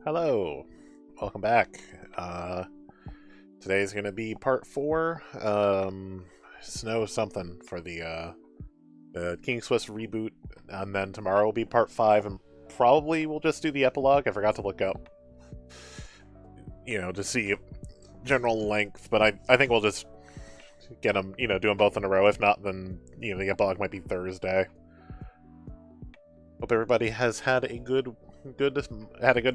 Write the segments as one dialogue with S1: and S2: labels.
S1: Hello, welcome back. Today's gonna be part 4. Snow something for the King Swiss reboot, and then tomorrow will be part 5, and probably we'll just do the epilogue. I forgot to look up, to see general length, but I think we'll just get them, do them both in a row. If not, then the epilogue might be Thursday. Hope everybody has had a good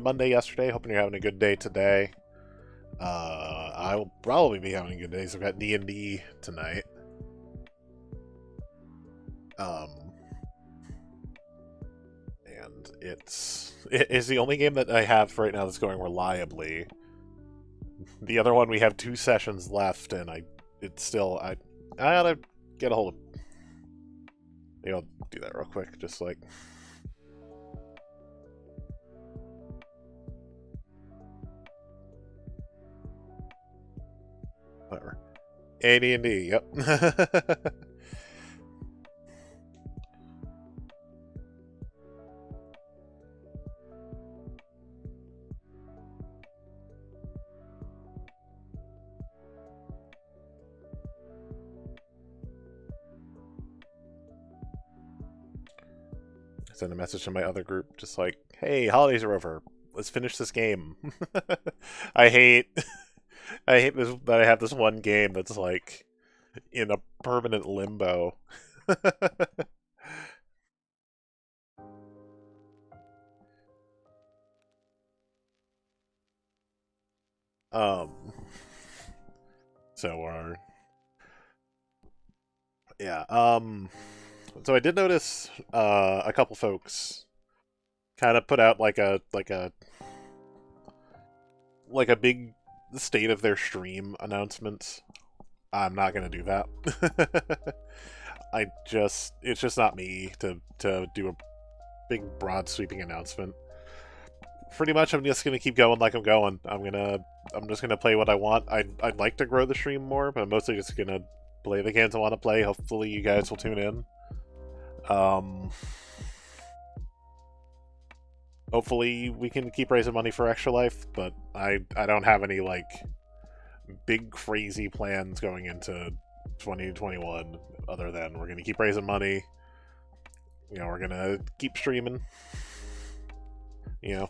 S1: Monday yesterday. Hoping you're having a good day today. I will probably be having a good day. So I've got D&D tonight. And it is the only game that I have right now that's going reliably. The other one, we have 2 sessions left, and I gotta get a hold of. I'll do that real quick, just like. Whatever. AD&D, yep. Send a message to my other group, just like, hey, holidays are over. Let's finish this game. I hate this, that I have this one game that's like in a permanent limbo. So so I did notice a couple folks kind of put out like a big state of their stream announcement. I'm not gonna do that. It's just not me to do a big broad sweeping announcement. Pretty much I'm just gonna keep going like I'm going. I'm just gonna play what I want. I'd like to grow the stream more, but I'm mostly just gonna play the games I want to play. Hopefully you guys will tune in. Hopefully we can keep raising money for Extra Life, but I don't have any like big crazy plans going into 2021 other than we're gonna keep raising money. We're gonna keep streaming. Yeah,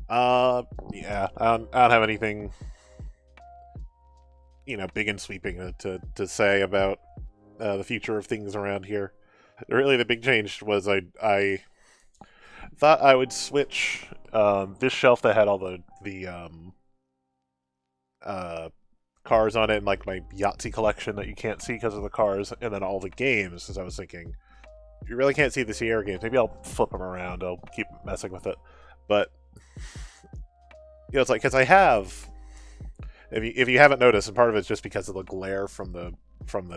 S1: I don't have anything big and sweeping to say about the future of things around here. Really, the big change was I thought I would switch this shelf that had all the cars on it and like my Yahtzee collection that you can't see because of the cars, and then all the games, because I was thinking you really can't see the Sierra games. Maybe I'll flip them around. I'll keep messing with it, but it's like because I have. If you haven't noticed, and part of it's just because of the glare from the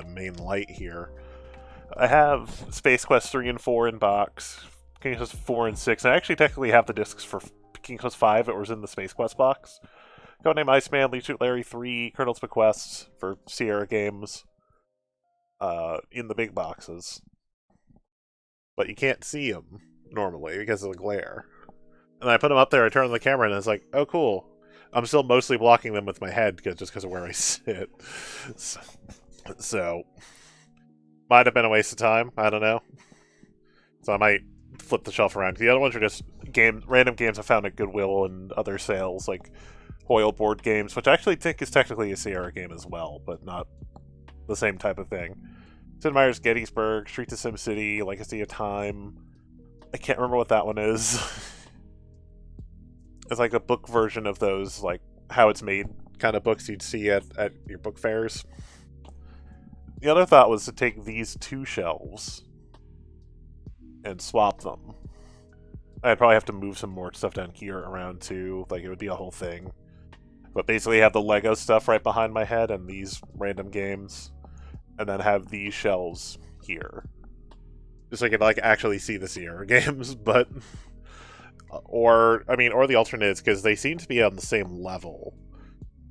S1: main light here, I have Space Quest 3 and 4 in box, King Quest 4 and 6, and I actually technically have the discs for King Quest 5 that was in the Space Quest box. Codename Iceman, Leech Larry 3, Colonel's Bequests for Sierra games in the big boxes. But you can't see them normally because of the glare. And I put them up there, I turn on the camera, and it's like, oh cool. I'm still mostly blocking them with my head just because of where I sit. So, might have been a waste of time. I don't know. So I might flip the shelf around. The other ones are just random games I found at Goodwill and other sales, like Hoyle board games, which I actually think is technically a Sierra game as well, but not the same type of thing. Sid Meier's Gettysburg, Street to Sim City, Legacy of Time. I can't remember what that one is. It's like a book version of those, like, how it's made kind of books you'd see at your book fairs. The other thought was to take these 2 shelves and swap them. I'd probably have to move some more stuff down here around, too. Like, it would be a whole thing. But basically have the Lego stuff right behind my head and these random games. And then have these shelves here. Just so I could, like, actually see the Sierra games, but... Or the alternate is, because they seem to be on the same level,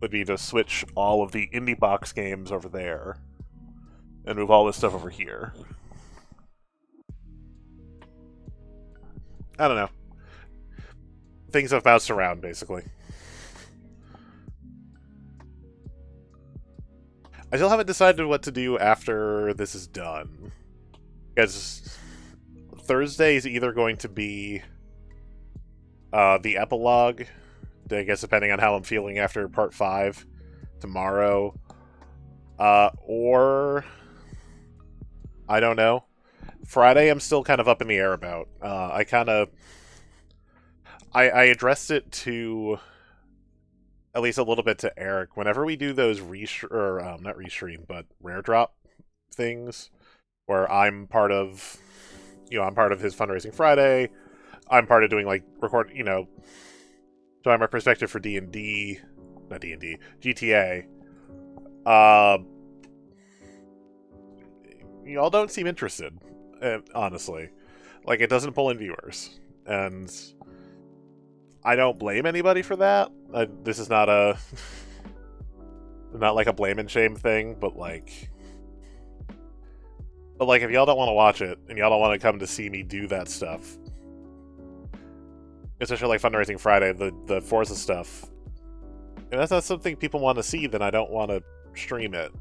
S1: would be to switch all of the indie box games over there and move all this stuff over here. I don't know. things have bounced around, basically. I still haven't decided what to do after this is done. Because Thursday is either going to be the epilogue, I guess depending on how I'm feeling after part 5 tomorrow, or I don't know. Friday I'm still kind of up in the air about. I addressed it to at least a little bit to Eric. Whenever we do those not restream, but rare drop things, where I'm part of, I'm part of his fundraising Friday. I'm part of doing like record, so I'm my perspective for D&D, not D&D, GTA. Y'all don't seem interested, honestly. Like, it doesn't pull in viewers, and I don't blame anybody for that. This is not not like a blame and shame thing, but like, if y'all don't want to watch it and y'all don't want to come to see me do that stuff, especially like fundraising Friday, the Forza stuff, if that's not something people want to see, then I don't want to stream it.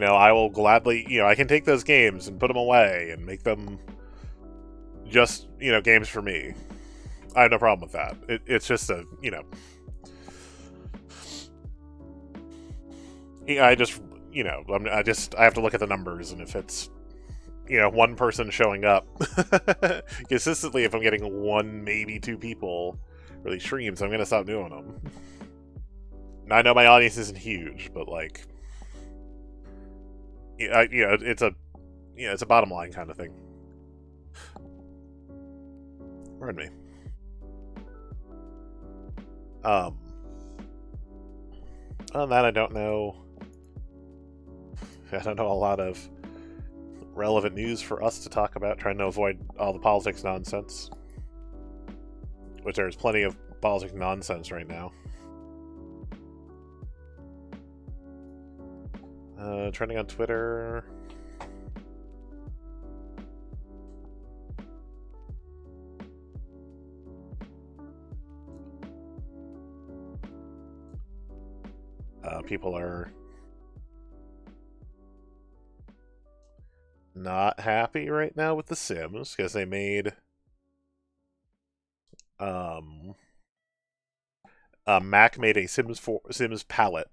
S1: I will gladly, I can take those games and put them away and make them just, games for me. I have no problem with that. It's just a, I just, I have to look at the numbers, and if it's, one person showing up consistently, if I'm getting 1, maybe 2 people for these streams, I'm gonna stop doing them. Now, I know my audience isn't huge, but like, it's a bottom line kind of thing. Pardon me. Other than that, I don't know a lot of relevant news for us to talk about, trying to avoid all the politics nonsense. Which there's plenty of politics nonsense right now. Trending on Twitter. People are not happy right now with The Sims because they made Mac made a Sims palette.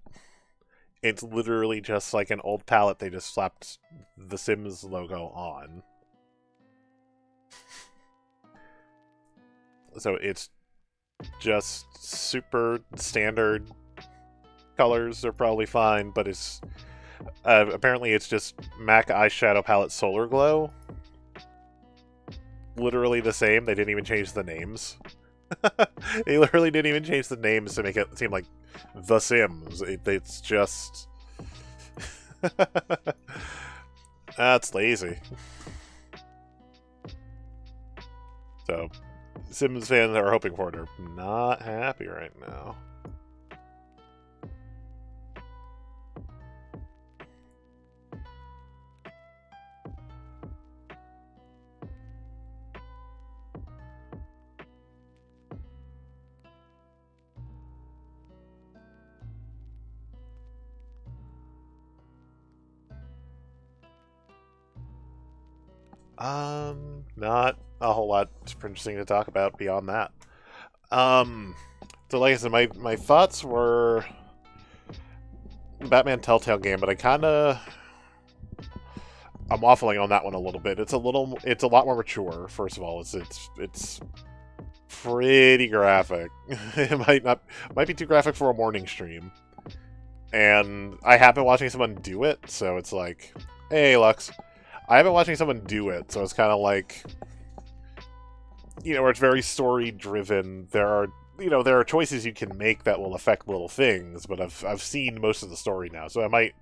S1: It's literally just like an old palette they just slapped the Sims logo on. So it's just super standard colors are probably fine, but it's apparently it's just MAC eyeshadow palette Solar Glow. Literally the same. They didn't even change the names. They literally didn't even change the names to make it seem like The Sims. It's just that's lazy. So Sims fans that are hoping for it are not happy right now. Not a whole lot super interesting to talk about beyond that. So like I said, my thoughts were Batman Telltale game, but I'm waffling on that one a little bit. It's a lot more mature. First of all, it's pretty graphic. It might be too graphic for a morning stream. And I have been watching someone do it, so it's like, hey, Lux. I have been watching someone do it, so it's kind of like, where it's very story-driven. There are choices you can make that will affect little things, but I've seen most of the story now, so I might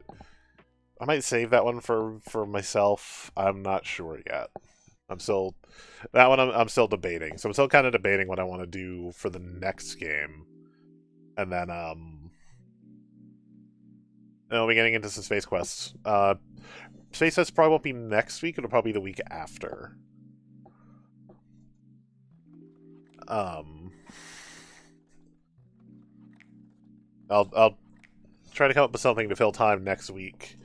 S1: save that one for myself. I'm not sure yet. I'm still debating. So I'm still kind of debating what I want to do for the next game, and then we'll be getting into some Space Quests. Space Quest probably won't be next week. It'll probably be the week after. I'll try to come up with something to fill time next week.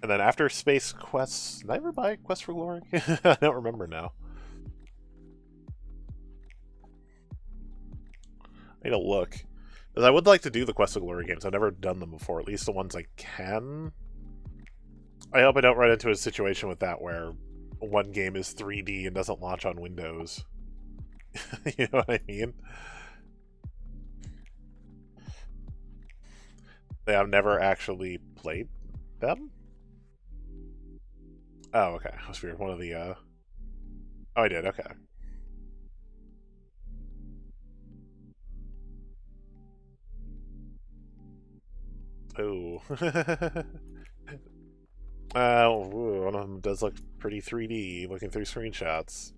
S1: And then after Space Quests... Did I ever buy Quest for Glory? I don't remember now. I need to look. Because I would like to do the Quest for Glory games. I've never done them before, at least the ones I can. I hope I don't run into a situation with that where one game is 3D and doesn't launch on Windows. You know what I mean? I've never actually played them? Oh, okay. That was weird. One of the, Oh, I did. Okay. Oh. One of them does look pretty 3D, looking through screenshots.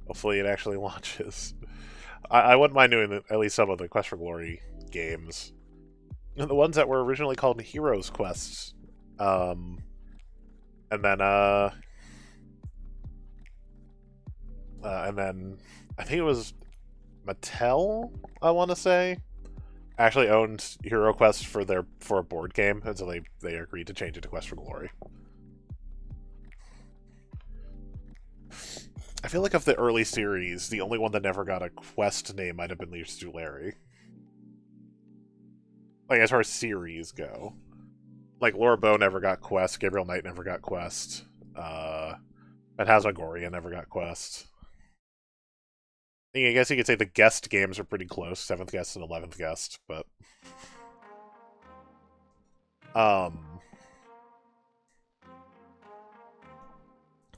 S1: Hopefully it actually launches. I wouldn't mind doing at least some of the Quest for Glory games. And the ones that were originally called Heroes Quests. And then I think it was Mattel, I want to say, actually owned Hero Quest for a board game, and so they agreed to change it to Quest for Glory. I feel like of the early series, the only one that never got a Quest name might have been Leaf Larry. Like, as far as series go. Like, Laura Bow never got Quest, Gabriel Knight never got Quest, Phantasmagoria never got Quest. I guess you could say the guest games are pretty close, 7th Guest and 11th Guest, but...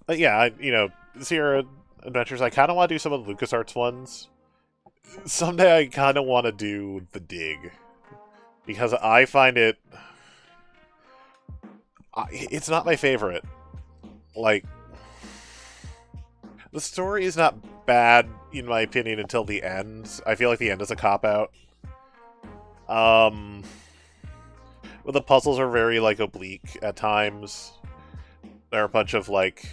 S1: But yeah, Sierra Adventures, I kind of want to do some of the LucasArts ones. Someday I kind of want to do The Dig. Because I find it... It's not my favorite. Like... The story is not bad, in my opinion, until the end. I feel like the end is a cop-out. Well, the puzzles are very, like, oblique at times. There are a bunch of, like...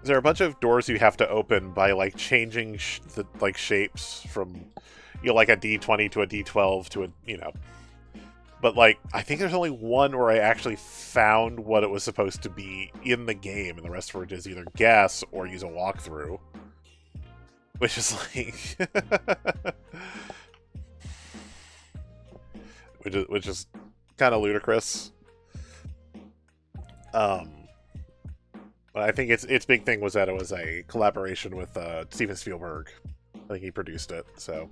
S1: There are a bunch of doors you have to open by, like, changing the shapes from, like, a D20 to a D12 to a, But, like, I think there's only one where I actually found what it was supposed to be in the game, and the rest of it is either guess or use a walkthrough. Which is, like... which is kind of ludicrous. But I think its big thing was that it was a collaboration with Steven Spielberg. I think he produced it, so...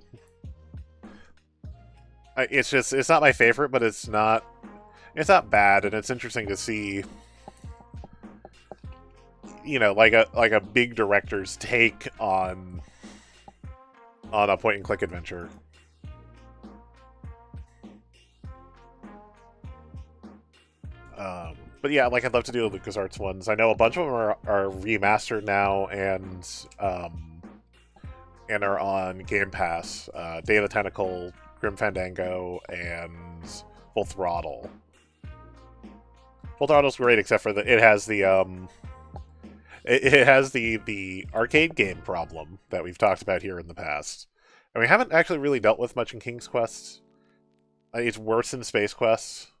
S1: It's not my favorite, but it's not bad, and it's interesting to see, like a big director's take on a point-and-click adventure. But yeah, like, I'd love to do the LucasArts ones. I know a bunch of them are remastered now and are on Game Pass. Day of the Tentacle, Grim Fandango, and Full Throttle. Full Throttle's great, except for that it has the it has the arcade game problem that we've talked about here in the past, and we haven't actually really dealt with much in King's Quest. It's worse than Space Quest.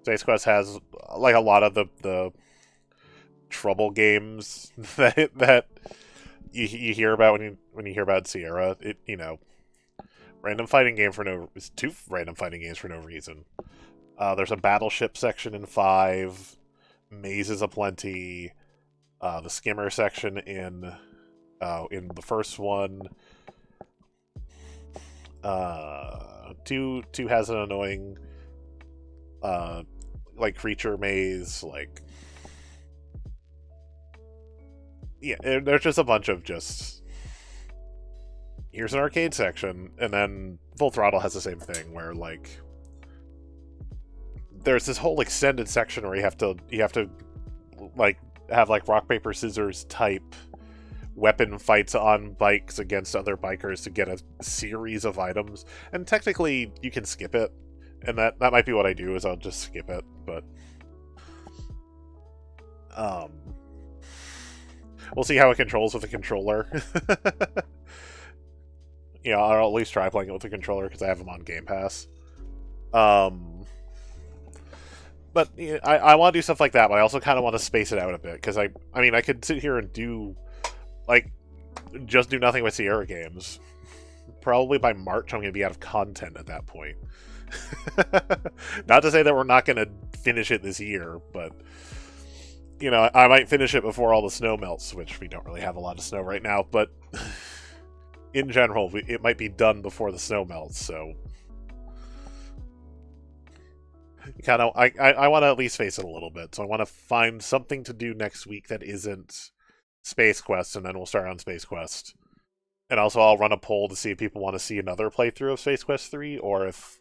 S1: Space Quest has, like, a lot of the trouble games that you hear about when you hear about Sierra. Random fighting game for no... It's 2 random fighting games for no reason. There's a battleship section in 5. Mazes aplenty. The skimmer section in the first one. 2 has an annoying like creature maze, like... Yeah, there's just a bunch of just... Here's an arcade section, and then Full Throttle has the same thing, where, like... There's this whole extended section where you have to like, have, like, rock, paper, scissors type weapon fights on bikes against other bikers to get a series of items. And technically, you can skip it. And that might be what I do, is I'll just skip it, but... We'll see how it controls with a controller. I'll at least try playing it with the controller because I have them on Game Pass. But I want to do stuff like that, but I also kind of want to space it out a bit because I mean, I could sit here and do like just do nothing with Sierra games. Probably by March, I'm going to be out of content at that point. Not to say that we're not going to finish it this year, but I might finish it before all the snow melts, which we don't really have a lot of snow right now, but in general, it might be done before the snow melts, so I want to at least face it a little bit, so I want to find something to do next week that isn't Space Quest, and then we'll start on Space Quest. And also, I'll run a poll to see if people want to see another playthrough of Space Quest 3, or if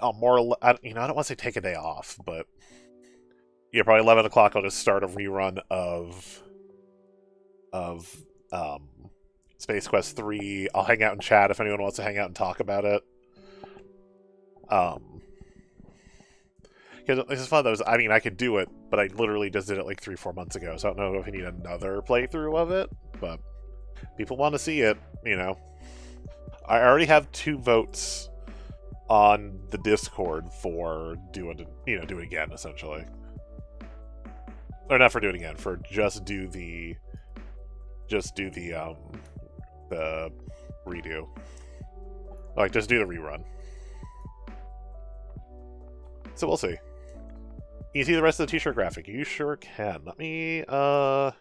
S1: I don't want to say take a day off, but probably 11 o'clock I'll just start a rerun of Space Quest 3. I'll hang out in chat if anyone wants to hang out and talk about it. Because this is one of those, I mean, I could do it, but I literally just did it like 3-4 months ago, so I don't know if I need another playthrough of it, but people want to see it, I already have 2 votes on the Discord for do it again, essentially. Or not for do it again, for just do the redo. Like, just do the rerun. So we'll see. Can you see the rest of the t-shirt graphic? You sure can. Let me, do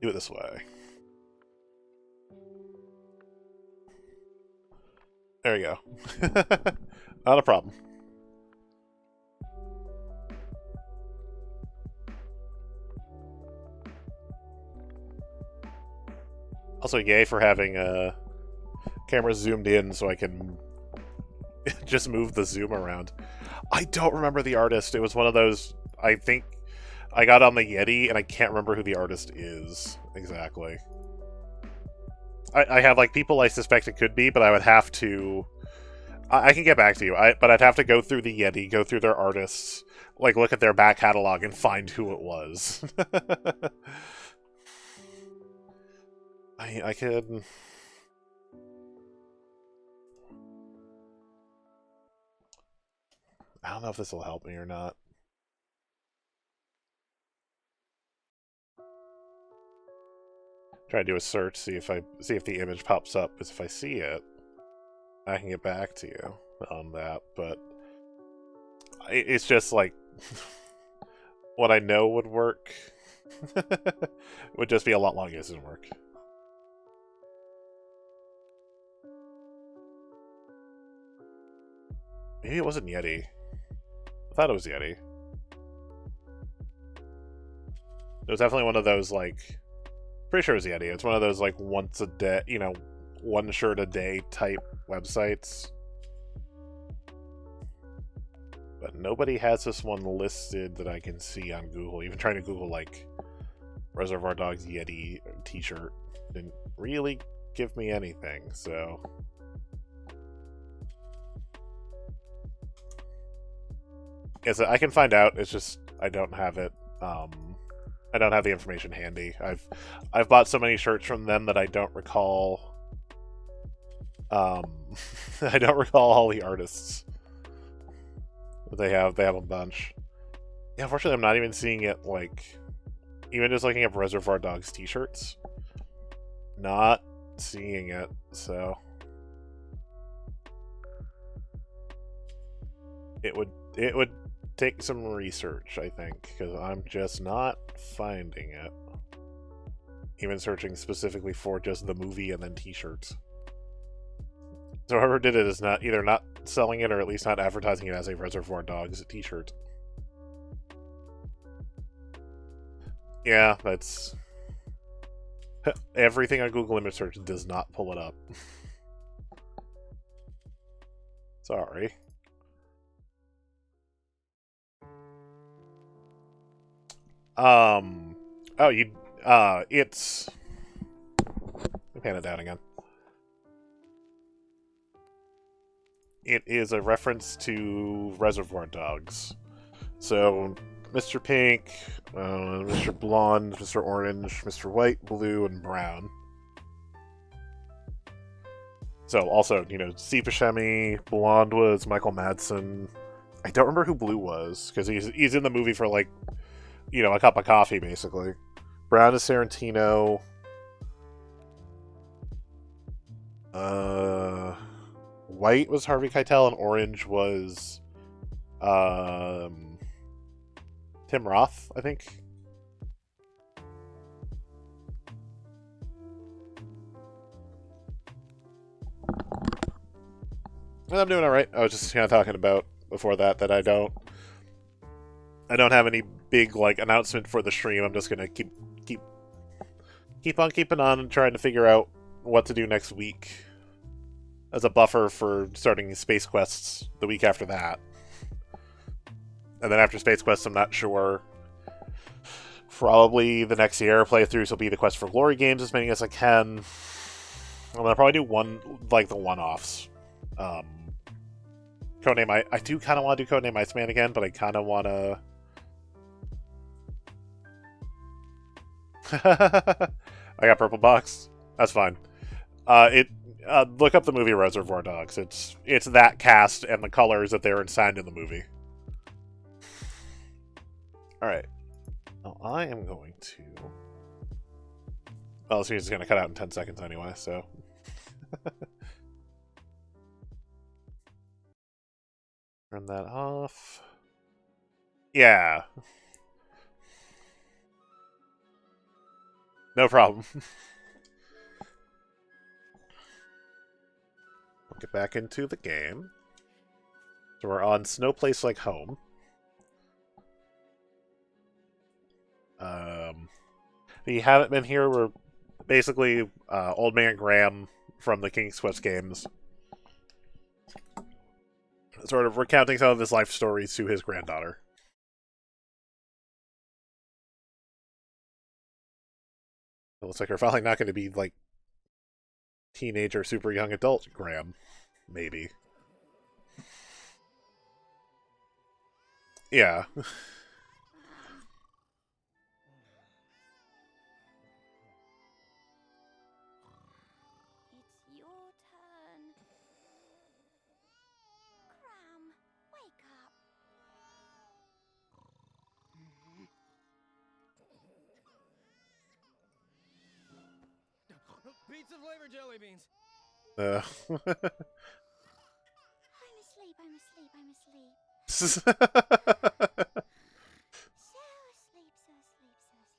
S1: it this way. There you go. Not a problem. Also, yay for having camera zoomed in so I can just move the zoom around. I don't remember the artist. It was one of those, I think I got on the Yeti and I can't remember who the artist is exactly. I have like people I suspect it could be, but I would have to I can get back to you. But I'd have to go through the Yeti, go through their artists, like look at their back catalog and find who it was. I could I don't know if this will help me or not. Try to do a search, see if the image pops up. Because if I see it, I can get back to you on that. But it's just like what I know would work would just be a lot longer. It doesn't work. Maybe it wasn't Yeti. I thought it was Yeti. It was definitely one of those, like, pretty sure it was Yeti. It's one of those, like, once a day, one shirt a day type websites. But nobody has this one listed that I can see on Google. Even trying to Google, like, Reservoir Dogs Yeti t-shirt didn't really give me anything, so... Yes, I can find out. It's just I don't have it. I don't have the information handy. I've bought so many shirts from them that I don't recall. I don't recall all the artists. But they have a bunch. Yeah, unfortunately, I'm not even seeing it. Like, even just looking up Reservoir Dogs t-shirts, not seeing it. So it would take some research, I think, because I'm just not finding it. Even searching specifically for just the movie and then t-shirts. So whoever did it is not either not selling it or at least not advertising it as a Reservoir Dogs t-shirt. Yeah, that's... Everything on Google image search does not pull it up. Sorry. It's... Let me pan it down again. It is a reference to Reservoir Dogs. So, Mr. Pink, Mr. Blonde, Mr. Orange, Mr. White, Blue, and Brown. So also, you know, Steve Buscemi, blonde was Michael Madsen. I don't remember who blue was because he's in the movie for like, you know, a cup of coffee basically. Brown is Tarantino. White was Harvey Keitel and orange was Tim Roth, I think. And I'm doing all right. I was just kind of talking about before that I don't have any big like announcement for the stream. I'm just gonna keep on keeping on and trying to figure out what to do next week as a buffer for starting Space Quests the week after that. And then after Space Quests, I'm not sure. Probably the next year playthroughs will be the Quest for Glory games, as many as I can. I'm gonna probably do the one-offs. Codename, I do kind of want to do Codename Iceman again, but I kind of want to. I got purple box. That's fine. Look up the movie Reservoir Dogs. It's that cast and the colors that they're inside in the movie. All right. Well, I am going to. Well, this is going to cut out in 10 seconds anyway, so. Turn that off. Yeah. No problem. We'll get back into the game. So we're on Snow Place Like Home. If you haven't been here, we're basically Old Man Graham from the King's Quest games. Sort of recounting some of his life stories to his granddaughter. It looks like we're finally not going to be like teenage or super young adult Graham. Maybe. Yeah.
S2: It's your turn. Graham, wake up.
S3: Pizza flavor jelly beans.
S2: I'm asleep, I'm asleep, I'm asleep. So asleep, so asleep, so asleep.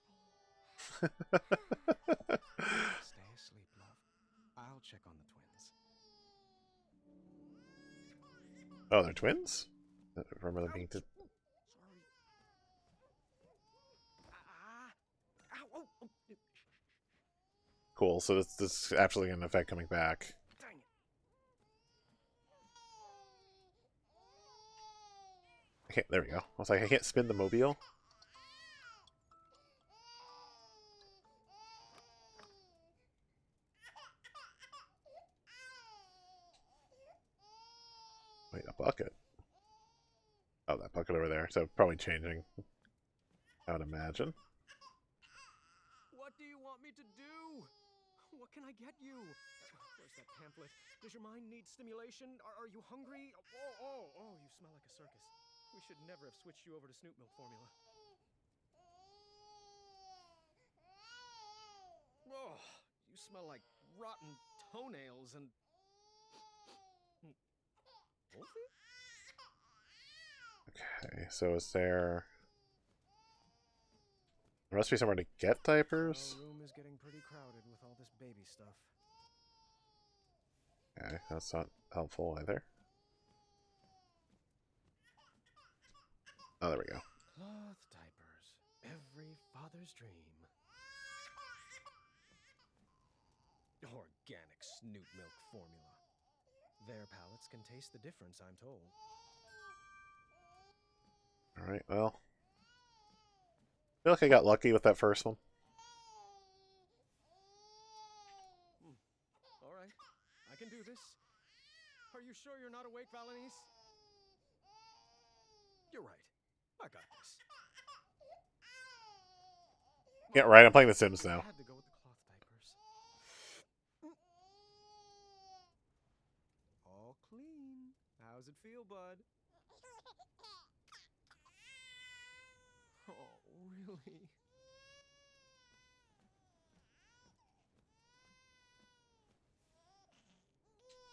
S3: Stay asleep, love. I'll check on the twins.
S1: Oh, they're twins? I don't remember them being
S3: Sorry. Ow. Oh.
S1: cool. So this is actually an effect coming back.
S3: Dang it.
S1: Okay, there we go. I was like, I can't spin the mobile. Wait, a bucket. Oh, that bucket over there. So probably changing, I would imagine.
S3: What do you want me to do? What can I get you? Where's that pamphlet? Does your mind need stimulation? Are you hungry? Oh, you smell like a circus. We should never have switched you over to Snoop Milk formula. Oh, you smell like rotten toenails and... Wolfie?
S1: Okay, so is there... There must be somewhere to get diapers?
S3: Our room is getting pretty crowded with all this baby stuff.
S1: Okay, that's not helpful either. Oh, there we go.
S3: Cloth diapers. Every father's dream. Organic Snoop Milk formula. Their palates can taste the difference, I'm told.
S1: Alright, well. I feel like I got lucky with that first one.
S3: Alright, I can do this. Are you sure you're not awake, Valenice? You're right. I got this.
S1: Yeah, right, I'm playing The Sims now.
S3: I had to go with the cloth diapers. How's it feel, bud? Oh, really?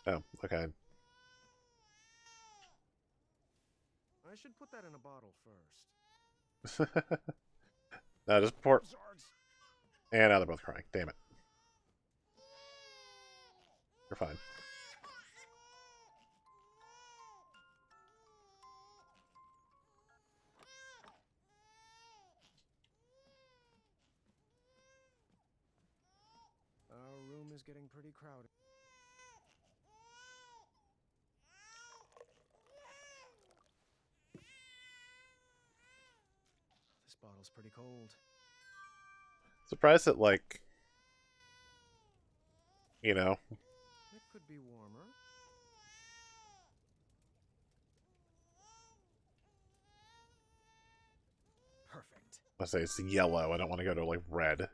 S1: Oh, okay.
S3: I should put that in a bottle first.
S1: No, just pour.
S3: Zards.
S1: And now they're both crying. Damn it. You're fine.
S3: Our room is getting pretty crowded. This bottle's pretty cold.
S1: Surprised that, like, you know,
S3: It could be warmer. Perfect.
S1: I say it's yellow. I don't want to go to, like, red.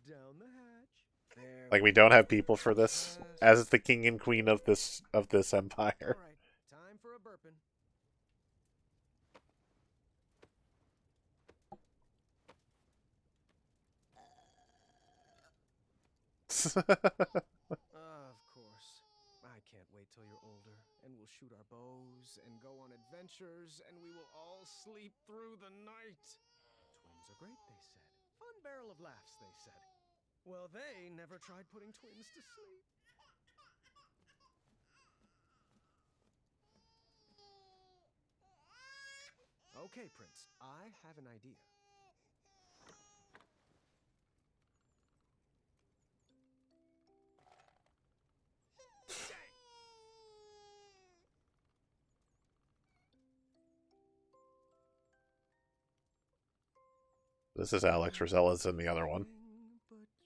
S3: Down the hatch. There.
S1: Like, we don't have people for this, as the king and queen of this empire.
S3: All right, time for a burping. Of course. I can't wait till you're older, and we'll shoot our bows and go on adventures, and we will all sleep through the night. Twins are great, they said. Fun barrel of laughs, they said. Well, they never tried putting twins to sleep. Okay, Prince, I have an idea.
S1: This is Alex Rosella's in the other one.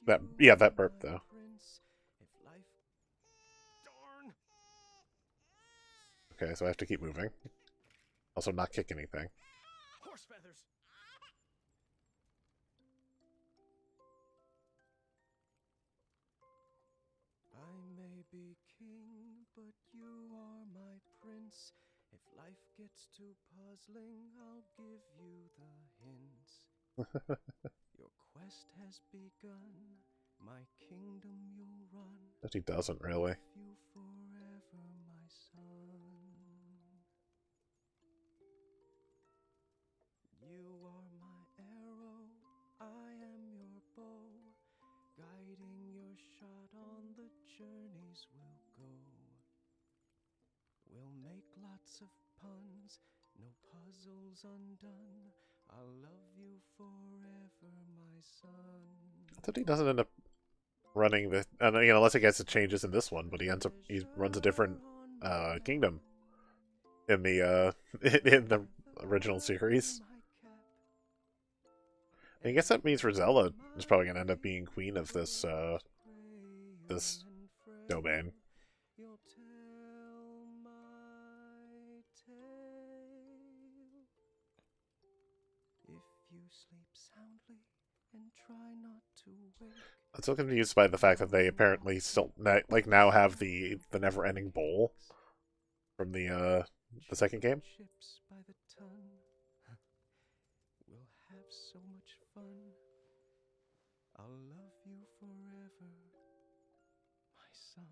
S1: That burp though. Okay, so I have to keep moving. Also, not kick anything.
S3: Horse feathers. I may be king, but you are my prince. If life gets too puzzling, I'll give you the hints. Your quest has begun. My kingdom you'll run.
S1: But he doesn't really.
S3: You forever, my son. You are my arrow, I am your bow. Guiding your shot on the journeys we'll go. We'll make lots of puns, no puzzles undone. I'll love you forever, my son.
S1: I thought he doesn't end up running the, unless he gets the changes in this one, but he runs a different kingdom in the in the original series. And I guess that means Rosella is probably gonna end up being queen of this this domain.
S3: You'll tell my tale. If you sleep soundly and try not to wake.
S1: I'm so confused by the fact that they apparently still now have the never-ending bowl from the second game.
S3: Ships by the ton. We'll have so much fun. I'll love you forever, my son.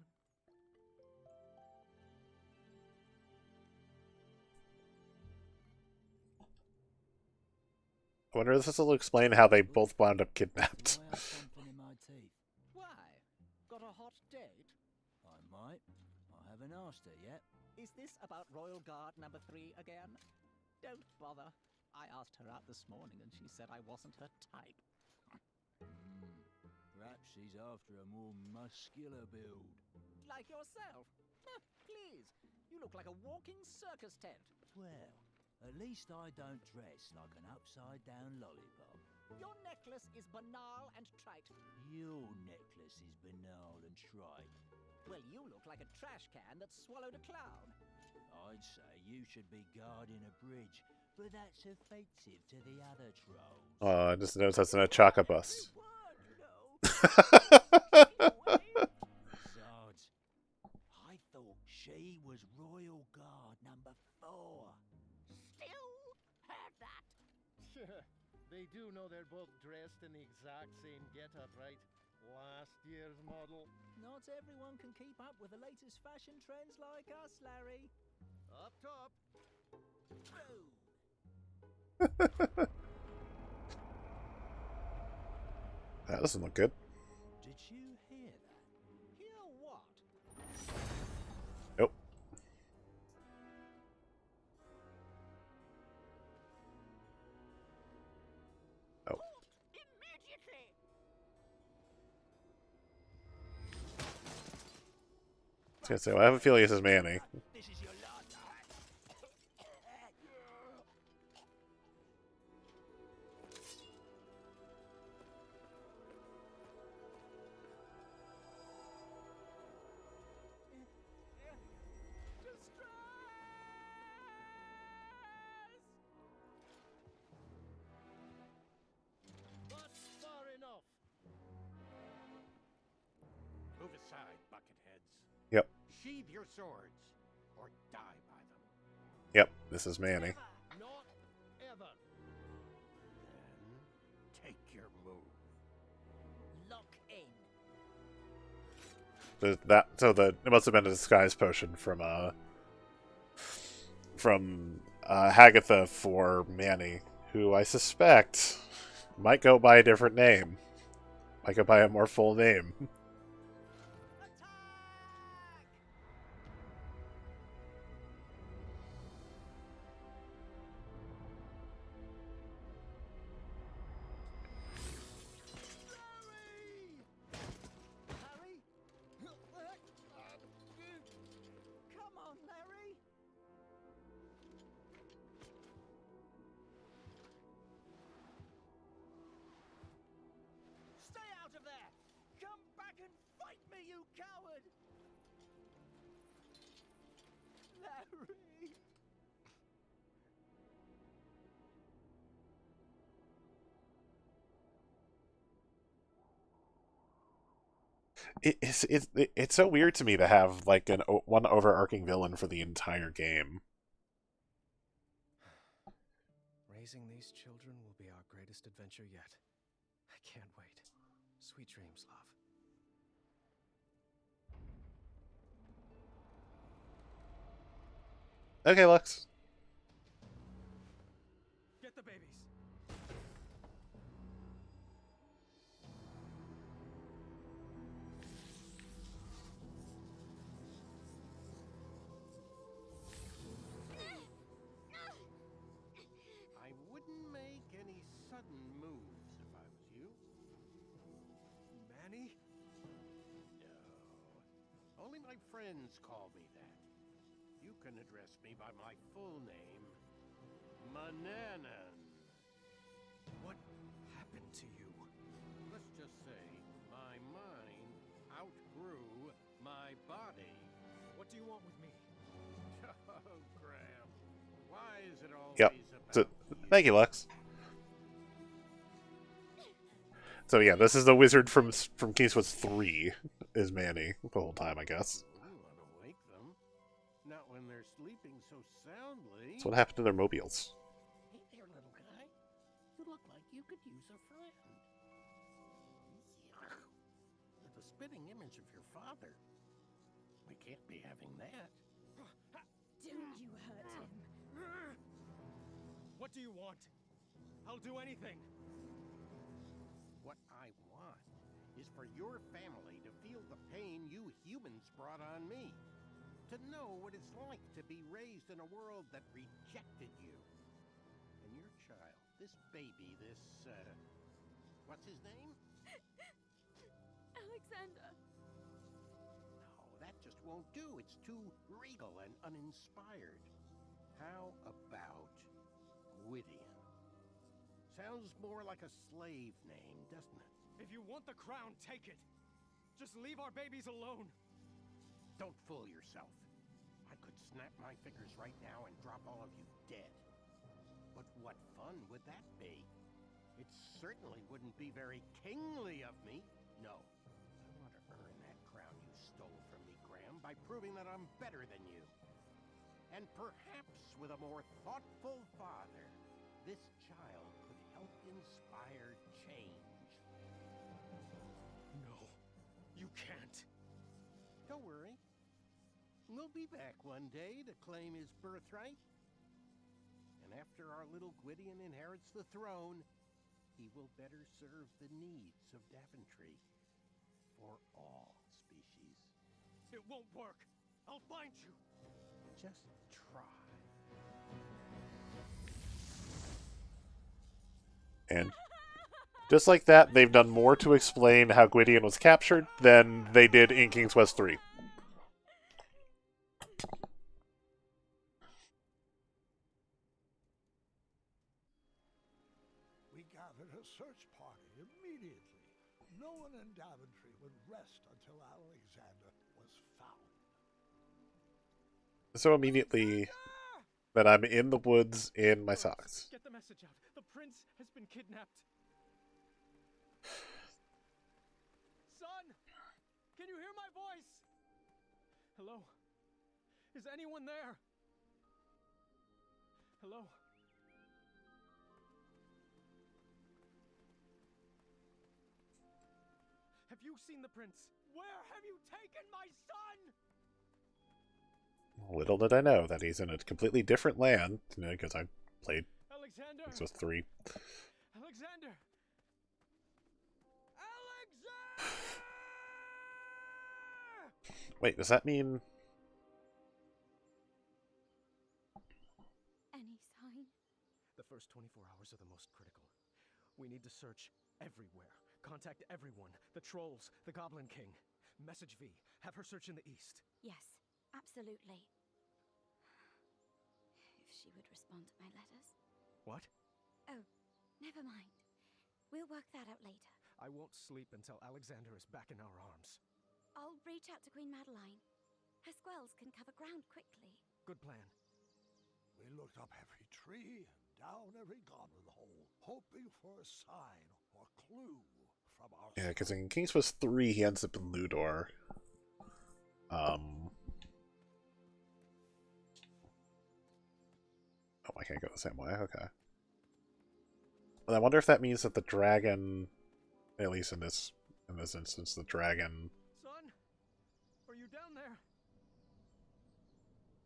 S1: I wonder if this will explain how they both wound up kidnapped.
S4: I have something in my teeth.
S5: Why? Got a hot date?
S4: I might. I haven't asked her yet.
S5: Is this about Royal Guard number 3 again? Don't bother. I asked her out this morning and she said I wasn't her type.
S4: Perhaps she's after a more muscular build.
S5: Like yourself. Please, you look like a walking circus tent.
S4: Well, at least I don't dress like an upside-down lollipop.
S5: Your necklace is banal and trite.
S4: Your necklace is banal and trite.
S5: Well, you look like a trash can that swallowed a clown.
S4: I'd say you should be guarding a bridge, but that's offensive to the other trolls.
S1: I just noticed that's an Achaka bus.
S5: Every word, you know.
S6: do know they're both dressed in the exact same getup, right? Last year's model.
S5: Not everyone can keep up with the latest fashion trends like us, Larry.
S6: Up top.
S5: Boom.
S1: That doesn't look good.
S4: Did you hear that?
S5: Hear what?
S1: Nope. Oh.
S5: Immediately!
S1: I was gonna say, well, I have a feeling this is Manny.
S4: This is your last.
S6: That's far enough.
S7: Move aside, bucketheads.
S1: Yep.
S7: Sheathe your swords, or die by them.
S1: Yep, this is Manny.
S6: Not ever.
S7: Then take your move.
S5: Lock in.
S1: It must have been a disguise potion from Hagatha for Manny, who I suspect might go by a different name. Might go by a more full name.
S5: Harry? Come on, Larry. Stay out of there! Come back and fight me, you coward! Larry!
S1: It's so weird to me to have like one overarching villain for the entire game.
S3: Raising these children will be our greatest adventure yet. I can't wait. Sweet dreams, love.
S1: Okay, Lux.
S3: Get the babies.
S7: I wouldn't make any sudden moves if I was you.
S3: Manny?
S7: No. Only my friends call me that. You can address me by my full name, Mananan.
S3: What happened to you?
S7: Let's just say my mind outgrew my body.
S3: What do you want with me?
S7: Oh, Graham. Why is it always
S1: Yep.
S7: about
S1: Thank you, Lux. So yeah, this is the wizard from Kingswood 3 is Manny the whole time, I guess.
S7: You want to wake them? Not when they're sleeping so soundly.
S1: That's what happened to their mobiles.
S7: Hey there, little guy. You look like you could use a friend. Yuck. With the spitting image of your father. We can't be having that.
S2: Don't you hurt him.
S3: What do you want? I'll do anything.
S7: What I want is for your family to feel the pain you humans brought on me. To know what it's like to be raised in a world that rejected you. And your child, this baby, what's his name?
S2: Alexander.
S7: No, that just won't do. It's too regal and uninspired. How about Gwydion? Sounds more like a slave name, doesn't it?
S3: If you want the crown, take it. Just leave our babies alone.
S7: Don't fool yourself. I could snap my fingers right now and drop all of you dead. But what fun would that be? It certainly wouldn't be very kingly of me. No. I want to earn that crown you stole from me, Graham, by proving that I'm better than you. And perhaps with a more thoughtful father, this child could help you inspire change.
S3: No, you can't.
S7: Don't worry. He'll be back one day to claim his birthright. And after our little Gwydion inherits the throne, he will better serve the needs of Daventry for all species.
S3: It won't work. I'll find you.
S7: Just try.
S1: And just like that, they've done more to explain how Gwydion was captured than they did in King's Quest 3.
S8: We gathered a search party immediately. No one in Daventry would rest until Alexander was found.
S1: So immediately, that I'm in the woods in my socks.
S3: Get the message out. The prince has been kidnapped. Son! Can you hear my voice? Hello? Is anyone there? Hello? Have you seen the prince? Where have you taken my son?
S1: Little did I know that he's in a completely different land, because I played
S3: Alexander!
S1: King's Quest 3.
S3: Alexander! Alexander!
S1: Wait, does that mean...
S2: Any sign?
S3: The first 24 hours are the most critical. We need to search everywhere. Contact everyone. The trolls, the Goblin King. Message V. Have her search in the east.
S2: Yes, absolutely. If she would respond to my letters.
S3: What?
S2: Oh, never mind. We'll work that out later.
S3: I won't sleep until Alexander is back in our arms.
S2: I'll reach out to Queen Madeline. Her squells can cover ground quickly.
S3: Good plan.
S8: We looked up every tree and down every goblin hole, hoping for a sign or clue from our...
S1: Yeah, because in King's Quest 3, he ends up in Ludor. Oh, I can't go the same way. Okay. But I wonder if that means that the dragon, at least in this instance, the dragon...
S3: Son? Are you down there?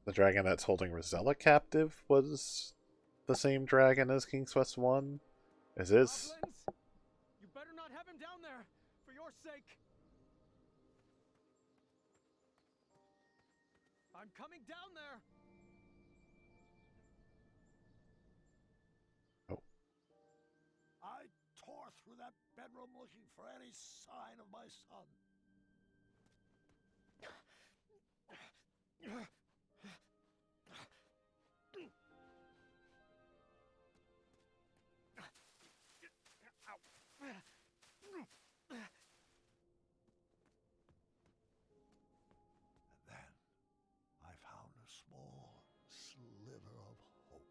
S1: The dragon that's holding Rosella captive was the same dragon as King's Quest 1? Is this?
S3: Goblins? You better not have him down there, for your sake. I'm coming down there.
S1: Oh.
S8: I tore through that bedroom looking for any sign of my son. And then I found a small sliver of hope.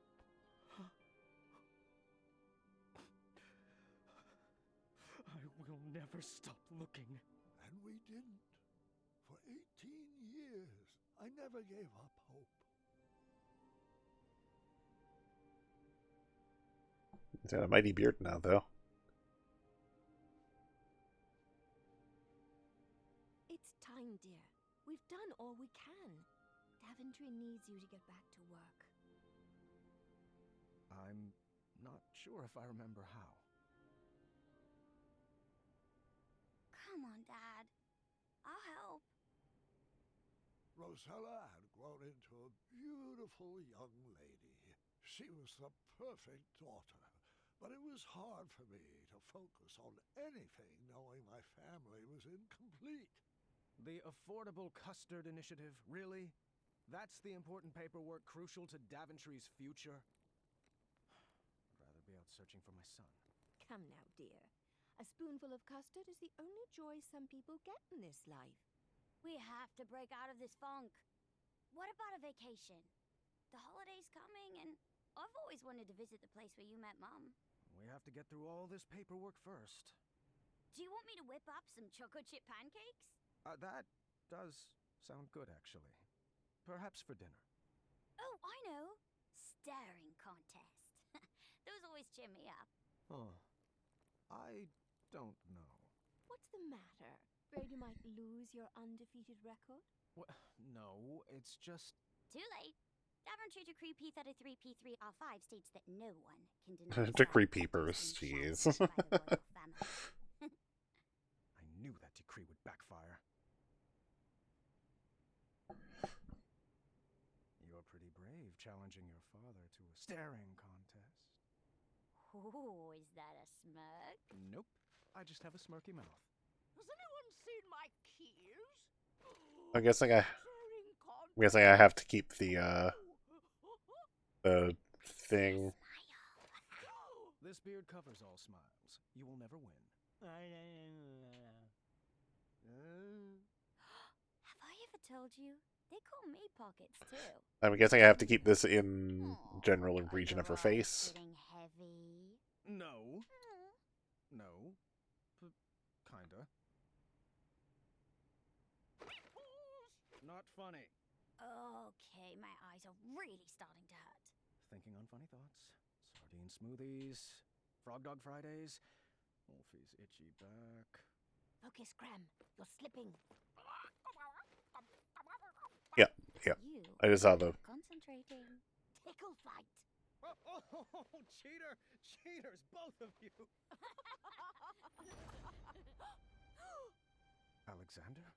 S3: I will never stop looking.
S8: And we didn't. For 18 years, I never gave up hope.
S1: He's got a mighty beard now, though.
S9: It's time, dear. We've done all we can. Daventry needs you to get back to work.
S3: I'm not sure if I remember how.
S2: Come on, Dad. I'll help.
S8: Rosella had grown into a beautiful young lady. She was the perfect daughter, but it was hard for me to focus on anything knowing my family was incomplete.
S3: The Affordable Custard Initiative, really? That's the important paperwork crucial to Daventry's future? I'd rather be out searching for my son.
S9: Come now, dear. A spoonful of custard is the only joy some people get in this life.
S2: We have to break out of this funk. What about a vacation? The holiday's coming, and I've always wanted to visit the place where you met Mom.
S3: We have to get through all this paperwork first.
S2: Do you want me to whip up some chocolate chip pancakes?
S3: That does sound good, actually. Perhaps for dinner.
S2: Oh, I know. Staring contest. Those always cheer me up.
S3: Oh, I don't know.
S9: What's the matter? Afraid you might lose your undefeated record?
S3: What? No, it's just...
S2: Too late. Daventry Decree P33P3R5 states that no one can deny
S1: Decree
S2: Sire
S1: peepers,
S2: that being
S1: jeez.
S2: championed by the royal family.
S3: I knew that decree would backfire. You're pretty brave, challenging your father to a staring contest.
S2: Oh, is that a smirk?
S3: Nope, I just have a smirky mouth.
S5: Has anyone seen my keys?
S1: I'm guessing I have to keep the thing.
S3: This beard covers all smiles. You will never win.
S2: Have I ever told you? They call me Pockets too.
S1: I'm guessing I have to keep this in
S2: Aw,
S1: general
S2: are
S1: region of
S2: your
S1: her
S2: eyes
S1: face.
S2: getting heavy?
S3: No. No. But kinda. Not funny.
S2: Okay, my eyes are really starting to hurt.
S3: Thinking on funny thoughts. Sardine smoothies. Frog Dog Fridays. Wolfie's itchy back.
S9: Focus, Graham. You're slipping.
S1: Yeah.
S2: You
S1: I just saw the.
S2: concentrating.
S9: Tickle fight.
S3: Oh, cheater! Cheaters, both of you! Alexander?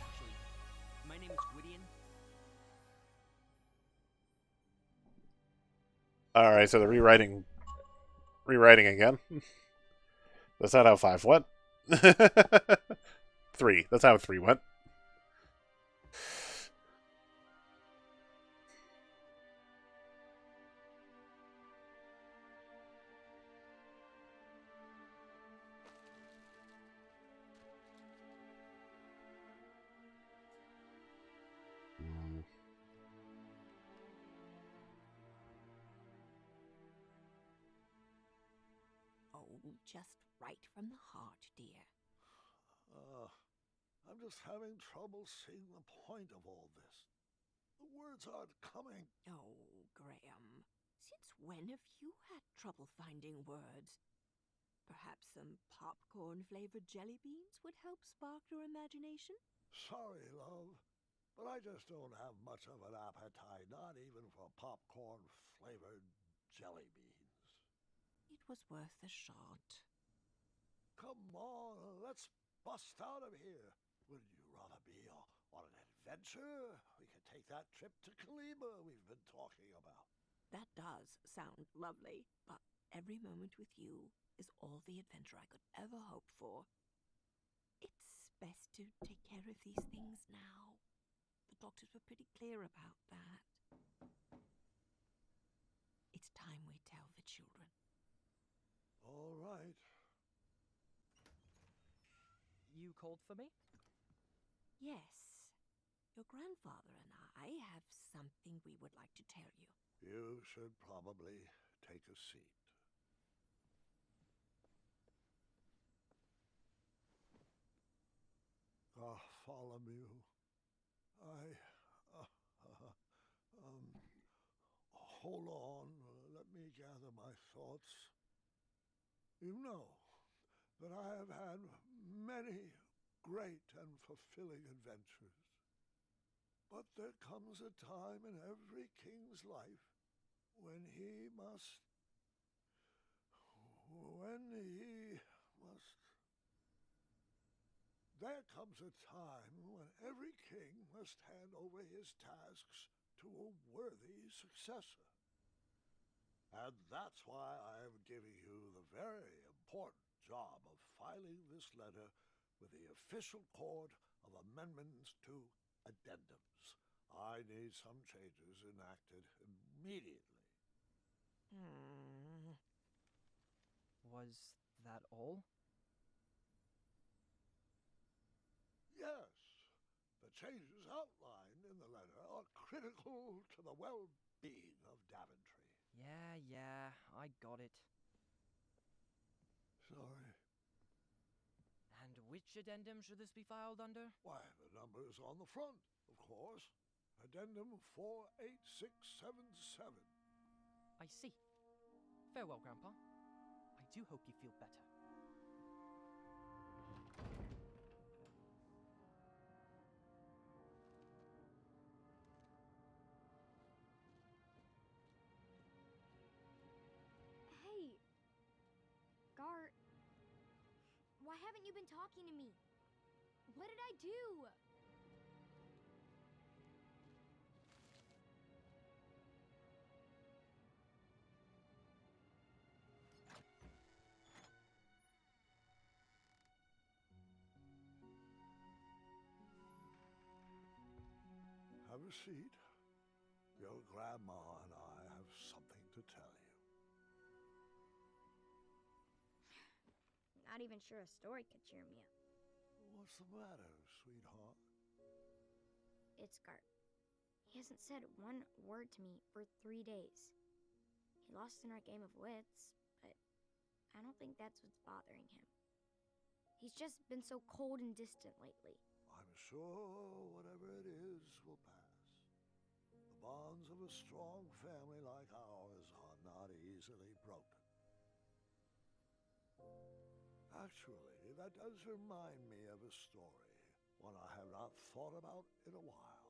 S10: Actually, my name is Gwydion.
S1: All right, so the rewriting again. That's not how 5 went. 3. That's how 3 went.
S9: Just right from the heart, dear.
S8: I'm just having trouble seeing the point of all this. The words aren't coming.
S9: Oh, Graham. Since when have you had trouble finding words? Perhaps some popcorn-flavored jelly beans would help spark your imagination?
S8: Sorry, love, but I just don't have much of an appetite, not even for popcorn-flavored jelly beans.
S9: It was worth a shot.
S8: Come on, let's bust out of here. Wouldn't you rather be on an adventure? We could take that trip to Kalima we've been talking about.
S9: That does sound lovely, but every moment with you is all the adventure I could ever hope for. It's best to take care of these things now. The doctors were pretty clear about that. It's time we tell the children.
S8: All right.
S10: You called for me?
S9: Yes. Your grandfather and I have something we would like to tell you.
S8: You should probably take a seat. Bartholomew, hold on, let me gather my thoughts. You know that I have had many great and fulfilling adventures. But there comes a time in every king's life when he must... There comes a time when every king must hand over his tasks to a worthy successor. And that's why I am giving you the very important job of filing this letter with the official court of amendments to addendums. I need some changes enacted immediately.
S10: Was that all?
S8: Yes, the changes outlined in the letter are critical to the well-being of Daventry.
S10: Yeah, I got it.
S8: Sorry.
S10: And which addendum should this be filed under?
S8: Why, the number is on the front, of course. Addendum 48677.
S10: I see. Farewell, Grandpa. do hope you feel better.
S2: Hey, Gar, why haven't you been talking to me? What did I do?
S8: Have a seat. Your grandma and I have something to tell you.
S2: Not even sure a story could cheer me up.
S8: What's the matter, sweetheart?
S2: It's Gart. He hasn't said one word to me for 3 days. He lost in our game of wits, but I don't think that's what's bothering him. He's just been so cold and distant lately.
S8: I'm sure whatever it is will pass. The bonds of a strong family like ours are not easily broken. Actually, that does remind me of a story, one I have not thought about in a while.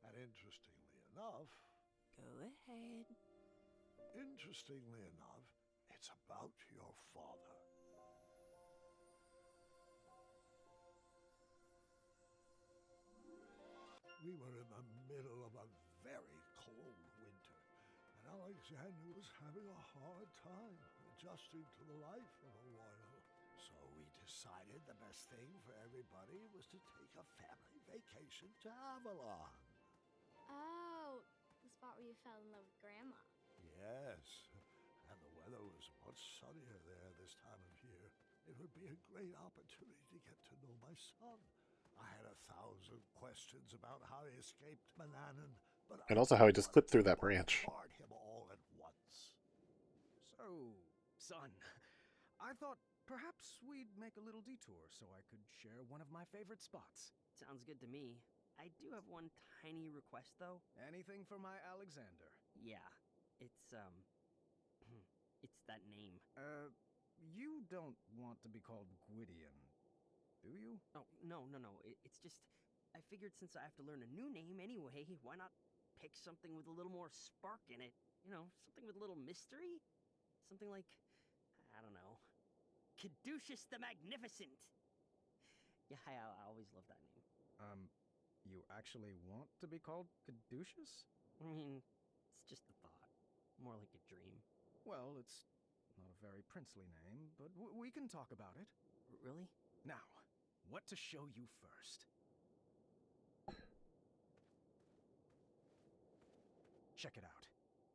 S8: And interestingly enough, it's about your father. We were in the middle of a very cold winter, and Alexander was having a hard time adjusting to the life of a royal. So we decided the best thing for everybody was to take a family vacation to Avalon.
S2: Oh, the spot where you fell in love with Grandma.
S8: Yes, and the weather was much sunnier there this time of year. It would be a great opportunity to get to know my son. I had 1,000 questions about how he escaped Mananan, but
S1: And also how he just clipped through that branch.
S8: bombard him all at once.
S3: So, son, I thought perhaps we'd make a little detour so I could share one of my favorite spots.
S10: Sounds good to me. I do have one tiny request, though.
S3: Anything for my Alexander.
S10: Yeah, it's, it's that name.
S3: You don't want to be called Gwydion, do you?
S10: Oh, no. It's just, I figured since I have to learn a new name anyway, why not pick something with a little more spark in it? You know, something with a little mystery? Something like, I don't know, Caduceus the Magnificent! Yeah, I always love that name.
S3: You actually want to be called Caduceus?
S10: I mean, it's just a thought. More like a dream.
S3: Well, it's not a very princely name, but we can talk about it.
S10: Really?
S3: Now, what to show you first? Check it out.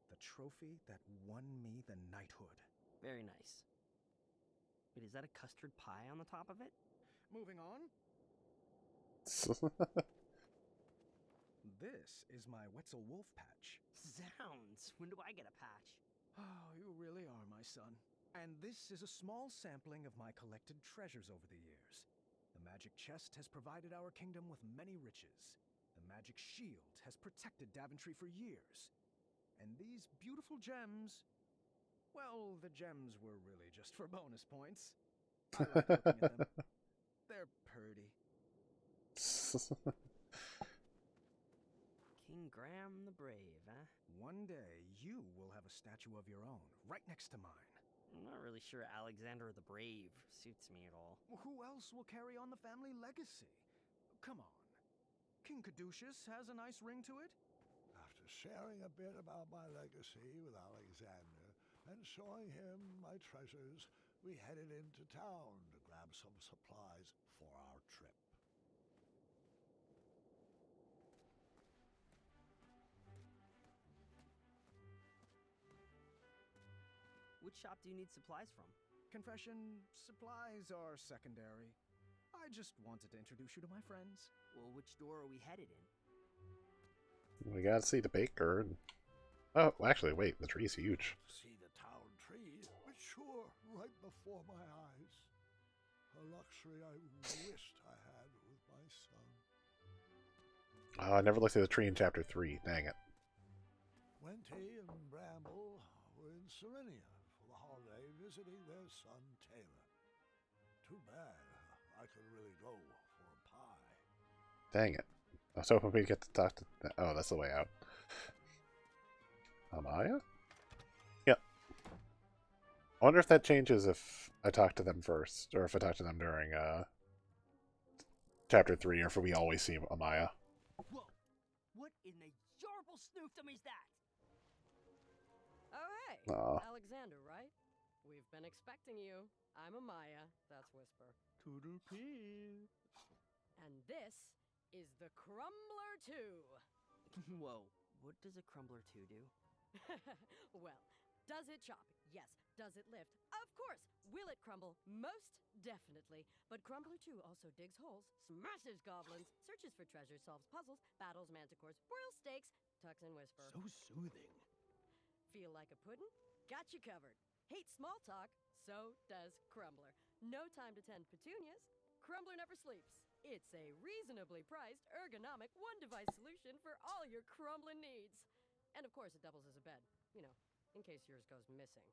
S3: The trophy that won me the knighthood.
S10: Very nice. Wait, is that a custard pie on the top of it?
S3: Moving on. This is my Wetzel Wolf patch.
S10: Zounds! When do I get a patch?
S3: Oh, you really are my son. And this is a small sampling of my collected treasures over the years. The magic chest has provided our kingdom with many riches. The magic shield has protected Daventry for years. And these beautiful gems... Well, the gems were really just for bonus points. I like looking at them. They're pretty.
S10: King Graham the Brave, huh?
S3: One day, you will have a statue of your own, right next to mine.
S10: I'm not really sure Alexander the Brave suits me at all.
S3: Who else will carry on the family legacy? Come on. King Caduceus has a nice ring to it.
S8: After sharing a bit about my legacy with Alexander and showing him my treasures, we headed into town to grab some supplies for our trip.
S10: Which shop do you need supplies from?
S3: Confession, supplies are secondary. I just wanted to introduce you to my friends.
S10: Well, which door are we headed in?
S1: We gotta see the baker. Oh, actually, wait, the tree's huge.
S8: See the town tree, but sure, right before my eyes. A luxury I wished I had with my son.
S1: Oh, I never looked at the tree in Chapter 3. Dang it.
S8: Wenty and Bramble were in Serenia for the holiday visiting their son Taylor. Too bad. I could really go for a pie.
S1: Dang it. I was hoping we'd get to talk to... Oh, that's the way out. Amaya? Yeah. I wonder if that changes if I talk to them first, or if I talk to them during Chapter 3, or if we always see Amaya.
S10: Whoa! What in the yarble snoofdom is that?
S11: Oh, hey!
S1: Aw.
S11: Alexander, right? We've been expecting you. I'm Amaya. That's Whisper.
S3: Toodle pee.
S11: And this is the Crumbler 2.
S10: Whoa, what does a Crumbler 2 do?
S11: Well, does it chop? Yes. Does it lift? Of course. Will it crumble? Most definitely. But Crumbler 2 also digs holes, smashes goblins, searches for treasure, solves puzzles, battles manticores, broils steaks, tucks in Whisper.
S3: So soothing.
S11: Feel like a puddin'? Got you covered. Hate small talk? So does Crumbler. No time to tend petunias? Crumbler never sleeps. It's a reasonably priced, ergonomic, one-device solution for all your crumbling needs. And of course, it doubles as a bed. You know, in case yours goes missing.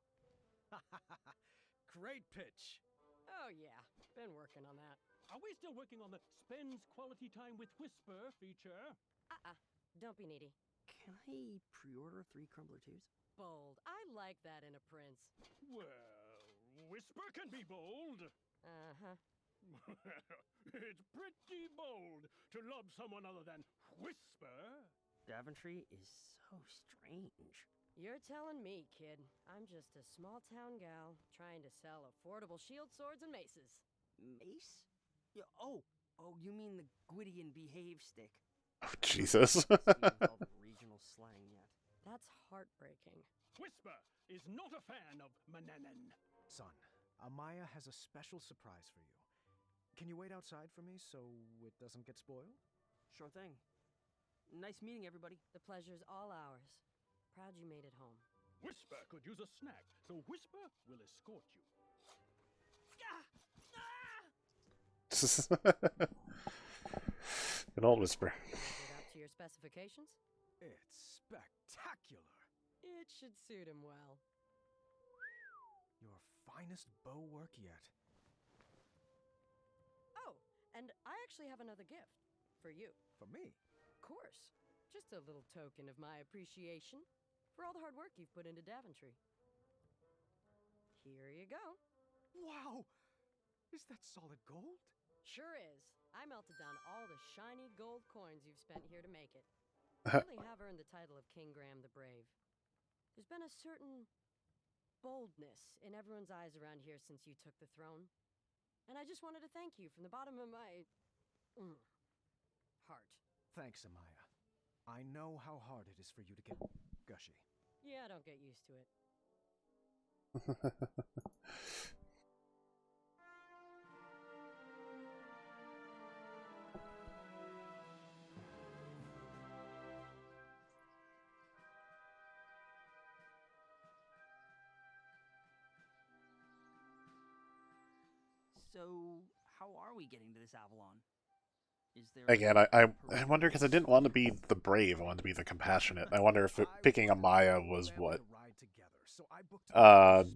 S3: Great pitch.
S11: Oh yeah, been working on that.
S12: Are we still working on the spends quality time with Whisper feature?
S11: Don't be needy.
S10: Can I pre-order 3 Crumbler 2s?
S11: Bold. I like that in a prince.
S12: Well, Whisper can be bold.
S11: Uh-huh.
S12: It's pretty bold to love someone other than Whisper.
S10: Daventry is so strange.
S11: You're telling me, kid. I'm just a small-town gal trying to sell affordable shield swords and maces.
S10: Mace? Yeah, oh, you mean the Gwydion behave stick.
S1: Oh, Jesus.
S10: Regional slang yet.
S11: That's heartbreaking.
S12: Whisper is not a fan of Mananan.
S3: Son, Amaya has a special surprise for you. Can you wait outside for me so it doesn't get spoiled?
S10: Sure thing. Nice meeting everybody.
S11: The pleasure's all ours. Proud you made it home.
S12: Whisper could use a snack, so Whisper will escort you.
S1: An old Whisper.
S11: Is it up to your specifications?
S3: It's spectacular.
S11: It should suit him well.
S3: Your finest bow work yet.
S11: Oh, and I actually have another gift. For you.
S3: For me?
S11: Of course. Just a little token of my appreciation for all the hard work you've put into Daventry. Here you go.
S3: Wow! Is that solid gold?
S11: Sure is. I melted down all the shiny gold coins you've spent here to make it. You really have earned the title of King Graham the Brave. There's been a certain boldness in everyone's eyes around here since you took the throne. And I just wanted to thank you from the bottom of my... heart.
S3: Thanks, Amaya. I know how hard it is for you to get gushy.
S11: Yeah, don't get used to it.
S10: So, how are we getting to this Avalon? Is there
S1: Again, I wonder, because I didn't want to be the brave, I wanted to be the compassionate. I wonder if picking Amaya was what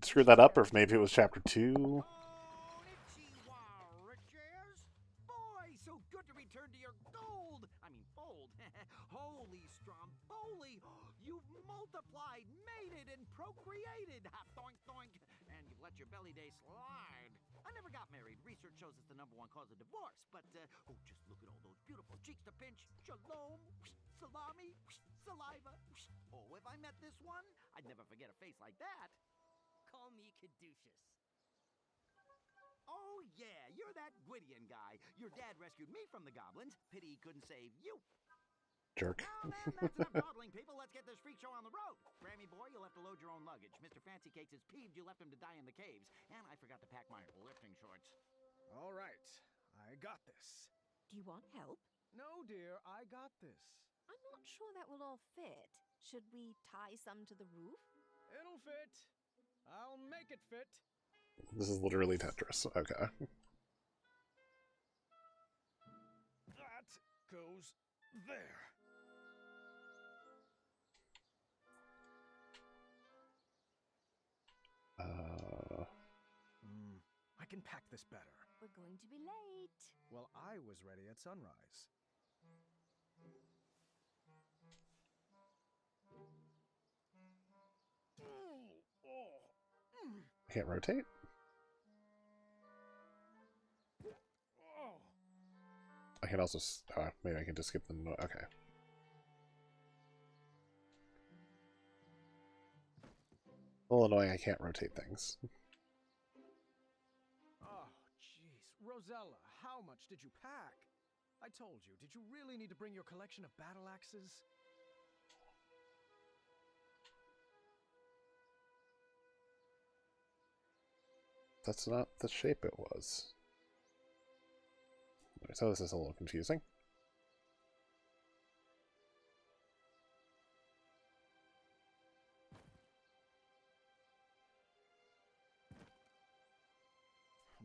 S1: screwed that up, or if maybe it was chapter 2.
S7: Boy, so good to return to your gold. I mean, fold. Holy Stromboli, you've multiplied, mated, and procreated. Ha, doink, doink. And you've let your belly day slide. I never got married. Research shows it's the #1 cause of divorce. But, just look at all those beautiful cheeks to pinch. Shalom, salami, saliva. Oh, if I met this one, I'd never forget a face like that.
S10: Call me Caduceus.
S7: Oh, yeah, you're that Gwydion guy. Your dad rescued me from the goblins. Pity he couldn't save you.
S1: Jerk.
S7: Now then, that's enough dawdling, people. Let's get this freak show on the road. Grammy boy, you'll have to load your own luggage. Mr. Fancy Cakes is peeved you left him to die in the caves. And I forgot to pack my lifting shorts.
S3: All right, I got this.
S9: Do you want help?
S3: No, dear, I got this.
S9: I'm not sure that will all fit. Should we tie some to the roof?
S3: It'll fit. I'll make it fit.
S1: This is literally Tetris. Okay.
S3: That goes there. this better.
S9: We're going to be late.
S3: Well, I was ready at sunrise.
S1: I can't rotate? I can also... maybe I can just skip the... Okay. A little annoying I can't rotate things.
S3: Oh, jeez. Rosella, how much did you pack? I told you, did you really need to bring your collection of battle axes?
S1: That's not the shape it was. So this is a little confusing.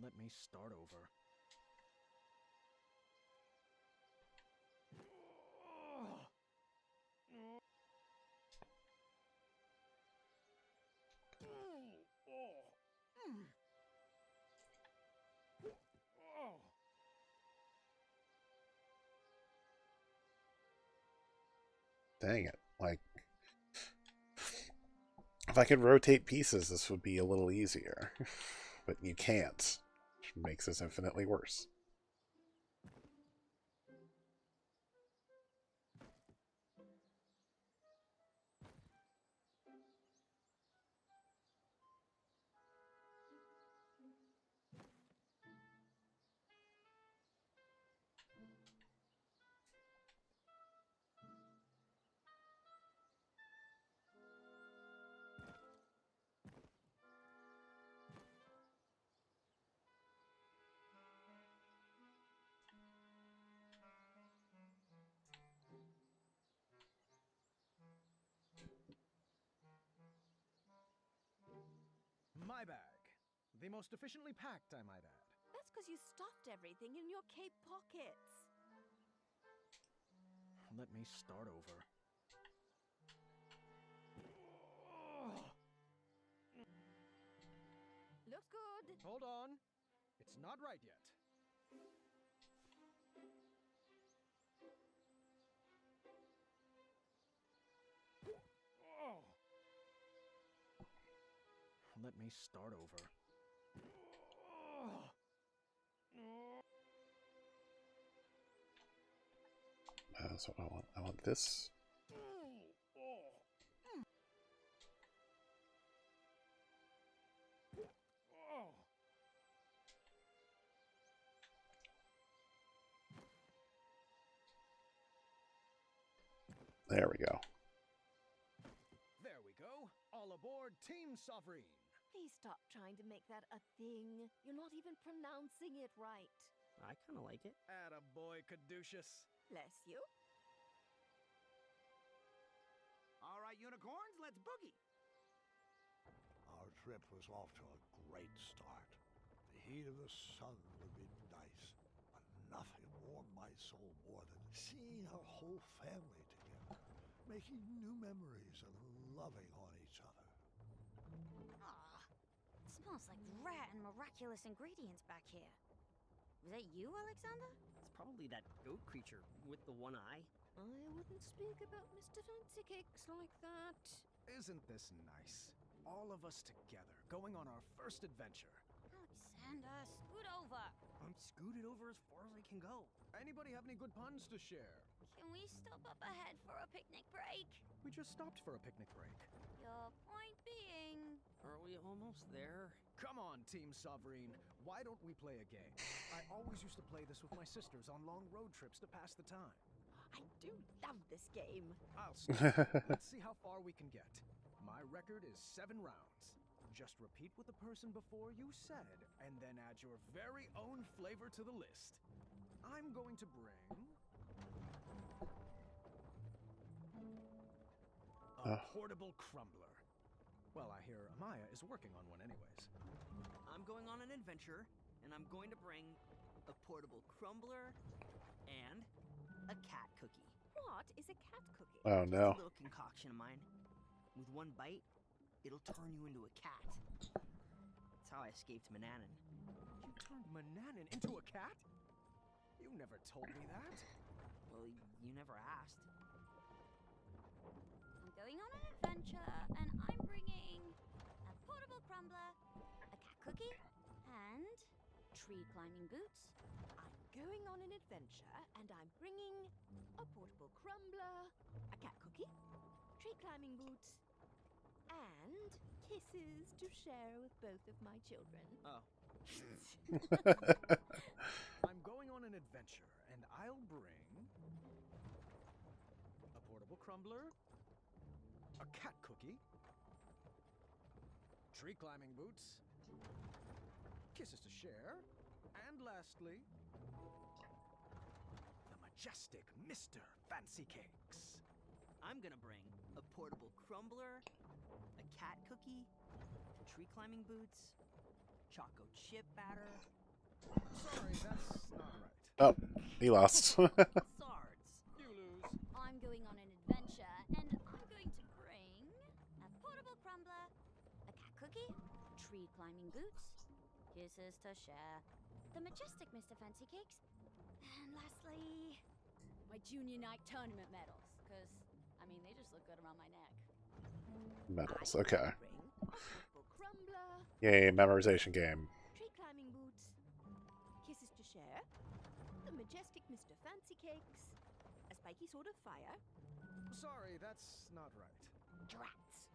S3: Let me start over.
S1: Dang it. Like, if I could rotate pieces, this would be a little easier. But you can't, which makes this infinitely worse.
S3: My bag. The most efficiently packed, I might add.
S9: That's because you stuffed everything in your cape pockets.
S3: Let me start over.
S9: Looks good.
S3: Hold on. It's not right yet. Let me start over.
S1: That's what I want. I want this. There we go.
S3: There we go. All aboard Team Sovereign.
S9: Please stop trying to make that a thing. You're not even pronouncing it right.
S10: I kind of like it.
S3: Attaboy, Caduceus.
S9: Bless you.
S7: All right, unicorns, let's boogie.
S8: Our trip was off to a great start. The heat of the sun would be nice, but nothing warmed my soul more than seeing our whole family together, making new memories and loving on each other.
S2: It smells like rare and miraculous ingredients back here. Was that you, Alexander?
S10: It's probably that goat creature with the one eye.
S9: I wouldn't speak about Mr. Fancy Cakes like that.
S3: Isn't this nice? All of us together, going on our first adventure.
S2: Alexander, scoot over.
S10: I'm scooted over as far as I can go.
S3: Anybody have any good puns to share?
S2: Can we stop up ahead for a picnic break?
S3: We just stopped for a picnic break.
S2: Your point being...
S10: Are we almost there?
S3: Come on, Team Sovereign. Why don't we play a game? I always used to play this with my sisters on long road trips to pass the time.
S9: I do love this game.
S3: I'll start. Let's see how far we can get. My record is 7 rounds. Just repeat what the person before you said, and then add your very own flavor to the list. I'm going to bring... a portable crumbler. Well, I hear Amaya is working on one anyways.
S10: I'm going on an adventure, and I'm going to bring a portable crumbler and a cat cookie.
S9: What is a cat cookie?
S1: Oh no.
S10: It's a little concoction of mine. With one bite, it'll turn you into a cat. That's how I escaped Mananan.
S3: You turned Mananan into a cat? You never told me that.
S10: Well, you never asked.
S2: I'm going on an adventure, and I'm bringing a portable crumbler, a cat cookie, and tree climbing boots.
S9: I'm going on an adventure, and I'm bringing a portable crumbler, a cat cookie, tree climbing boots, and kisses to share with both of my children.
S10: Oh.
S3: I'm going on an adventure, and I'll bring a portable crumbler, a cat cookie, tree climbing boots, kisses to share, and lastly, the majestic Mr. Fancy Cakes.
S10: I'm gonna bring a portable crumbler, a cat cookie, tree climbing boots, choco chip batter.
S3: Sorry, that's not right.
S1: Oh, he lost.
S10: Sards.
S3: You lose.
S2: I'm going on an adventure, and I'm going to bring a portable crumbler, a cat cookie, tree climbing boots, kisses to share, the majestic Mr. Fancy Cakes, and lastly, my junior night tournament medals, because, I mean, they just look good around my neck.
S1: Medals, okay.
S9: Bring a portable crumbler,
S1: Yay, memorization game.
S9: tree climbing boots, kisses to share, the majestic Mr. Fancy Cakes, a spiky sword of fire,
S3: Sorry, that's not right.
S9: drats.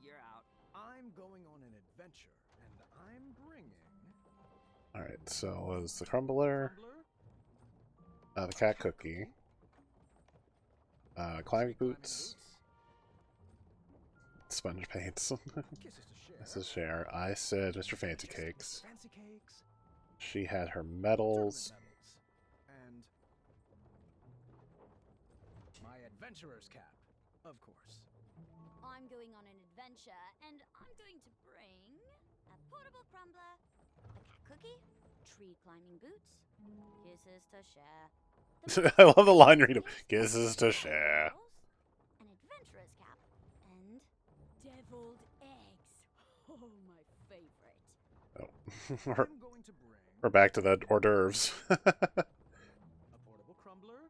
S10: You're out.
S3: I'm going on an adventure, and I'm bringing
S1: Alright, so it was the crumbler,
S3: crumbler,
S1: the cat cookie, climbing
S3: tree
S1: boots, sponge paints.
S3: kisses to share.
S1: This is share. I said Mr. Fancy
S3: majestic
S1: Cakes.
S3: Mr. Fancy Cakes.
S1: She had her medals.
S3: And my adventurer's cap, of course.
S2: I'm going on an adventure, and I'm going to bring a portable crumbler, a cat cookie, tree climbing boots, kisses to share.
S1: I love the line read of kisses to share.
S2: An adventurer's cap, and deviled eggs. Oh, my favorite.
S1: Oh.
S3: I'm going to bring
S1: We're back to the hors d'oeuvres.
S3: a portable crumbler,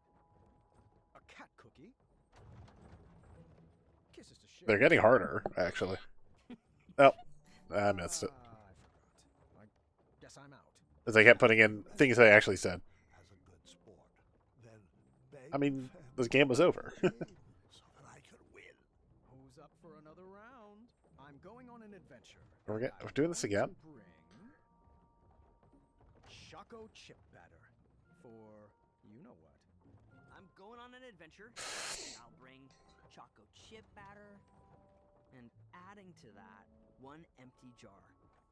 S3: a cat cookie, kisses to share.
S1: They're getting harder, actually. Oh, I missed it.
S3: I forgot. I guess I'm out.
S1: As I kept putting in things I actually said.
S8: As a good sport, then beg
S1: I mean,
S8: the
S1: this game was over.
S8: family so that I could win.
S3: Who's up for another round? I'm going on an adventure.
S1: We're
S3: and
S1: we're
S3: I'm
S1: doing this
S3: going
S1: again?
S3: to bring Choco chip batter for you know what.
S10: I'm going on an adventure. I'll bring choco chip batter, and adding to that, one empty jar.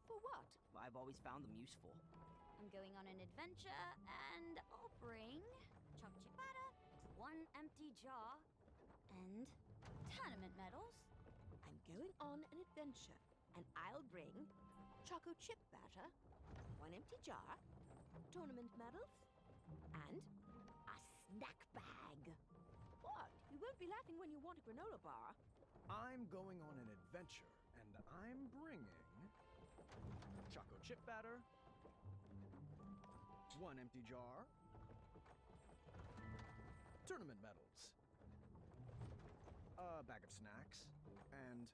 S9: For what?
S10: I've always found them useful.
S2: I'm going on an adventure, and I'll bring chocolate chip batter, one empty jar, and tournament medals.
S9: I'm going on an adventure, and I'll bring choco chip batter, one empty jar, tournament medals, and a snack bag. What? You won't be laughing when you want a granola bar.
S3: I'm going on an adventure, and I'm bringing choco chip batter, one empty jar, tournament medals, a bag of snacks, and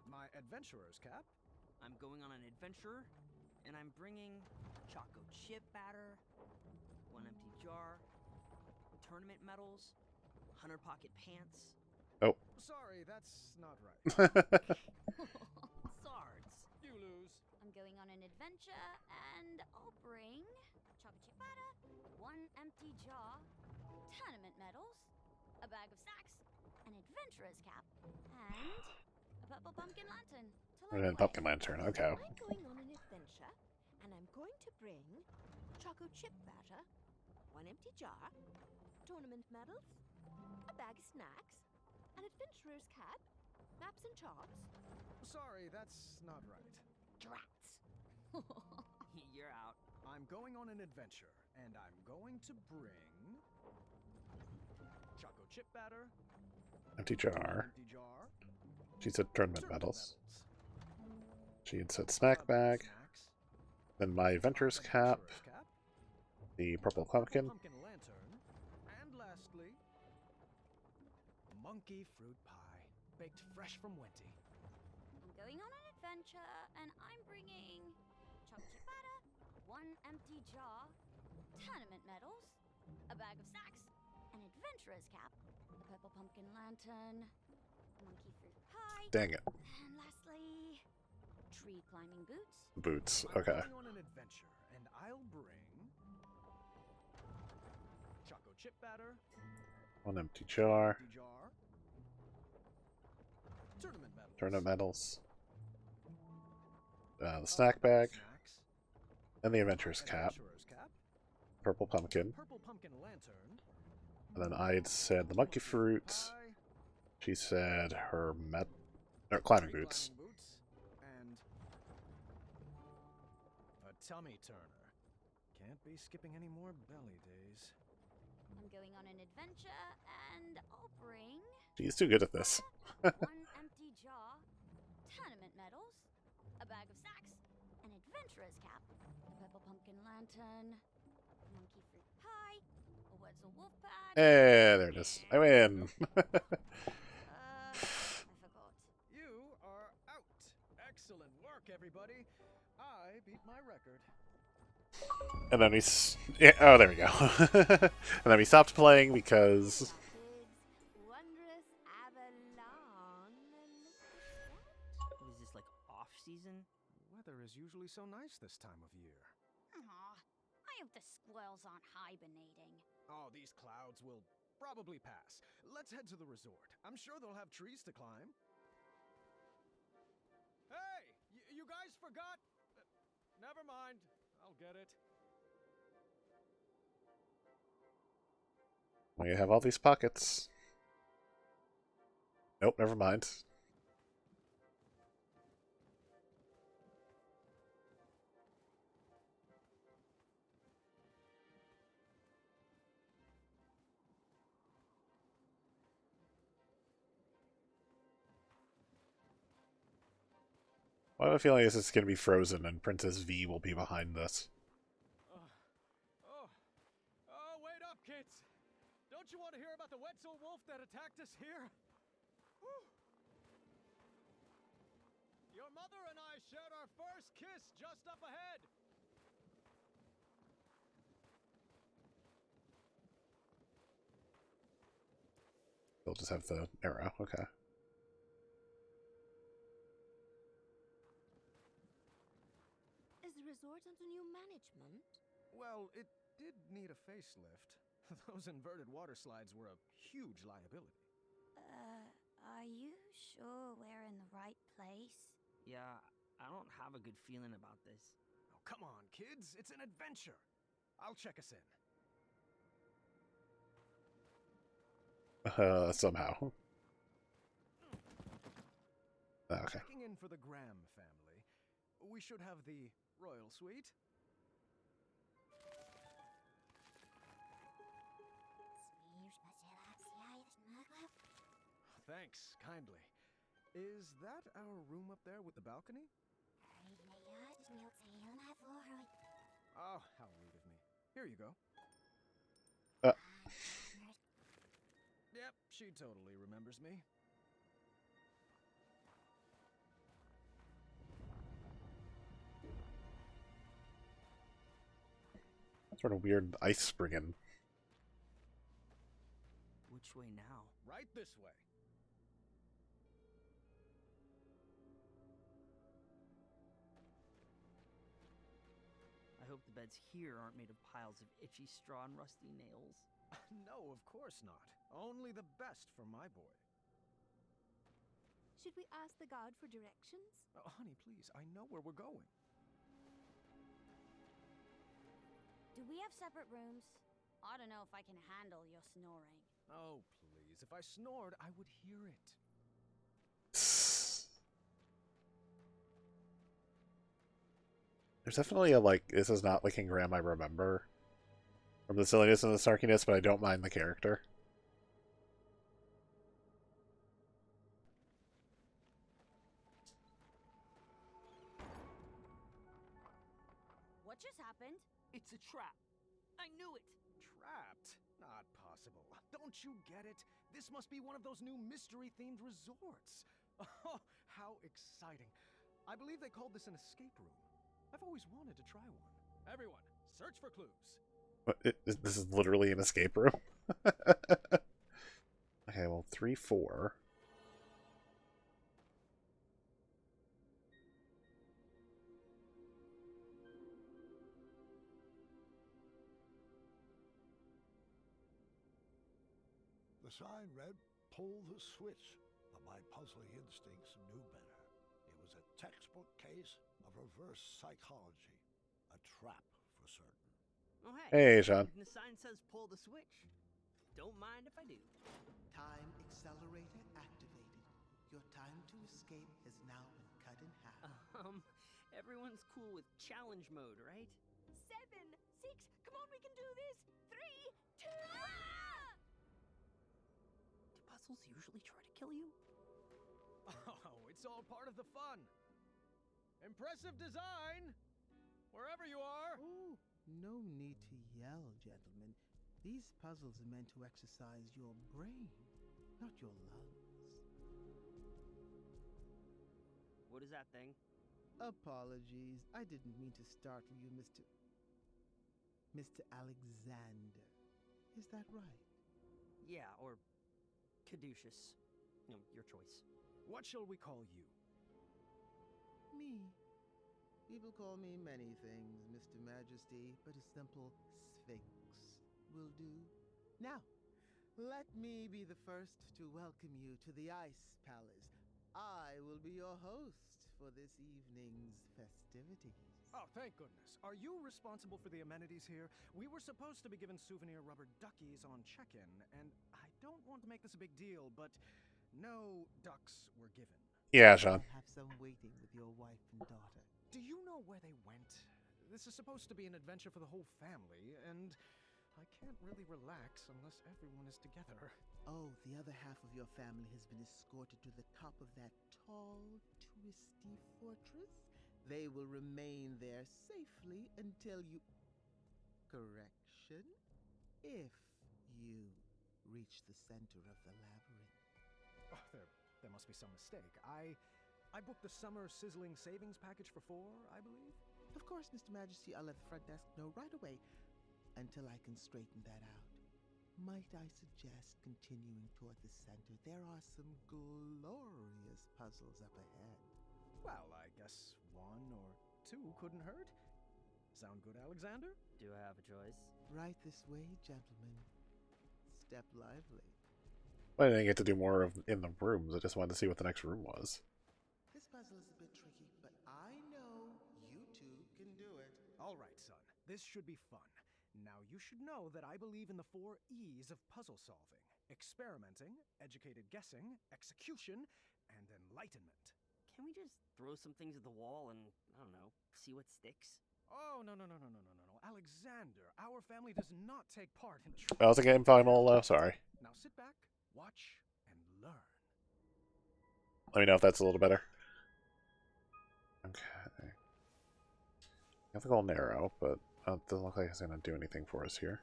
S3: my adventurer's cap.
S10: I'm going on an adventure, and I'm bringing choco chip batter, one empty jar, tournament medals, 100 pocket pants.
S1: Oh.
S3: Sorry, that's not right.
S2: Sards.
S3: You lose.
S2: I'm going on an adventure, and I'll bring chocolate chip batter, one empty jar, tournament medals, a bag of snacks, an adventurer's cap, and a purple pumpkin lantern.
S1: And then pumpkin lantern, okay.
S9: I'm going on an adventure, and I'm going to bring choco chip batter, one empty jar, tournament medals, a bag of snacks, an adventurer's cap, maps and charts.
S3: Sorry, that's not right.
S9: Drats.
S10: You're out.
S3: I'm going on an adventure, and I'm going to bring choco chip batter,
S1: Empty jar.
S3: empty jar,
S1: She said tournament
S3: tournament
S1: medals. She had said snack bag. Then my adventurer's cap. The purple pumpkin.
S3: Lantern. And lastly, monkey fruit pie, baked fresh from Wenty.
S2: I'm going on an adventure, and I'm bringing chocolate chip batter, one empty jar, tournament medals, a bag of snacks, an adventurer's cap, a purple pumpkin lantern, monkey fruit pie.
S1: Dang it.
S2: And lastly, tree climbing boots.
S1: Boots. Okay.
S3: I'm going on an adventure, and I'll bring choco chip batter,
S1: One empty jar.
S3: tournament medals,
S1: Tournament medals. The snack bag. And the adventurer's cap. Purple pumpkin.
S3: purple pumpkin lantern,
S1: And then I had said the monkey fruit. She said her climbing boots.
S3: and a tummy turner. Can't be skipping any more belly days.
S2: I'm going on an adventure, and I'll bring
S1: She's too good at this.
S2: one empty jar, tournament medals, a bag of snacks, an adventurer's cap, a purple pumpkin lantern, monkey fruit pie, a Wetzel wolf bag.
S1: Hey, there it is. I win.
S2: I forgot.
S3: You are out. Excellent work, everybody. I beat my record.
S1: And then yeah, oh, there we go. And then we stopped playing because...
S2: Wondrous Avalon.
S10: What is this, like off-season?
S3: Weather is usually so nice this time of year.
S2: Aw, I hope the squirrels aren't hibernating.
S3: Oh, these clouds will probably pass. Let's head to the resort. I'm sure they'll have trees to climb. Hey! You guys forgot... never mind. I'll get it.
S1: Well, you have all these pockets. Nope, never mind. I have a feeling this is going to be frozen and Princess V will be behind this.
S3: Wait up, kids! Don't you want to hear about the Wetzel wolf that attacked us here? Whew. Your mother and I shared our first kiss just up ahead.
S1: They'll just have the arrow, okay.
S9: Is the resort under new management?
S3: Well, it did need a facelift. Those inverted water slides were a huge liability.
S2: Are you sure we're in the right place?
S10: Yeah, I don't have a good feeling about this.
S3: Oh, come on, kids. It's an adventure. I'll check us in.
S1: Somehow. Okay.
S3: Checking in for the Graham family. We should have the royal suite. Thanks, kindly. Is that our room up there with the balcony? Oh, how rude of me. Here you go. Yep, she totally remembers me.
S1: Sort of weird ice springing.
S10: Which way now?
S3: Right this way.
S10: I hope the beds here aren't made of piles of itchy straw and rusty nails.
S3: No, of course not. Only the best for my boy.
S9: Should we ask the guard for directions?
S3: Oh, honey, please. I know where we're going.
S2: Do we have separate rooms? I don't know if I can handle your snoring.
S3: Oh, please. If I snored, I would hear it.
S1: There's definitely a, like, this is not Licking Graham I remember from the silliness and the snarkiness, but I don't mind the character.
S11: What just happened?
S10: It's a trap. I knew it.
S3: Trapped? Not possible. Don't you get it? This must be one of those new mystery-themed resorts. Oh, how exciting. I believe they called this an escape room. I've always wanted to try one. Everyone, search for clues.
S1: This is literally an escape room. Okay, well, 3, 4.
S8: The sign read, "Pull the switch," but my puzzling instincts knew better. It was a textbook case of reverse psychology. A trap, for certain.
S10: Oh,
S1: Hey, Sean.
S10: The sign says pull the switch. Don't mind if I do.
S5: Time accelerator activated. Your time to escape has now been cut in half.
S10: Everyone's cool with challenge mode, right?
S9: 7, 6, come on, we can do this! 3, 2,
S10: Do puzzles usually try to kill you?
S3: Oh, it's all part of the fun. Impressive design! Wherever you are!
S5: Oh, no need to yell, gentlemen. These puzzles are meant to exercise your brain, not your lungs.
S10: What is that thing?
S5: Apologies. I didn't mean to startle you, Mr. Alexander. Is that right?
S10: Yeah, or caduceus. You know, your choice.
S3: What shall we call you?
S5: Me. People call me many things, Mr. Majesty, but a simple Sphinx will do. Now, let me be the first to welcome you to the Ice Palace. I will be your host for this evening's festivities.
S3: Oh, thank goodness. Are you responsible for the amenities here? We were supposed to be given souvenir rubber duckies on check-in, and I don't want to make this a big deal, but no ducks were given.
S1: Yeah, Sean.
S5: I'll have some waiting with your wife and daughter.
S3: Do you know where they went? This is supposed to be an adventure for the whole family, and I can't really relax unless everyone is together.
S5: Oh, the other half of your family has been escorted to the top of that tall, twisty fortress. They will remain there safely until you... Correction? If you reach the center of the labyrinth.
S3: Oh, there must be some mistake. I booked the summer sizzling savings package for 4, I believe.
S5: Of course, Mr. Majesty, I'll let the front desk know right away until I can straighten that out. Might I suggest continuing toward the center? There are some glorious puzzles up ahead.
S3: Well, I guess 1 or 2 couldn't hurt. Sound good, Alexander?
S10: Do I have a choice?
S5: Right this way, gentlemen. Step lively.
S1: I didn't get to do more of in the rooms. I just wanted to see what the next room was.
S5: This puzzle is a bit tricky, but I know you two can do it.
S3: All right, son. This should be fun. Now, you should know that I believe in the 4 E's of puzzle solving. Experimenting, educated guessing, execution, and enlightenment.
S10: Can we just throw some things at the wall and, I don't know, see what sticks?
S3: Oh, no. Alexander, our family does not take part in...
S1: That was a game final, sorry.
S3: Now sit back, watch, and learn.
S1: Let me know if that's a little better. Okay. I have to go narrow, but it doesn't look like it's going to do anything for us here.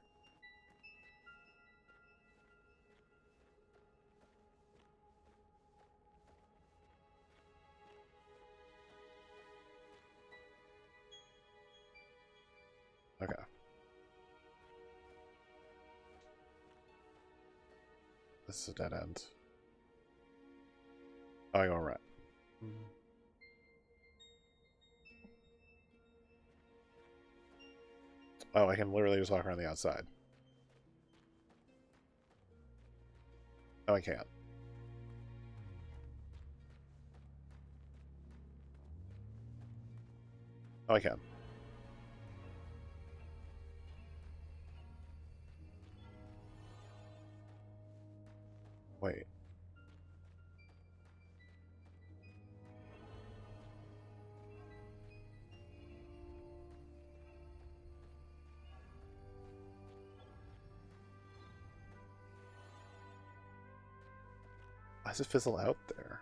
S1: Okay. This is a dead end. Oh, I go right. Oh, I can literally just walk around the outside. Oh, I can't. Oh, I can. Wait. Why does it fizzle out there?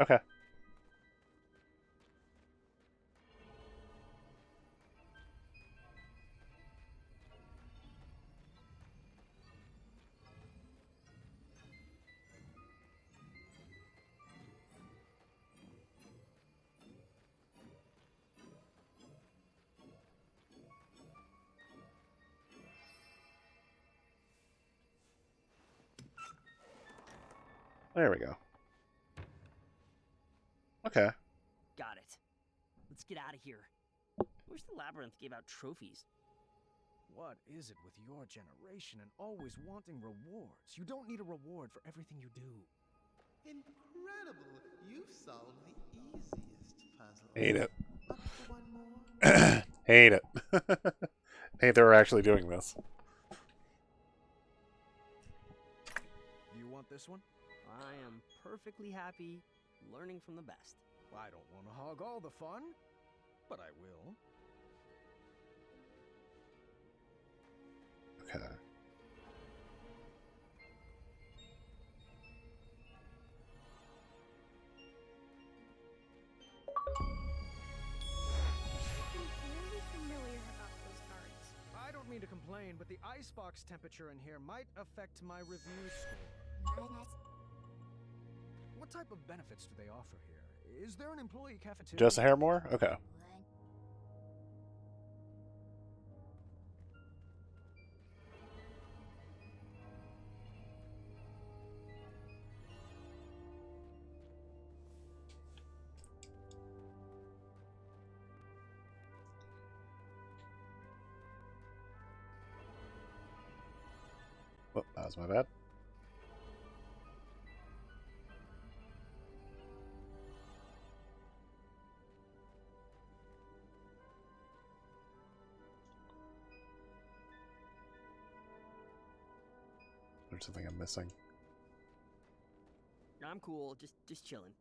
S1: Okay. There we go. Okay.
S10: Got it. Let's get out of here. I wish the labyrinth gave out trophies.
S3: What is it with your generation and always wanting rewards? You don't need a reward for everything you do.
S5: Incredible! You've solved the easiest puzzle.
S1: Hate it.
S5: Up for one more?
S1: Hate it. Hate they were actually doing this.
S3: Do you want this one?
S10: I am perfectly happy learning from the best.
S3: I don't want to hog all the fun, but I will.
S1: Okay.
S2: Very familiar about those cards.
S3: I don't mean to complain, but the icebox temperature in here might affect my review score. What type of benefits do they offer here? Is there an employee cafeteria?
S1: Just a hair more? Okay. Oh, that was my bad. There's something I'm missing.
S10: I'm cool, just chilling.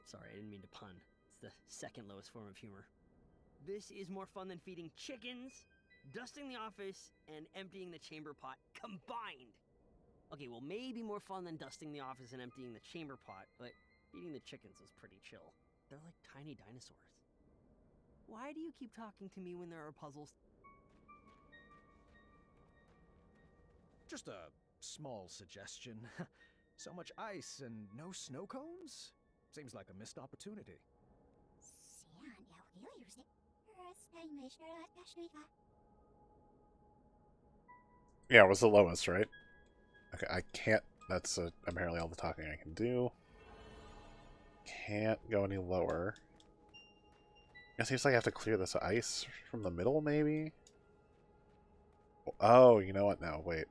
S10: Sorry, I didn't mean to pun. It's the second lowest form of humor. This is more fun than feeding chickens, dusting the office, and emptying the chamber pot combined. Okay, well, maybe more fun than dusting the office and emptying the chamber pot, but feeding the chickens was pretty chill. They're like tiny dinosaurs. Why do you keep talking to me when there are puzzles?
S3: Just a small suggestion. So much ice and no snow cones? Seems like a missed opportunity.
S1: Yeah, it was the lowest, right? Okay, I can't. That's apparently all the talking I can do. Can't go any lower. It seems like I have to clear this ice from the middle, maybe? Oh, you know what? No, wait.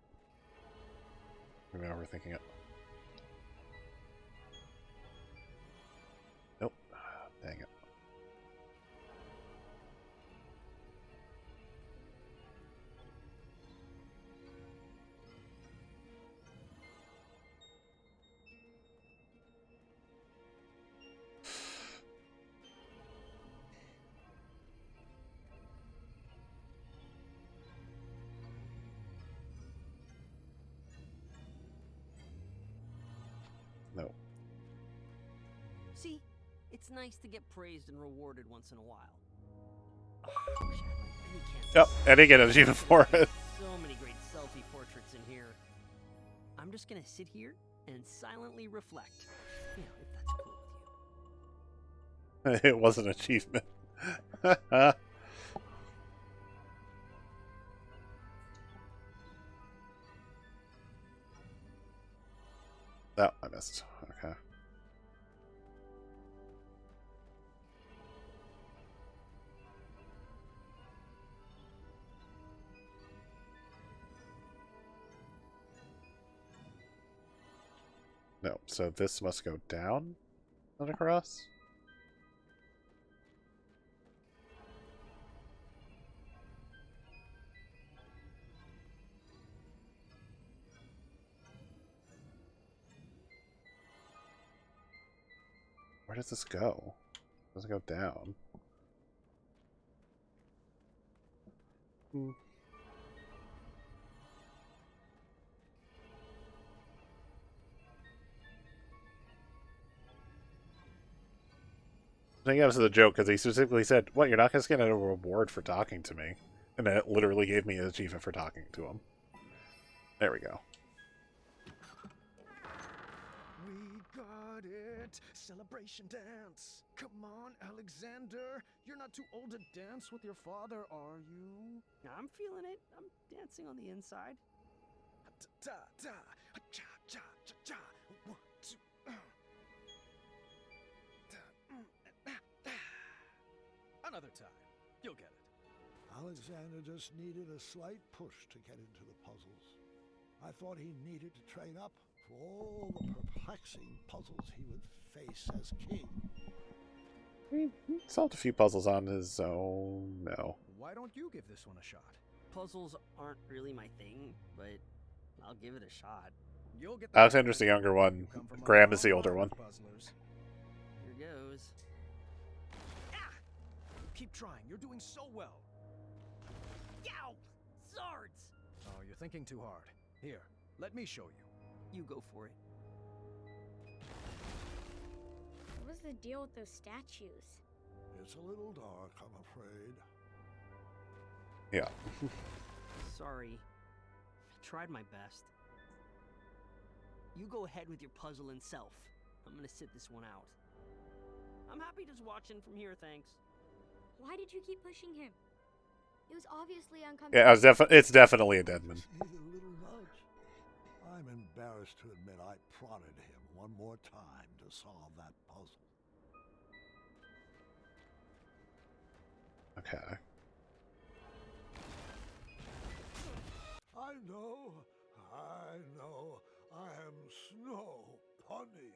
S1: Maybe I'm overthinking it. Nope. Dang it. No.
S10: See, it's nice to get praised and rewarded once in a while. Oh, I wish I had my mini canvas.
S1: Yep, I didn't get an achievement for it.
S10: So many great selfie portraits in here. I'm just gonna sit here and silently reflect. You know, if that's cool with you.
S1: It was an achievement. Oh, I missed. Okay. No, so this must go down, not across? Where does this go? It doesn't go down. Hmm. I think that was the joke, because he specifically said, "What, you're not going to get a reward for talking to me?" And then it literally gave me an achievement for talking to him. There we go.
S3: We got it! Celebration dance! Come on, Alexander! You're not too old to dance with your father, are you?
S10: I'm feeling it. I'm dancing on the inside.
S3: Da da, cha cha cha cha. 1, 2. Another time. You'll get it.
S8: Alexander just needed a slight push to get into the puzzles. I thought he needed to train up for all the perplexing puzzles he would face as king.
S1: He solved a few puzzles on his own. No.
S3: Why don't you give this one a shot?
S10: Puzzles aren't really my thing, but I'll give it a shot.
S3: You'll get
S1: Alexander's the younger one. Graham is the older one.
S3: Puzzlers.
S10: Here goes.
S3: Keep trying. You're doing so well.
S10: Yow! Swords!
S3: Oh, you're thinking too hard. Here, let me show you.
S10: You go for it.
S2: What was the deal with those statues?
S8: It's a little dark, I'm afraid.
S1: Yeah.
S10: Sorry. I tried my best. You go ahead with your puzzle and self. I'm gonna sit this one out. I'm happy just watching from here, thanks.
S2: Why did you keep pushing him? It was obviously uncomfortable.
S1: Yeah, it's definitely a Deadman.
S8: Just needed a little nudge. I'm embarrassed to admit I prodded him one more time to solve that puzzle.
S1: Okay.
S8: I know, I am Snow Honey.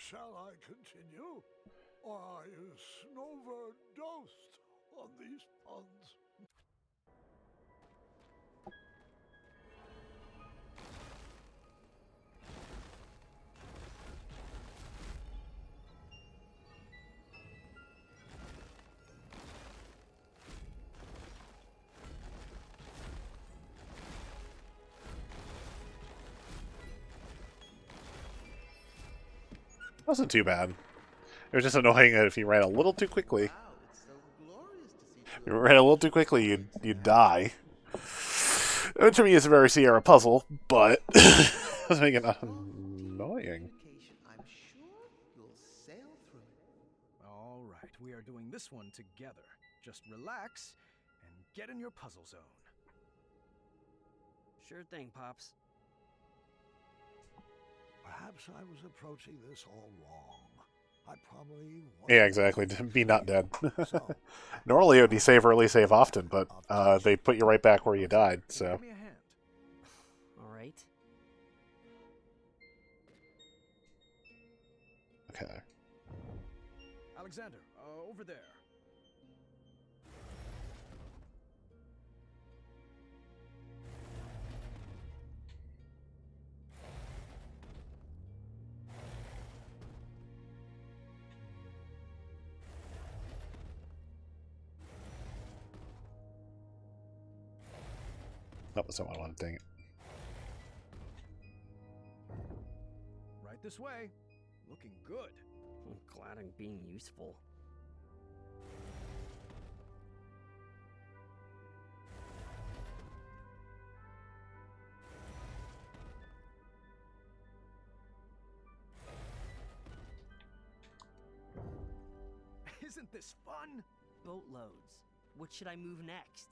S8: Shall I continue? Or are you overdosed on these puns?
S1: Wasn't too bad. It was just annoying that if you ran a little too quickly. If you ran a little too quickly, you'd die. Which to me is a very Sierra puzzle, but it was making it annoying.
S5: I'm sure you'll sail through it.
S3: All right, we are doing this one together. Just relax and get in your puzzle zone.
S10: Sure thing, Pops.
S8: Perhaps I was approaching this all wrong. I probably
S1: Yeah, exactly. Be not dead. Normally it would be save early, save often, but they put you right back where you died, so.
S3: Give me a hand.
S10: All right.
S1: Okay.
S3: Alexander, over there.
S1: That was what I wanted, dang it.
S3: Right this way. Looking good.
S10: I'm glad I'm being useful.
S3: Isn't this fun?
S10: Boatloads. What should I move next?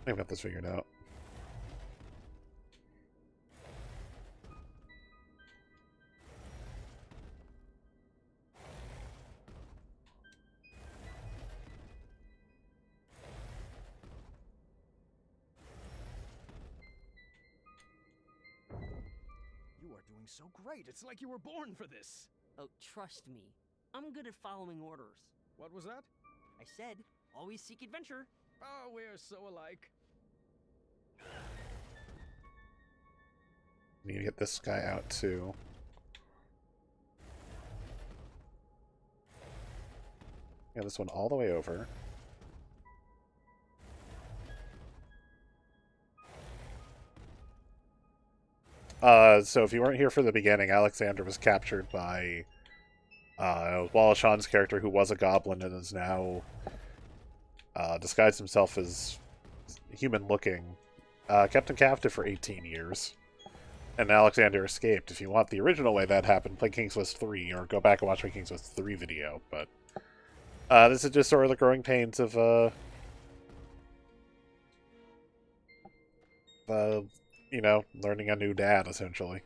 S1: I've got this figured out.
S3: You are doing so great. It's like you were born for this.
S10: Oh, trust me. I'm good at following orders.
S3: What was that?
S10: I said, always seek adventure.
S3: Oh, we're so alike.
S1: Need to get this guy out too. Yeah, this one all the way over. So if you weren't here for the beginning, Alexander was captured by Wallace Shawn's character, who was a goblin and is now disguised himself as human-looking. Kept him captive for 18 years. And Alexander escaped. If you want the original way that happened, play King's Quest 3, or go back and watch my King's Quest 3 video. But this is just sort of the growing pains of you know, learning a new dad, essentially.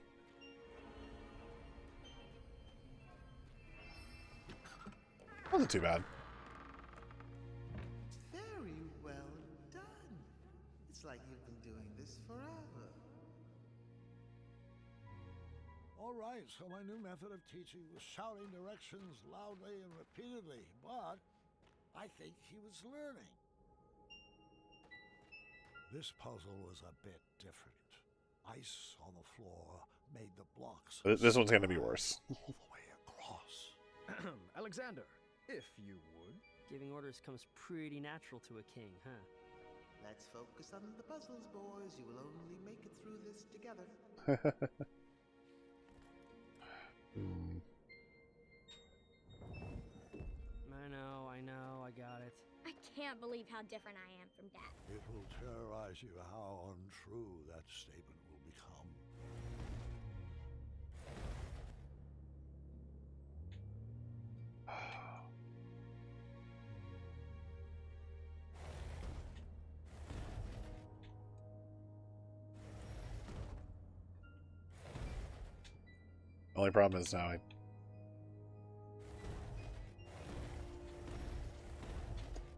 S1: Wasn't too bad.
S5: Very well done. It's like you've been doing this forever.
S8: All right, so my new method of teaching was shouting directions loudly and repeatedly, but I think he was learning. This puzzle was a bit different. Ice on the floor made the blocks.
S1: This one's going to be worse.
S8: All the way across.
S3: Alexander, if you would.
S10: Giving orders comes pretty natural to a king, huh?
S5: Let's focus on the puzzles, boys. You will only make it through this together.
S10: I know, I got it.
S2: I can't believe how different I am from Dad.
S8: It will terrorize you how untrue that statement will become.
S1: Only problem is now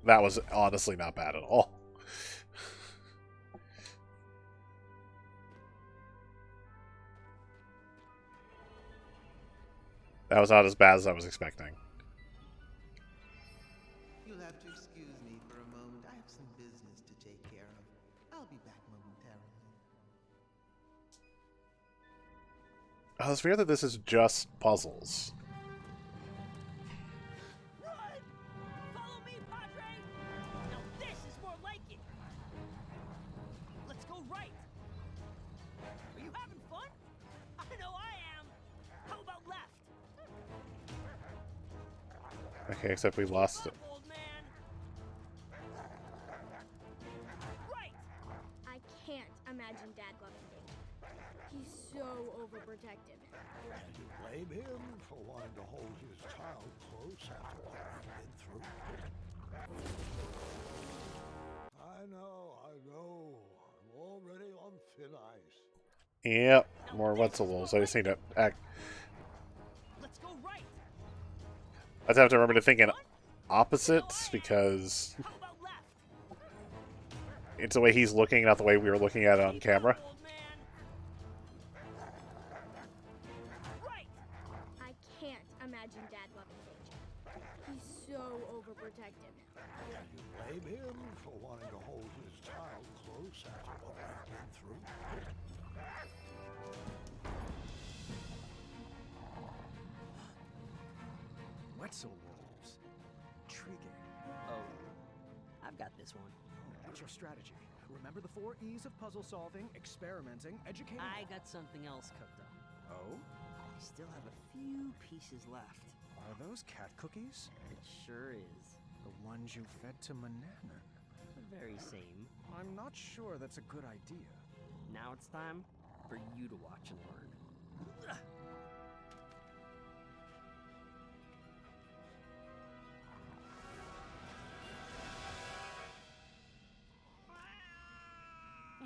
S1: that was honestly not bad at all. That was not as bad as I was expecting.
S5: You'll have to excuse me for a moment. I have some business to take care of. I'll be back momentarily.
S1: Oh, it's weird that this is just puzzles. Okay, except we lost it.
S2: I can't imagine Dad loving danger. He's so overprotective.
S8: And you blame him for wanting to hold his child close after what he's been through? I know. I'm already on thin ice.
S1: Yep, more Wetzels. I just need to act. I just have to remember to think in opposites, because it's the way he's looking, not the way we were looking at it on camera.
S2: I can't imagine Dad loving danger. He's so overprotective.
S8: And you blame him for wanting to hold his child close after what he's been through?
S3: Wetzel wolves. Intriguing.
S10: Oh, I've got this one.
S3: What's your strategy? Remember the 4 E's of puzzle solving, experimenting, educating.
S10: I got something else cooked up.
S3: Oh?
S10: I still have a few pieces left.
S3: Are those cat cookies?
S10: It sure is.
S3: The ones you fed to Mananan.
S10: The very same.
S3: I'm not sure that's a good idea.
S10: Now it's time for you to watch and learn.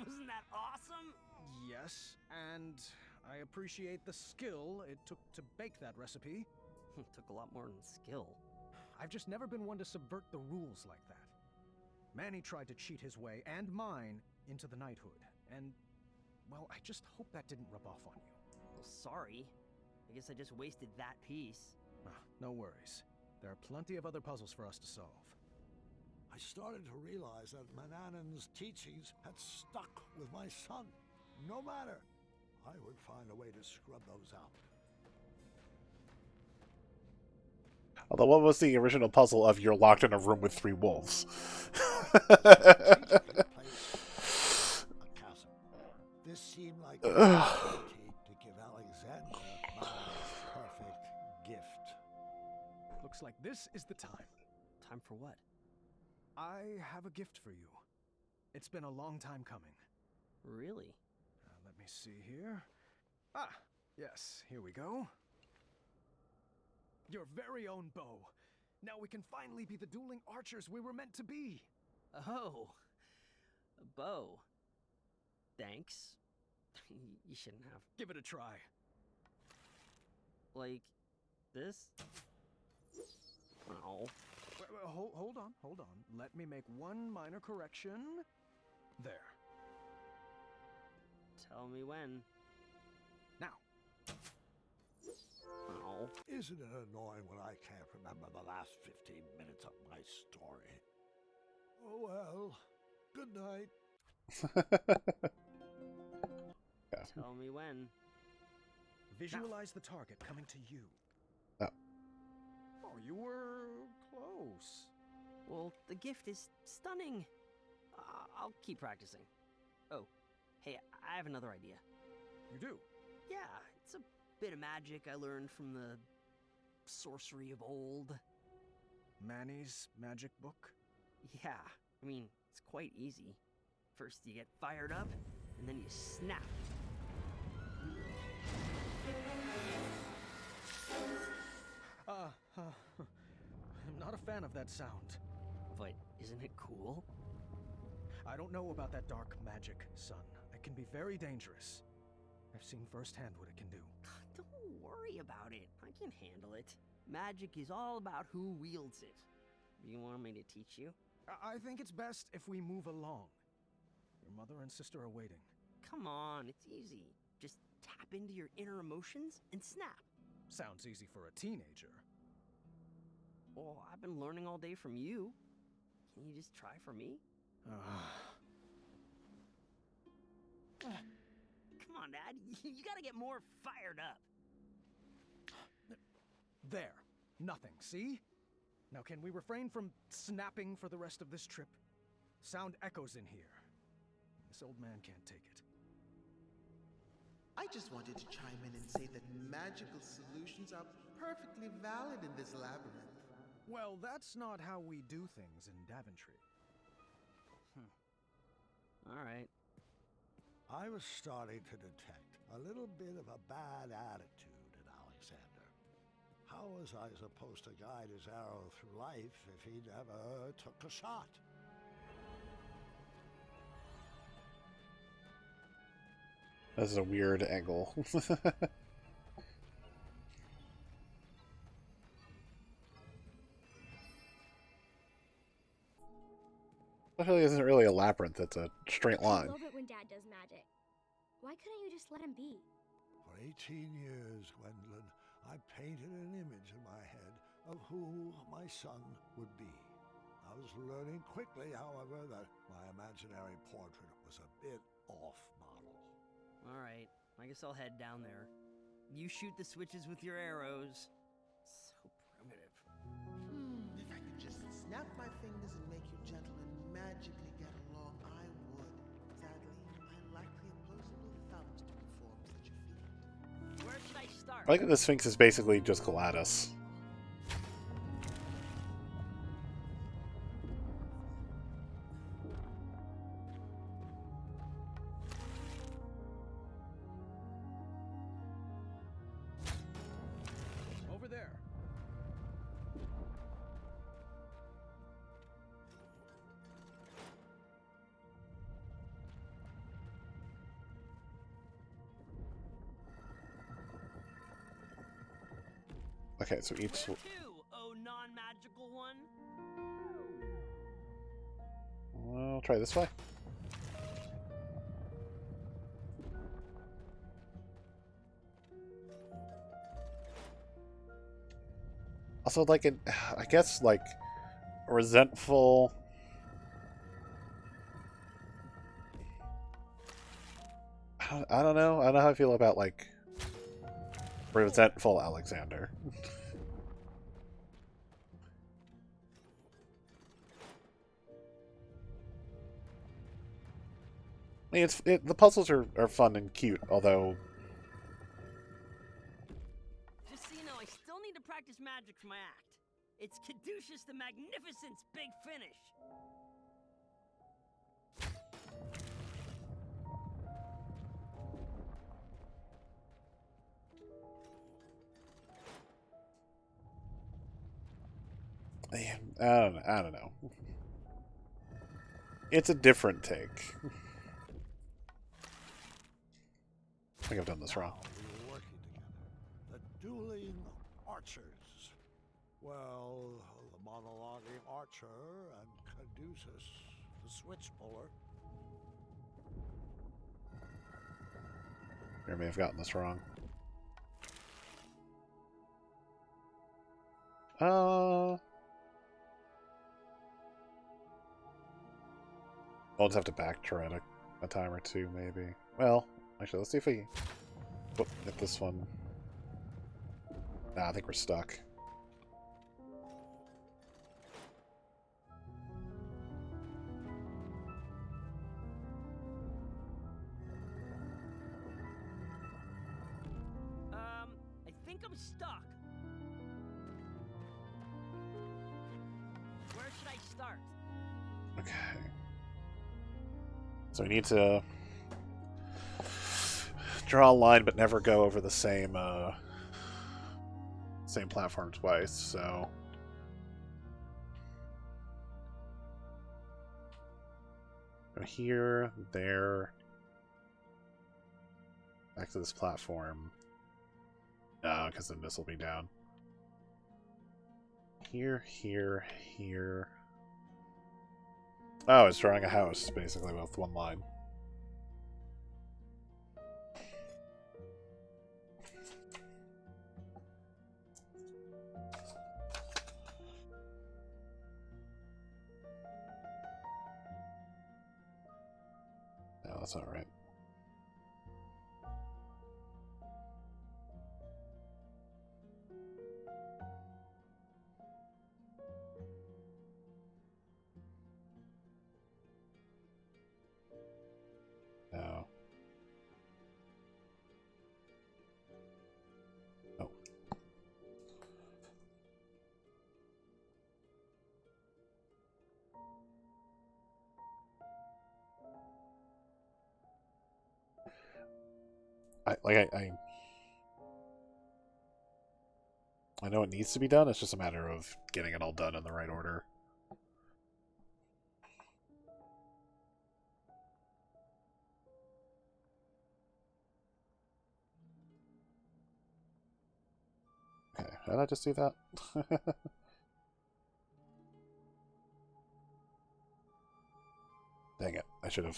S10: Wasn't that awesome?
S3: Yes, and I appreciate the skill it took to bake that recipe.
S10: It took a lot more than skill.
S3: I've just never been one to subvert the rules like that. Manny tried to cheat his way, and mine, into the knighthood. And, well, I just hope that didn't rub off on you.
S10: Well, sorry. I guess I just wasted that piece.
S3: No worries. There are plenty of other puzzles for us to solve.
S8: I started to realize that Mananan's teachings had stuck with my son. No matter, I would find a way to scrub those out.
S1: Although, what was the original puzzle of you're locked in a room with 3 wolves?
S8: This seemed like an opportunity to give Alexander my perfect gift.
S3: Looks like this is the time.
S10: Time for what?
S3: I have a gift for you. It's been a long time coming.
S10: Really?
S3: Let me see here. Ah, yes, here we go. Your very own bow. Now we can finally be the dueling archers we were meant to be.
S10: Oh, a bow. Thanks. You shouldn't have.
S3: Give it a try.
S10: Like this? Oh.
S3: Hold on. Let me make one minor correction. There.
S10: Tell me when.
S3: Now.
S10: Oh.
S8: Isn't it annoying when I can't remember the last 15 minutes of my story? Oh well. Good night.
S10: Tell me when.
S3: Visualize the target coming to you.
S1: Oh.
S3: Oh, you were close.
S10: Well, the gift is stunning. I'll keep practicing. Oh, hey, I have another idea.
S3: You do?
S10: Yeah, it's a bit of magic I learned from the sorcery of old.
S3: Manny's magic book?
S10: Yeah, I mean, it's quite easy. First you get fired up, and then you snap.
S3: I'm not a fan of that sound.
S10: But isn't it cool?
S3: I don't know about that dark magic, son. It can be very dangerous. I've seen firsthand what it can do.
S10: Don't worry about it. I can handle it. Magic is all about who wields it. You want me to teach you?
S3: I think it's best if we move along. Your mother and sister are waiting.
S10: Come on, it's easy. Just tap into your inner emotions and snap.
S3: Sounds easy for a teenager.
S10: Oh, I've been learning all day from you. Can you just try for me? Come on, Dad. You gotta get more fired up.
S3: There. Nothing, see? Now can we refrain from snapping for the rest of this trip? Sound echoes in here. This old man can't take it.
S5: I just wanted to chime in and say that magical solutions are perfectly valid in this labyrinth.
S3: Well, that's not how we do things in Daventry.
S10: All right.
S8: I was starting to detect a little bit of a bad attitude in Alexander. How was I supposed to guide his arrow through life if he never took a shot?
S1: This is a weird angle. Especially isn't really a labyrinth, it's a straight line.
S2: I love it when Dad does magic. Why couldn't you just let him be?
S8: For 18 years, Gwendolyn, I painted an image in my head of who my son would be. I was learning quickly, however, that my imaginary portrait was a bit off model.
S10: All right. I guess I'll head down there. You shoot the switches with your arrows. So primitive.
S5: If I could just snap my fingers and make you gentlemen magically get along, I would. Sadly, I lack the opposable thumbs to perform such a feat.
S10: Where should I start?
S1: I like that the Sphinx is basically just Gladys.
S3: Over there.
S1: Okay, so each...
S10: Where to, oh non-magical one?
S1: I'll try this way. Also, like, I guess, like, resentful... I don't know. I don't know how I feel about, like, resentful Alexander. I mean, the puzzles are fun and cute, although...
S10: Just so you know, I still need to practice magic for my act. It's Caduceus the Magnificent's big finish.
S1: I don't know. It's a different take. I think I've done this wrong.
S8: We were working together. The dueling archers. Well, the monologuing archer and Caduceus, the switch puller.
S1: I may have gotten this wrong. I'll just have to backtrack a time or two, maybe. Well, actually, let's see if we get this one. Nah, I think we're stuck.
S10: I think I'm stuck. Where should I start?
S1: Okay. So we need to draw a line, but never go over the same same platform twice. So go here, there, back to this platform. No, because then this will be down. Here, here, here. Oh, it's drawing a house, basically, with one line. No, that's not right. No. Oh. I know it needs to be done, it's just a matter of getting it all done in the right order. Okay, how did I just do that? Dang it, I should have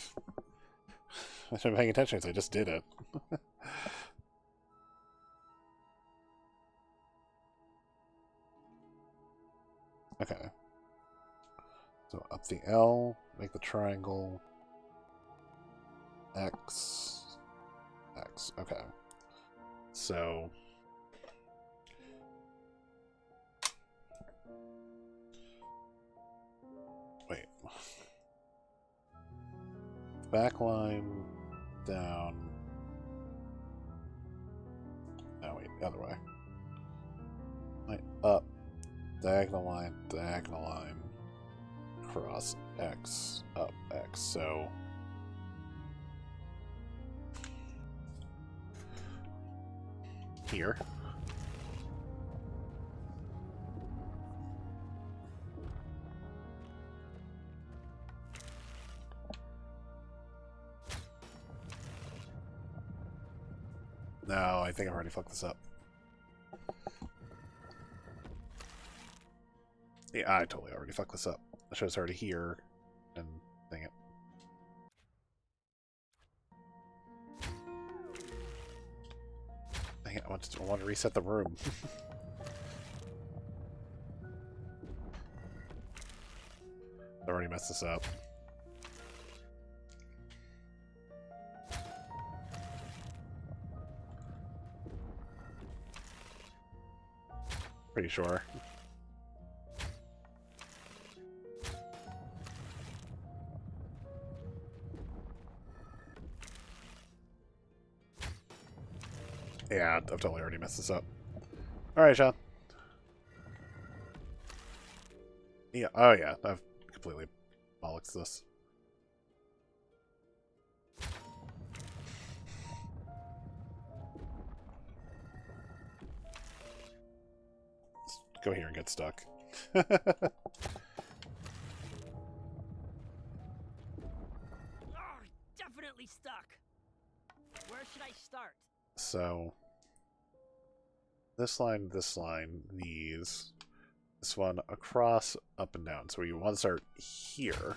S1: been paying attention because I just did it. Okay. So up the L, make the triangle. X. X. Okay. So. Wait. Back line down. No, wait, the other way. Line up. Diagonal line, cross X, up X. So here. No, I think I've already fucked this up. Yeah, I totally already fucked this up. I should have started here and dang it. Dang it, I want to reset the room. I already messed this up. Pretty sure. Yeah, I've totally already messed this up. Alright, Sean. Yeah, oh yeah, I've completely bollocks this. Let's go here and get stuck.
S10: Definitely stuck. Where should I start?
S1: So, this line, these. This one across, up and down. So you want to start here.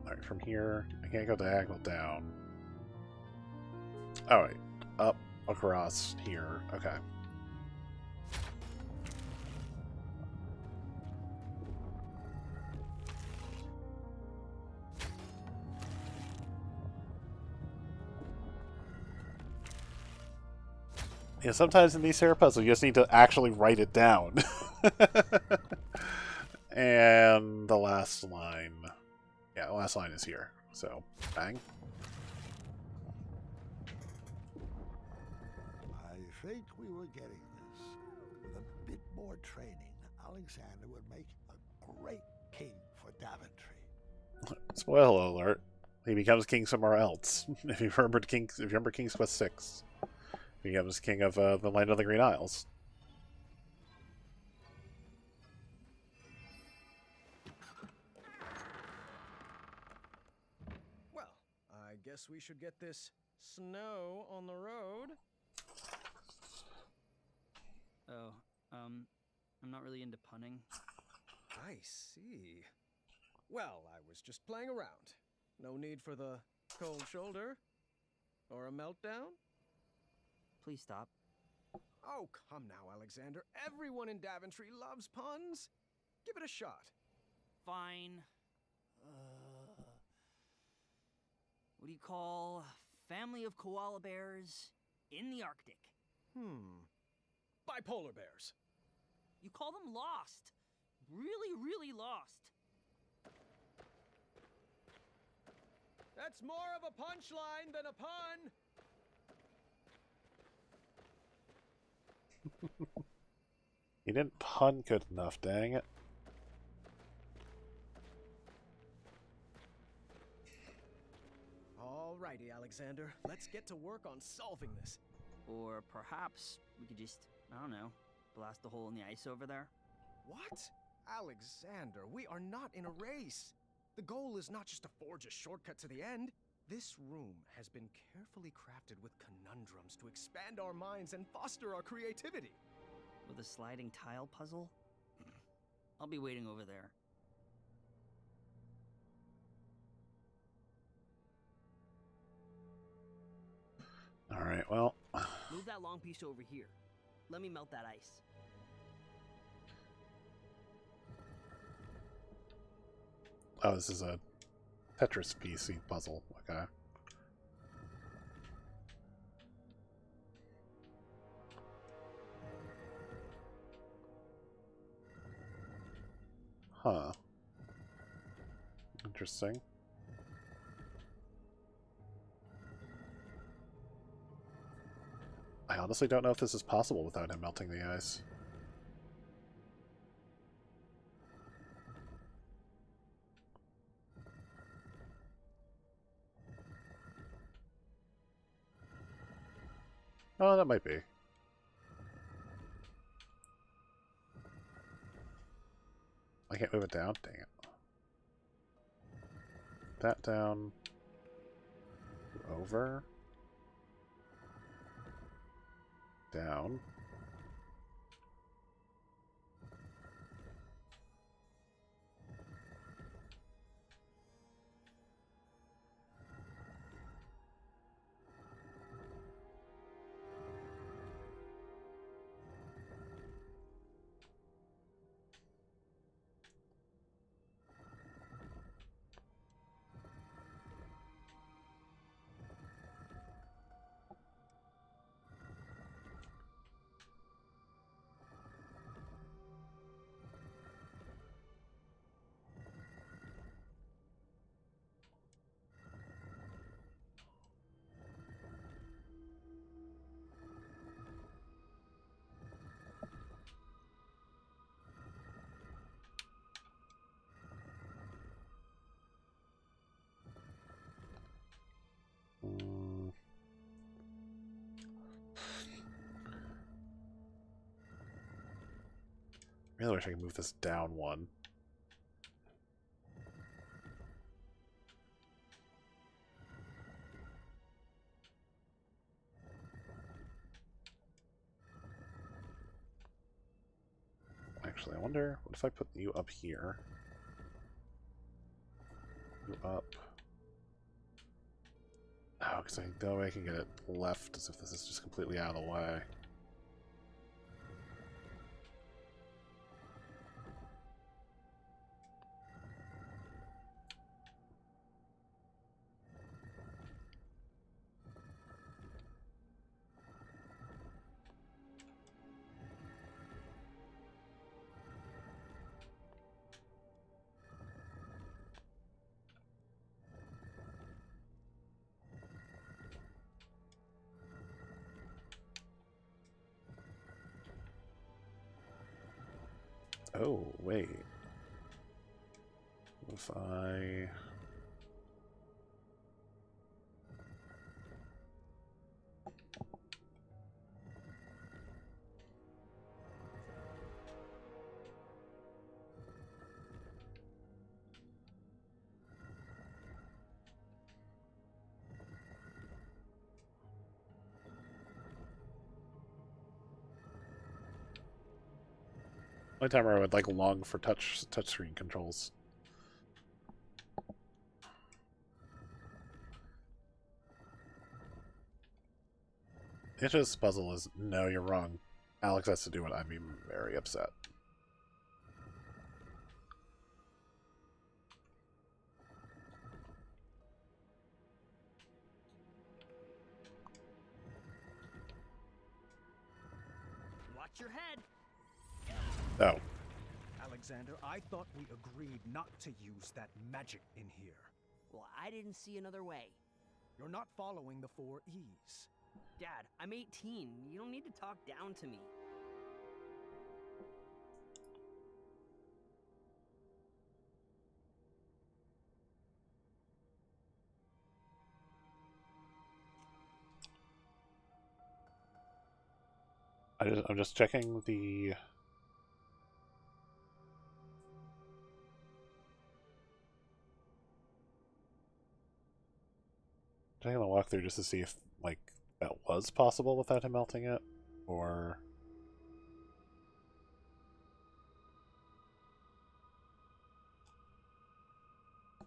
S1: Alright, from here, I can't go diagonal down. Alright, up, across, here, okay. Yeah, sometimes in these Sarah puzzles, you just need to actually write it down. And the last line. Yeah, the last line is here. So, bang.
S8: I think we were getting this. With a bit more training, Alexander would make a great king for Daventry.
S1: Spoiler alert. He becomes king somewhere else. If you remember King's Quest 6. He becomes king of the Land of the Green Isles.
S3: Well, I guess we should get this snow on the road.
S10: Oh, I'm not really into punning.
S3: I see. Well, I was just playing around. No need for the cold shoulder. Or a meltdown?
S10: Please stop.
S3: Oh, come now, Alexander. Everyone in Daventry loves puns. Give it a shot.
S10: Fine. What do you call family of koala bears in the Arctic?
S3: Bipolar bears.
S10: You call them lost. Really, really lost.
S3: That's more of a punchline than a pun.
S1: He didn't pun good enough, dang it.
S3: Alrighty, Alexander. Let's get to work on solving this.
S10: Or perhaps we could just, I don't know, blast a hole in the ice over there?
S3: What? Alexander, we are not in a race. The goal is not just to forge a shortcut to the end. This room has been carefully crafted with conundrums to expand our minds and foster our creativity.
S10: With a sliding tile puzzle? I'll be waiting over there.
S1: Alright, well.
S10: Move that long piece over here. Let me melt that ice.
S1: Oh, this is a Tetris PC puzzle. Okay. Huh. Interesting. I honestly don't know if this is possible without him melting the ice. Oh, that might be. can't move it down? Dang it. That down. Over. Down. I really wish I could move this down one. Actually, I wonder, what if I put you up here? You up. Oh, because the way I can get it left as if this is just completely out of the way. Oh, wait. If I... Only time where I would like long for touchscreen controls. The answer to this puzzle is no, you're wrong. Alex has to do it. I'd be very upset.
S10: Watch your head.
S1: Oh.
S3: Alexander, I thought we agreed not to use that magic in here.
S10: Well, I didn't see another way.
S3: You're not following the 4 E's.
S10: Dad, I'm 18. You don't need to talk down to me.
S1: I'm just checking the... Checking the walkthrough just to see if, like, that was possible without him melting it, or...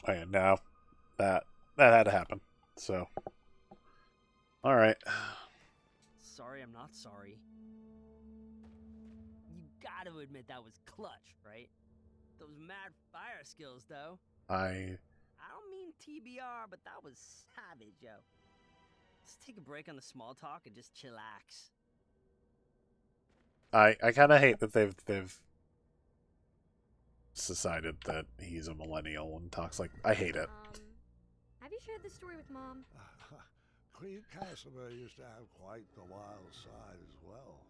S1: Oh yeah, no. That had to happen, so... Alright.
S10: Sorry, I'm not sorry. You gotta admit that was clutch, right? Those mad fire skills, though. I don't mean TBR, but that was savage, yo. Let's take a break on the small talk and just chillax.
S1: I kind of hate that they've decided that he's a millennial and talks like... I hate it.
S2: Have you shared this story with Mom?
S8: Queen Casimir used to have quite the wild side as well.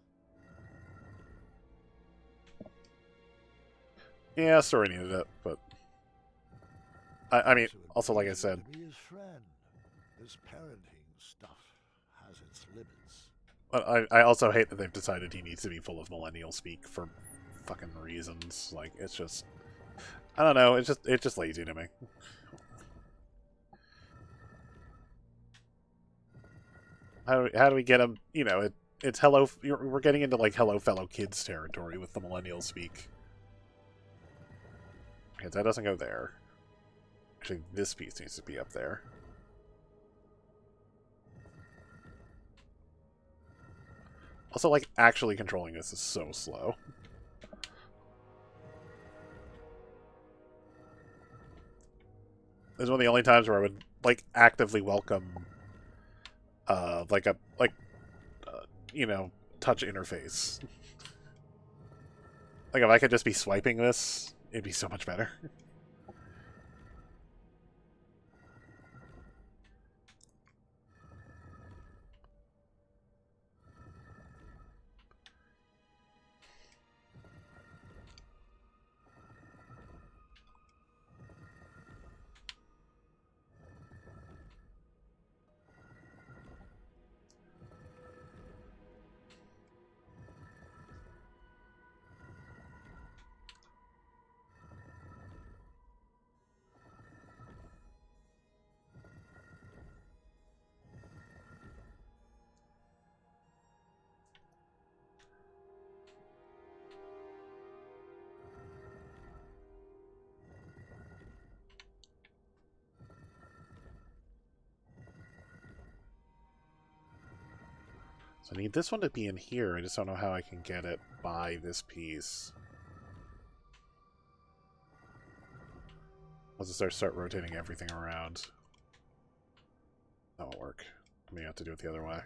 S1: Yeah, story needed it, but... I mean, also like I said...
S8: To be his friend. This parenting stuff has its limits.
S1: But I also hate that they've decided he needs to be full of millennial speak for fucking reasons. Like, it's just... I don't know. It's just lazy to me. How do we get them? You know, it's hello. We're getting into like hello fellow kids territory with the millennial speak. Okay, that doesn't go there. Actually, this piece needs to be up there. Also, like, actually controlling this is so slow. This is one of the only times where I would, like, actively welcome, you know, touch interface. Like, if I could just be swiping this, it'd be so much better. So I need this one to be in here. I just don't know how I can get it by this piece. Let's just start rotating everything around. That won't work. I may have to do it the other way.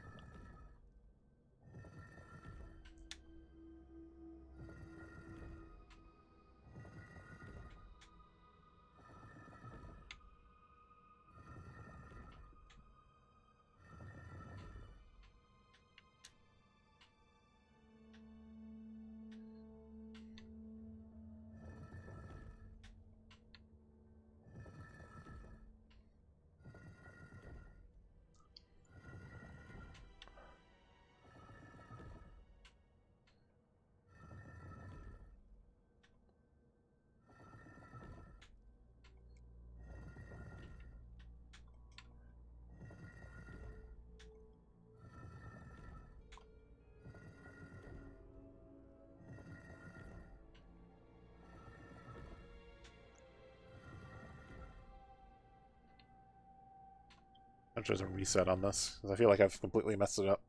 S1: I'm just a reset on this, because I feel like I've completely messed it up.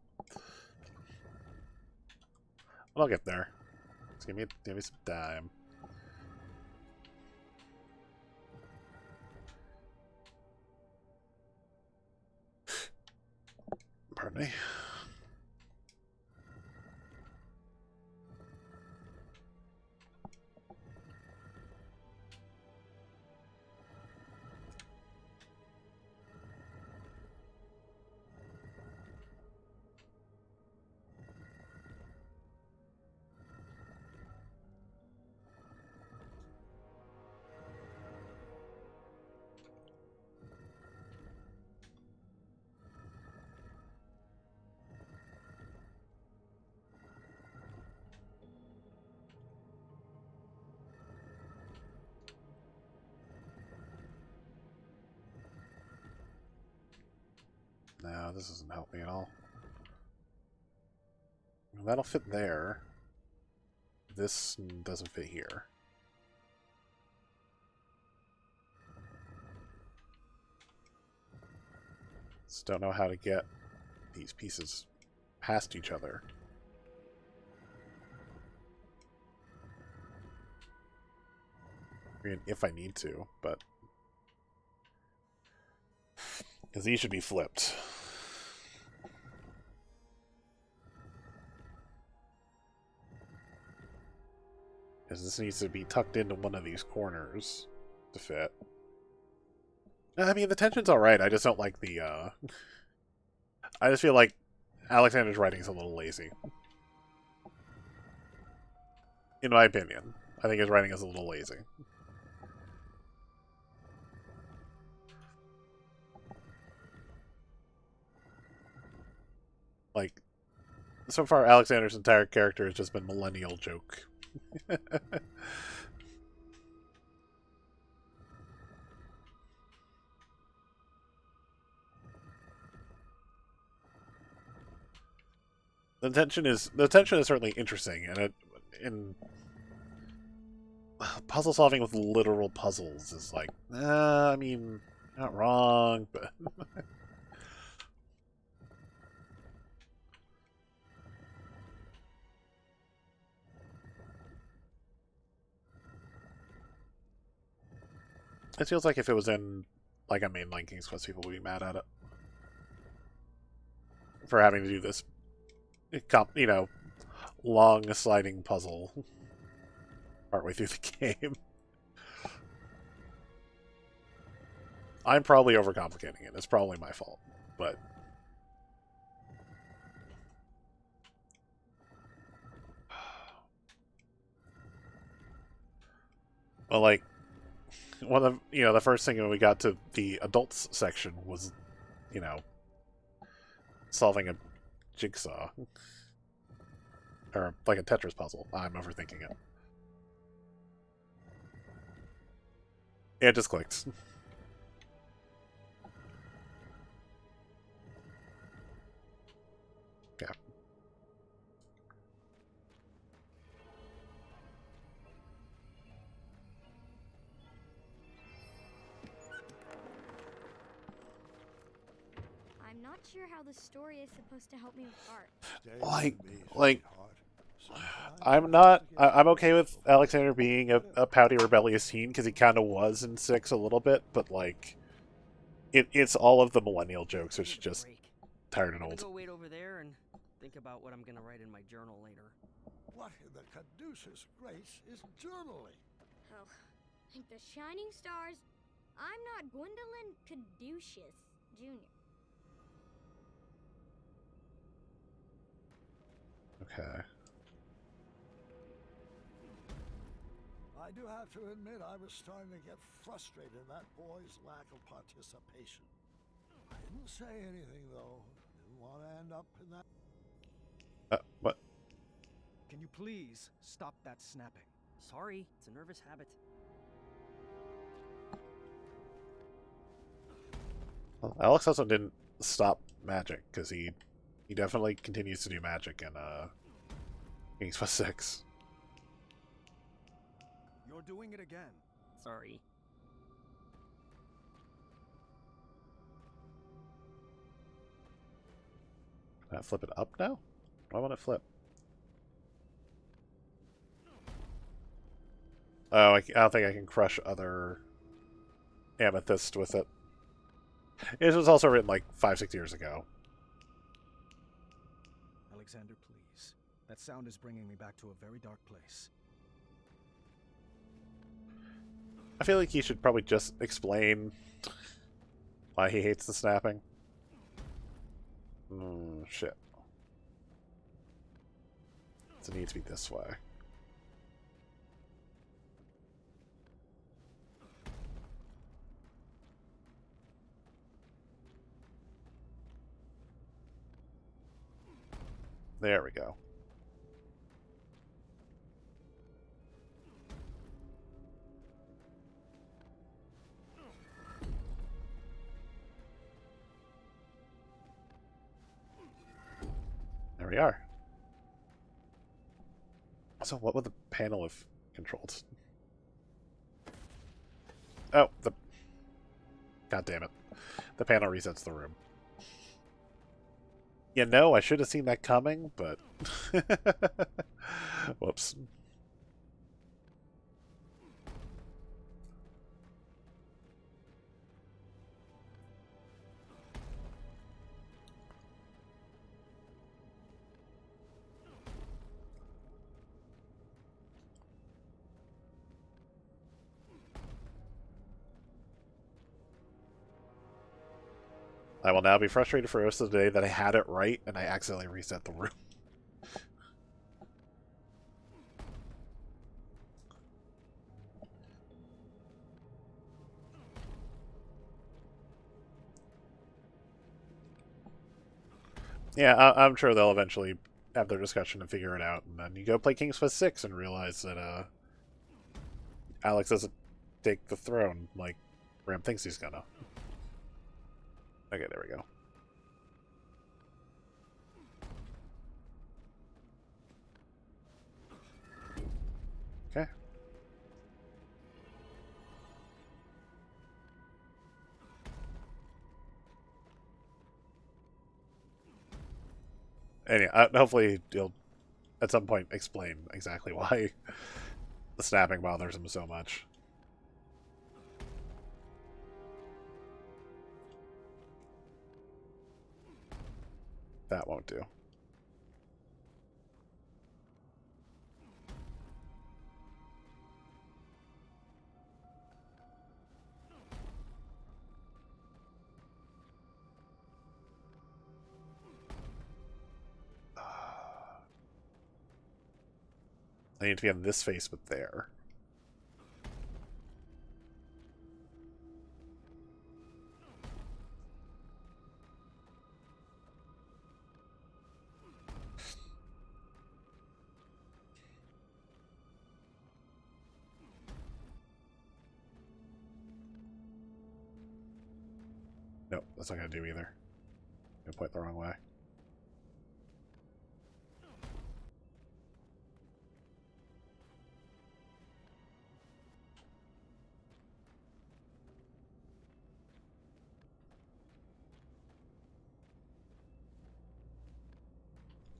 S1: But I'll get there. Just give me some time. Pardon me. No, this doesn't help me at all. That'll fit there. This doesn't fit here. Just don't know how to get these pieces past each other. I mean, if I need to, but... because these should be flipped. Because this needs to be tucked into one of these corners to fit. I mean, the tension's alright, I just don't like the, I just feel like Alexander's writing is a little lazy. In my opinion. I think his writing is a little lazy. Like, so far Alexander's entire character has just been millennial joke. The tension is certainly interesting, and puzzle solving with literal puzzles is like, I mean, not wrong, but it feels like if it was in like a mainline King's Quest, people would be mad at it for having to do this, you know, long sliding puzzle partway through the game. I'm probably overcomplicating it. It's probably my fault, but well, like one of the first thing when we got to the adults section was, you know, solving a jigsaw or like a Tetris puzzle. I'm overthinking it. It just clicked. Yeah.
S2: I'm not sure how the story is supposed to help me with art.
S1: Like, I'm okay with Alexander being a pouty, rebellious teen, because he kind of was in 6 a little bit, but like, it's all of the millennial jokes, which is just tired and old.
S10: Go wait over there and think about what I'm gonna write in my journal later.
S8: What in the caduceus grace is journaling?
S2: Oh, like the shining stars. I'm not Gwendolyn Caduceus Jr.
S1: Okay.
S8: I do have to admit I was starting to get frustrated at that boy's lack of participation. I didn't say anything, though. Didn't want to end up in that...
S1: What?
S3: Can you please stop that snapping?
S10: Sorry, it's a nervous habit.
S1: Well, Alex also didn't stop magic, because he definitely continues to do magic in King's Quest 6.
S3: You're doing it again.
S10: Sorry.
S1: Can I flip it up now? I want to flip. Oh, I don't think I can crush other amethyst with it. It was also written like 5-6 years ago.
S3: Alexander, please. That sound is bringing me back to a very dark place.
S1: I feel like he should probably just explain why he hates the snapping. Shit. So it needs to be this way. There we go. There we are. So what would the panel have controlled? Oh, God damn it. The panel resets the room. You know, I should have seen that coming, but... Whoops. I will now be frustrated for the rest of the day that I had it right and I accidentally reset the room. Yeah, I'm sure they'll eventually have their discussion and figure it out, and then you go play King's Quest 6 and realize that Alex doesn't take the throne like Ram thinks he's gonna. Okay, there we go. Anyway, hopefully you'll at some point explain exactly why the snapping bothers him so much. That won't do. I need to be on this face, but there. Nope, that's not going to do either. I'm going to point the wrong way.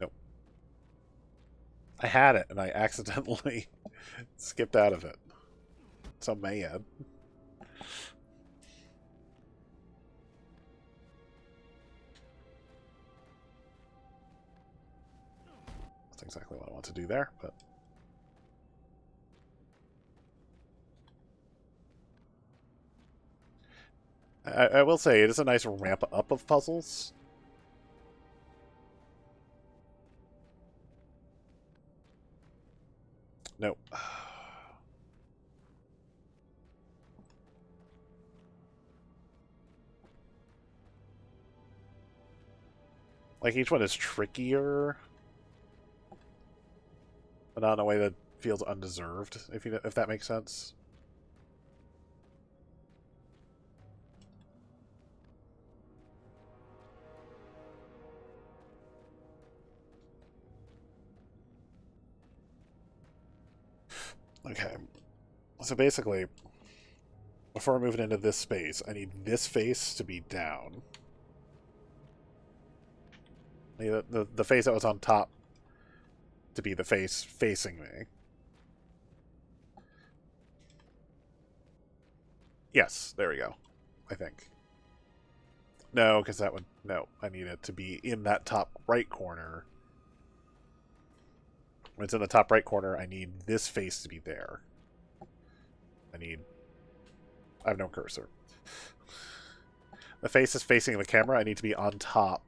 S1: Nope. I had it, and I accidentally skipped out of it. So mad. That's exactly what I want to do there, but... I will say, it is a nice ramp up of puzzles. Nope. Like, each one is trickier, but not in a way that feels undeserved, if that makes sense. Okay. So basically, before moving into this space, I need this face to be down. I need the face that was on top to be the face facing me. Yes, there we go. I think. No, because that would... No, I need it to be in that top right corner. When it's in the top right corner, I need this face to be there. I have no cursor. The face is facing the camera. I need to be on top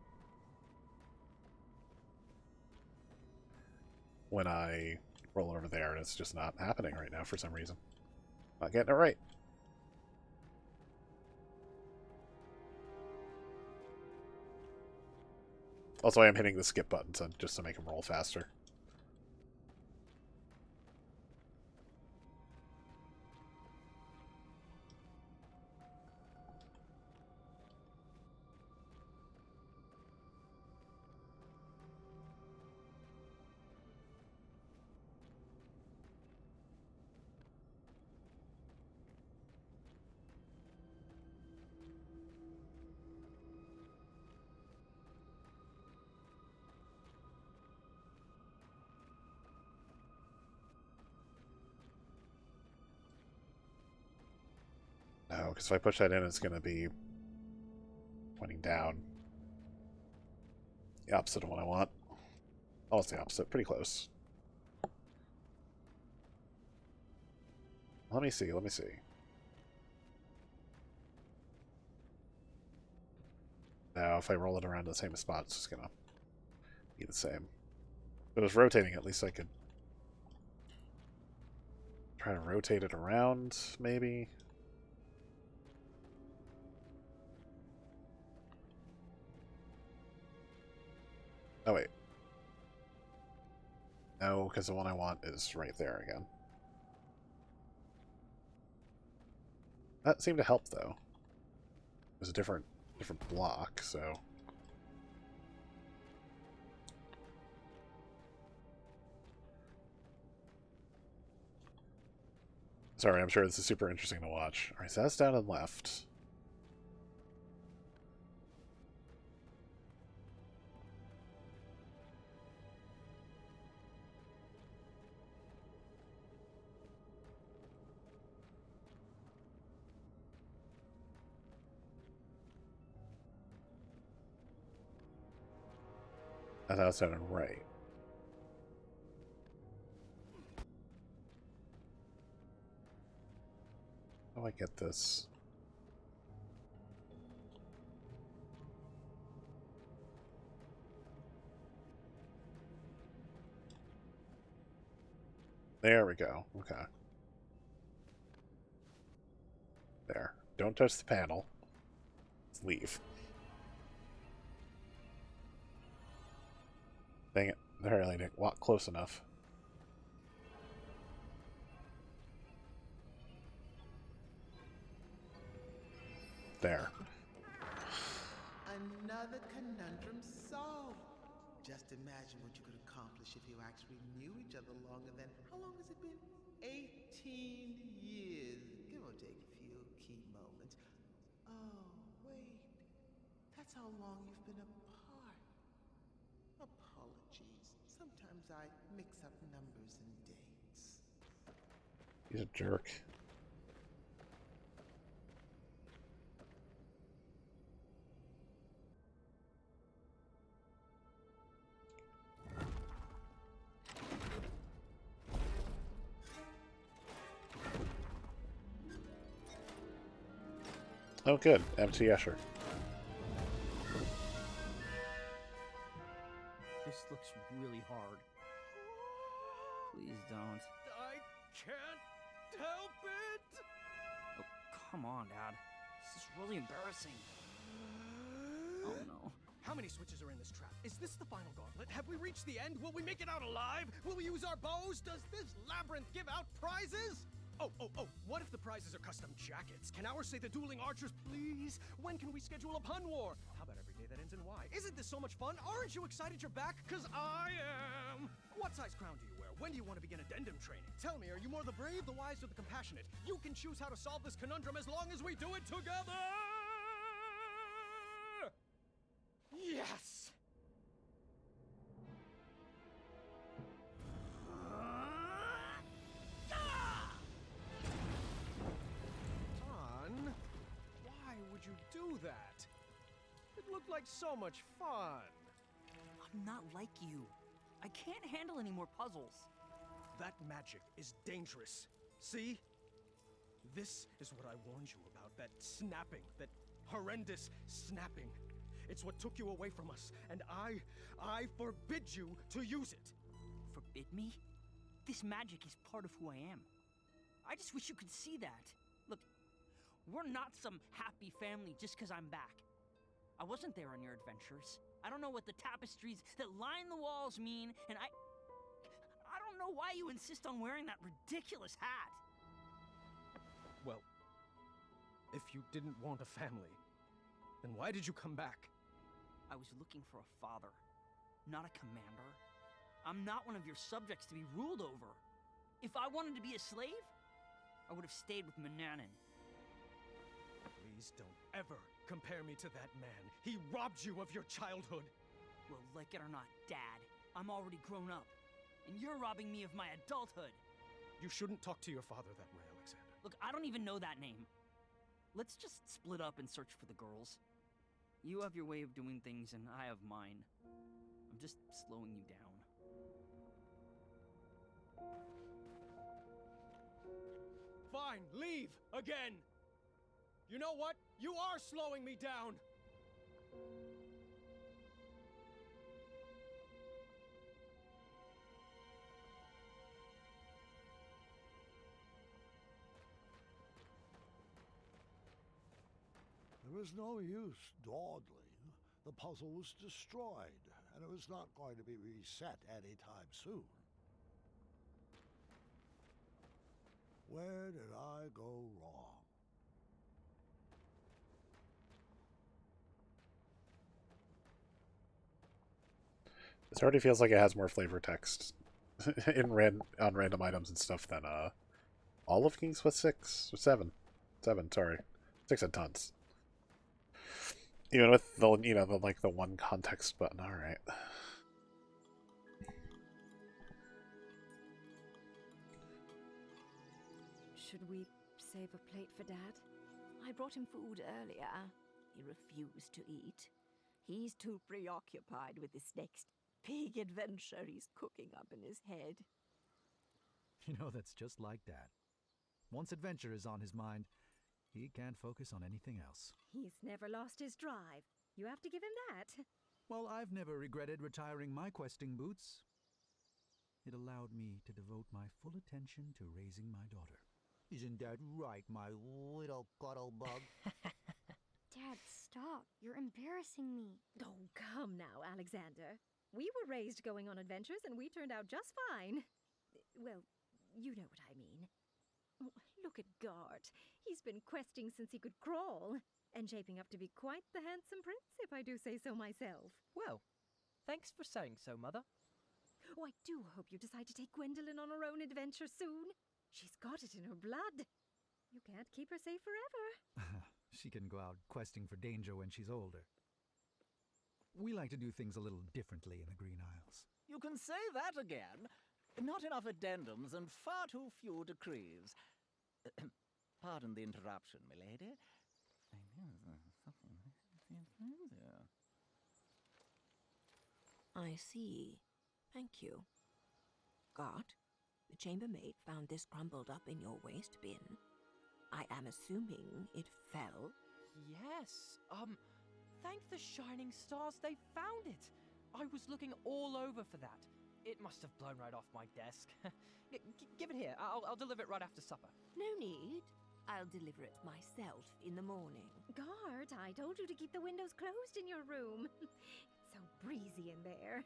S1: when I roll over there, and it's just not happening right now for some reason. Not getting it right. Also, I am hitting the skip button just to make him roll faster. No, because if I push that in, it's going to be pointing down. The opposite of what I want. Oh, it's the opposite. Pretty close. Let me see. Now, if I roll it around to the same spot, it's just going to be the same. If it was rotating, at least I could try to rotate it around, maybe. Oh, wait. No, because the one I want is right there again. That seemed to help, though. It was a different block, so... Sorry, I'm sure this is super interesting to watch. Alright, so that's down and left. I thought I said it right. How do I get this? There we go. Okay. There. Don't touch the panel. Let's leave. Dang it. There, I didn't walk close enough. There.
S5: Another conundrum solved. Just imagine what you could accomplish if you actually knew each other longer than, how long has it been? 18 years, give or take a few key moments. Oh, wait. That's how long you've been apart. Apologies. Sometimes I mix up numbers and dates.
S1: He's a jerk. Oh, good. Empty Escher.
S10: This looks really hard. Please don't.
S3: I can't help it!
S10: Oh, come on, Dad. This is really embarrassing. Oh, no.
S3: How many switches are in this trap? Is this the final gauntlet? Have we reached the end? Will we make it out alive? Will we use our bows? Does this labyrinth give out prizes? Oh, what if the prizes are custom jackets? Can ours say the dueling archers, please? When can we schedule a pun war? How about every day that ends in Y? Isn't this so much fun? Aren't you excited you're back? Because I am! What size crown do you wear? When do you want to begin addendum training? Tell me, are you more the brave, the wise, or the compassionate? You can choose how to solve this conundrum as long as we do it together! Yes! Ton, why would you do that? It looked like so much fun.
S10: I'm not like you. I can't handle any more puzzles.
S3: That magic is dangerous. See? This is what I warned you about, that snapping, that horrendous snapping. It's what took you away from us, and I forbid you to use it.
S10: Forbid me? This magic is part of who I am. I just wish you could see that. Look, we're not some happy family just because I'm back. I wasn't there on your adventures. I don't know what the tapestries that line the walls mean, and I don't know why you insist on wearing that ridiculous hat.
S3: Well, if you didn't want a family, then why did you come back?
S10: I was looking for a father, not a commander. I'm not one of your subjects to be ruled over. If I wanted to be a slave, I would have stayed with Mananan.
S3: Please don't ever compare me to that man. He robbed you of your childhood.
S10: Well, like it or not, Dad, I'm already grown up. And you're robbing me of my adulthood.
S3: You shouldn't talk to your father that way, Alexander.
S10: Look, I don't even know that name. Let's just split up and search for the girls. You have your way of doing things, and I have mine. I'm just slowing you down.
S3: Fine, leave again. You know what? You are slowing me down.
S8: There was no use dawdling. The puzzle was destroyed, and it was not going to be reset anytime soon. Where did I go wrong?
S1: This already feels like it has more flavor text on random items and stuff than all of King's Quest 6 or 7. 7, sorry. 6 had tons. Even with the the one context button. All right.
S9: Should we save a plate for Dad? I brought him food earlier. He refused to eat. He's too preoccupied with this next big adventure he's cooking up in his head.
S13: You know, that's just like Dad. Once adventure is on his mind, he can't focus on anything else.
S11: He's never lost his drive. You have to give him that.
S13: Well, I've never regretted retiring my questing boots. It allowed me to devote my full attention to raising my daughter. Isn't that right, my little cuddle bug?
S2: Dad, stop. You're embarrassing me.
S11: Oh, come now, Alexander. We were raised going on adventures and we turned out just fine. Well, you know what I mean. Oh, look at Gart. He's been questing since he could crawl, and shaping up to be quite the handsome prince, if I do say so myself.
S10: Well, thanks for saying so, Mother.
S11: Oh, I do hope you decide to take Gwendolyn on her own adventure soon. She's got it in her blood. You can't keep her safe forever.
S13: She can go out questing for danger when she's older. We like to do things a little differently in the Green Isles.
S14: You can say that again. Not enough addendums and far too few decrees. Pardon the interruption, milady.
S9: I see. Thank you. Gart, the chambermaid found this crumpled up in your waste bin. I am assuming it fell.
S10: Yes. Thank the shining stars they found it. I was looking all over for that. It must have blown right off my desk. Give it here. I'll deliver it right after supper.
S9: No need. I'll deliver it myself in the morning.
S11: Gart, I told you to keep the windows closed in your room. It's so breezy in there.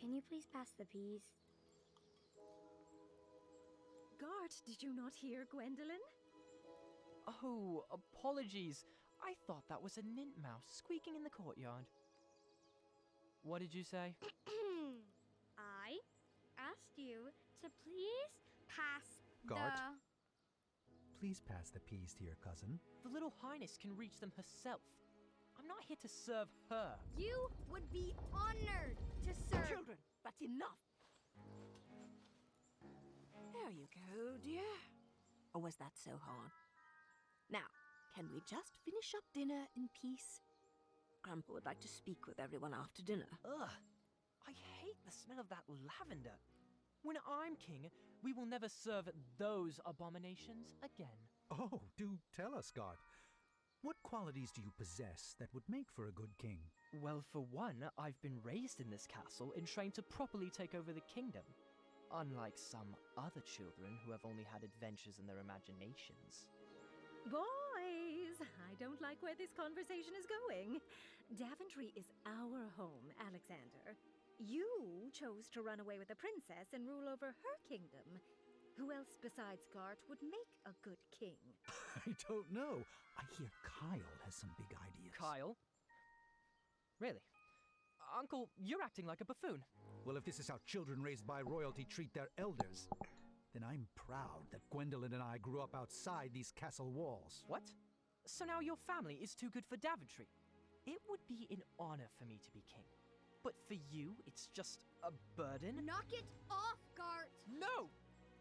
S2: Can you please pass the peas?
S11: Gart, did you not hear Gwendolyn?
S10: Oh, apologies. I thought that was a nint mouse squeaking in the courtyard. What did you say?
S2: I asked you to please pass
S13: Gart? Please pass the peas to your cousin.
S10: The little highness can reach them herself. I'm not here to serve her.
S2: You would be honored to serve.
S9: Children, that's enough. There you go, dear. Or was that so hard? Now, can we just finish up dinner in peace? Grandpa would like to speak with everyone after dinner.
S10: Ugh, I hate the smell of that lavender. When I'm king, we will never serve those abominations again.
S13: Oh, do tell us, Gart. What qualities do you possess that would make for a good king?
S10: Well, for one, I've been raised in this castle and trained to properly take over the kingdom. Unlike some other children who have only had adventures in their imaginations.
S11: Boys, I don't like where this conversation is going. Daventry is our home, Alexander. You chose to run away with the princess and rule over her kingdom. Who else besides Gart would make a good king?
S13: I don't know. I hear Kyle has some big ideas.
S10: Kyle? Really? Uncle, you're acting like a buffoon.
S13: Well, if this is how children raised by royalty treat their elders, then I'm proud that Gwendolyn and I grew up outside these castle walls.
S10: What? So now your family is too good for Daventry? It would be an honor for me to be king. But for you, it's just a burden?
S2: Knock it off, Gart!
S10: No!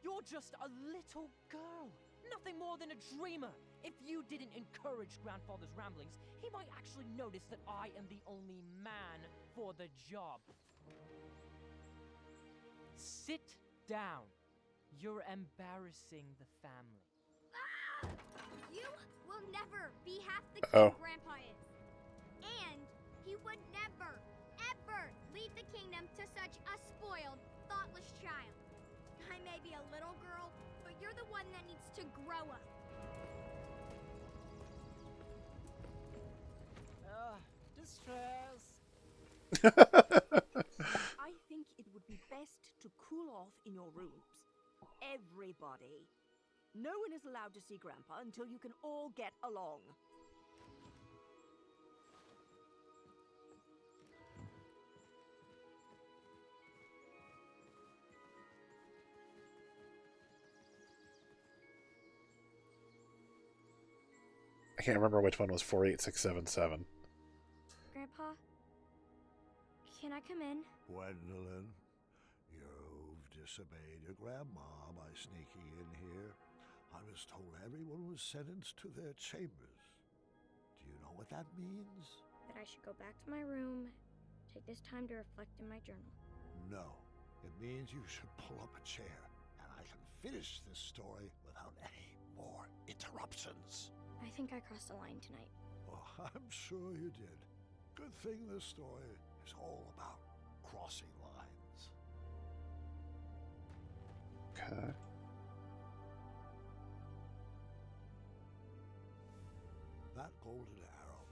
S10: You're just a little girl. Nothing more than a dreamer. If you didn't encourage Grandfather's ramblings, he might actually notice that I am the only man for the job. Sit down. You're embarrassing the family.
S2: Ah! You will never be half the king Grandpa is. And he would never, ever leave the kingdom to such a spoiled, thoughtless child. I may be a little girl, but you're the one that needs to grow up.
S14: Distress.
S9: I think it would be best to cool off in your rooms. Everybody. No one is allowed to see Grandpa until you can all get along.
S1: I can't remember which one was 48677.
S2: Grandpa, can I come in?
S8: Gwendolyn, you've disobeyed your grandma by sneaking in here. I was told everyone was sentenced to their chambers. Do you know what that means?
S2: that I should go back to my room, take this time to reflect in my journal.
S8: No. It means you should pull up a chair, and I can finish this story without any more interruptions.
S2: I think I crossed a line tonight.
S8: Well, I'm sure you did. Good thing this story is all about crossing lines.
S1: Okay.
S8: That golden arrow.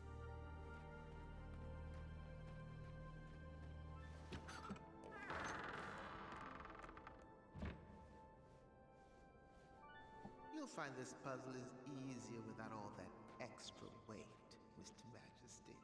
S5: You'll find this puzzle is easier without all that extra weight, Mr. Majesty.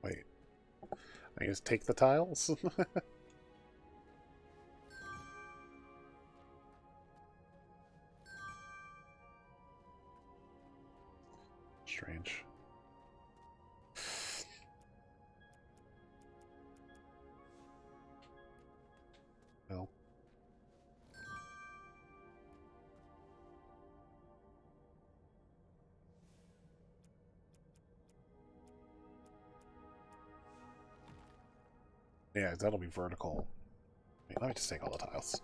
S1: Wait. I guess take the tiles? Strange. Well. Yeah, that'll be vertical. Wait, let me just take all the tiles.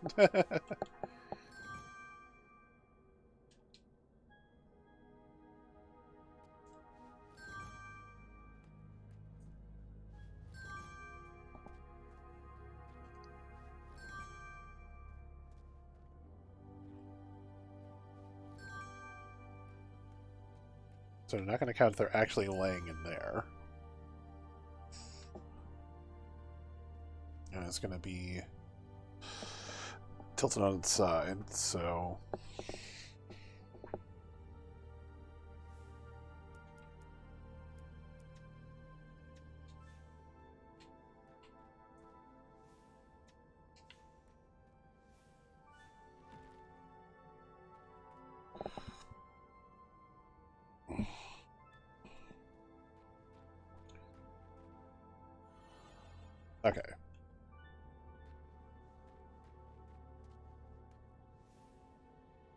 S1: So they're not going to count if they're actually laying in there. And it's going to be tilted on its side, so... Okay.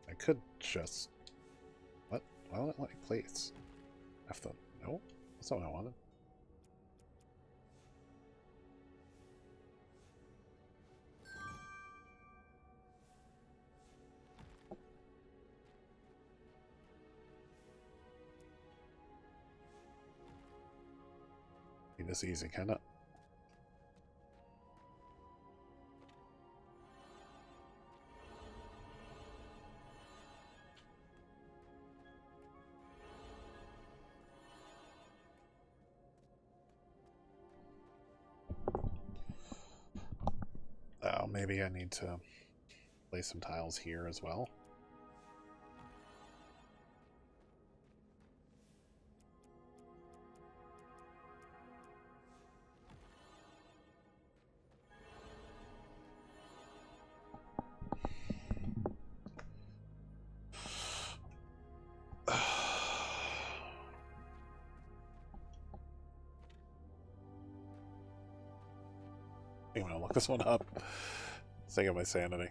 S1: I could just... What? Why won't it let me place? I have to... No? That's not what I wanted. Be this easy, can it? Oh, maybe I need to place some tiles here as well. I'm gonna look this one up. Sake of my sanity.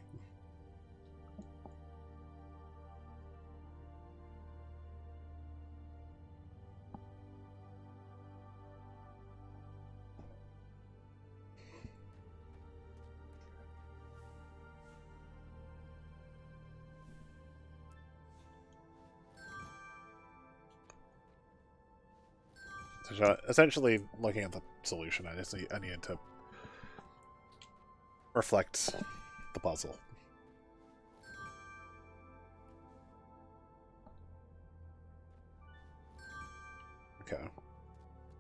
S1: So essentially, looking at the solution, I need to reflect the puzzle. Okay,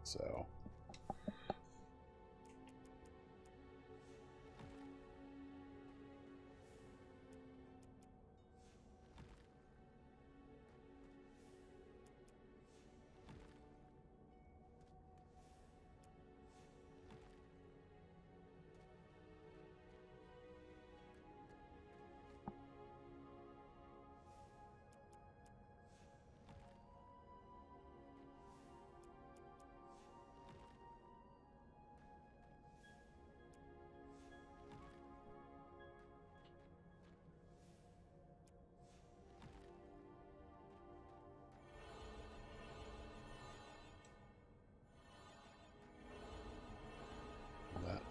S1: so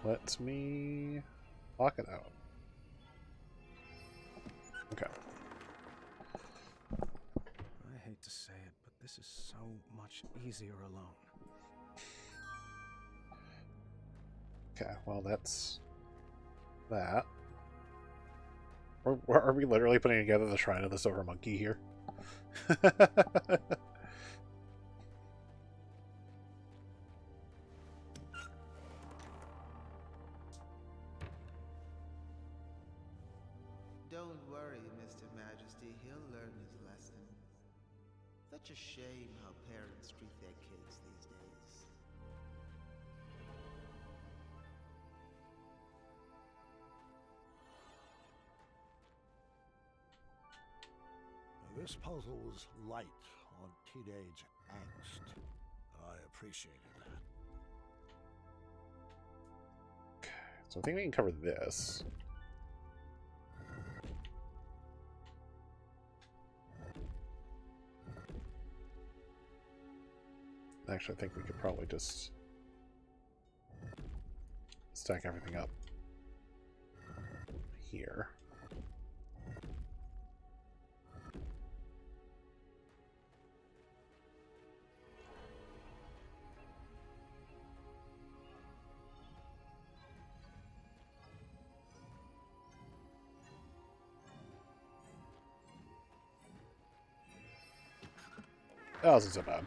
S1: Let me lock it out. Okay.
S3: I hate to say it, but this is so much easier alone.
S1: Okay, well that's that. Are we literally putting together the Shrine of the Silver Monkey here?
S5: Don't worry, Mr. Majesty. He'll learn his lesson. Such a shame how parents treat their kids these days.
S8: This puzzle was light on teenage angst, and I appreciated that.
S1: Okay, so I think we can cover this. Actually, I think we could probably just stack everything up here. That wasn't so bad.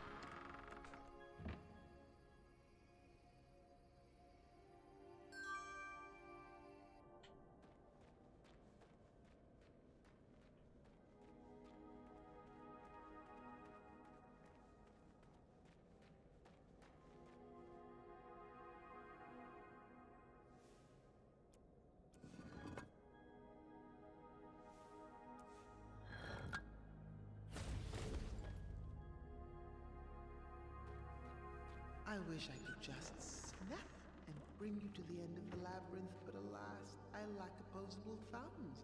S5: I wish I could just snap and bring you to the end of the labyrinth, but alas, I lack opposable thumbs.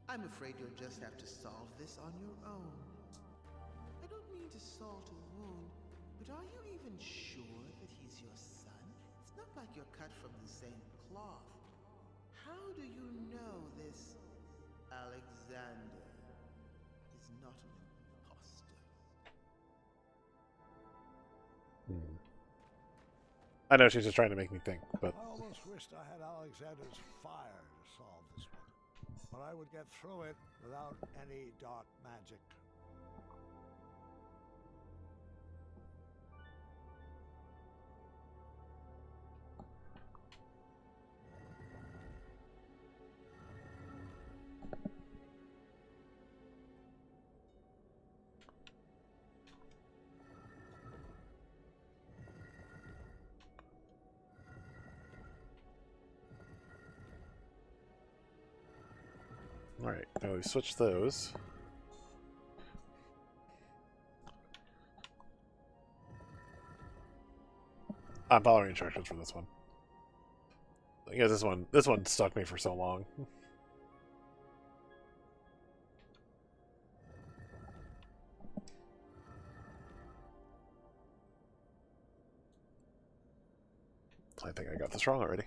S5: I'm afraid you'll just have to solve this on your own. I don't mean to salt a wound, but are you even sure that he's your son? It's not like you're cut from the same cloth. How do you know this Alexander is not an imposter?
S1: I know she's just trying to make me think, but
S8: I almost wished I had Alexander's fire to solve this one, but I would get through it without any dark magic.
S1: alright, now we switch those. I'm following instructions for this one. Because this one stuck me for so long. I think I got this wrong already.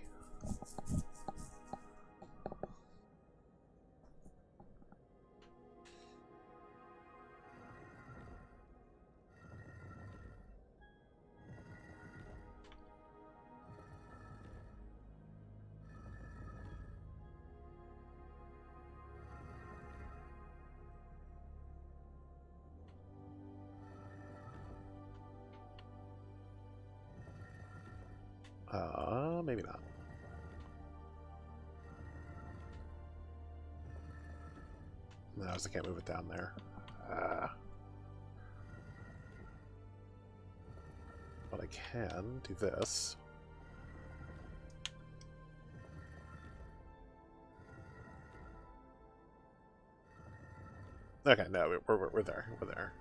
S1: Maybe not. No, I can't move it down there. But I can do this. Okay, no, we're there. We're there.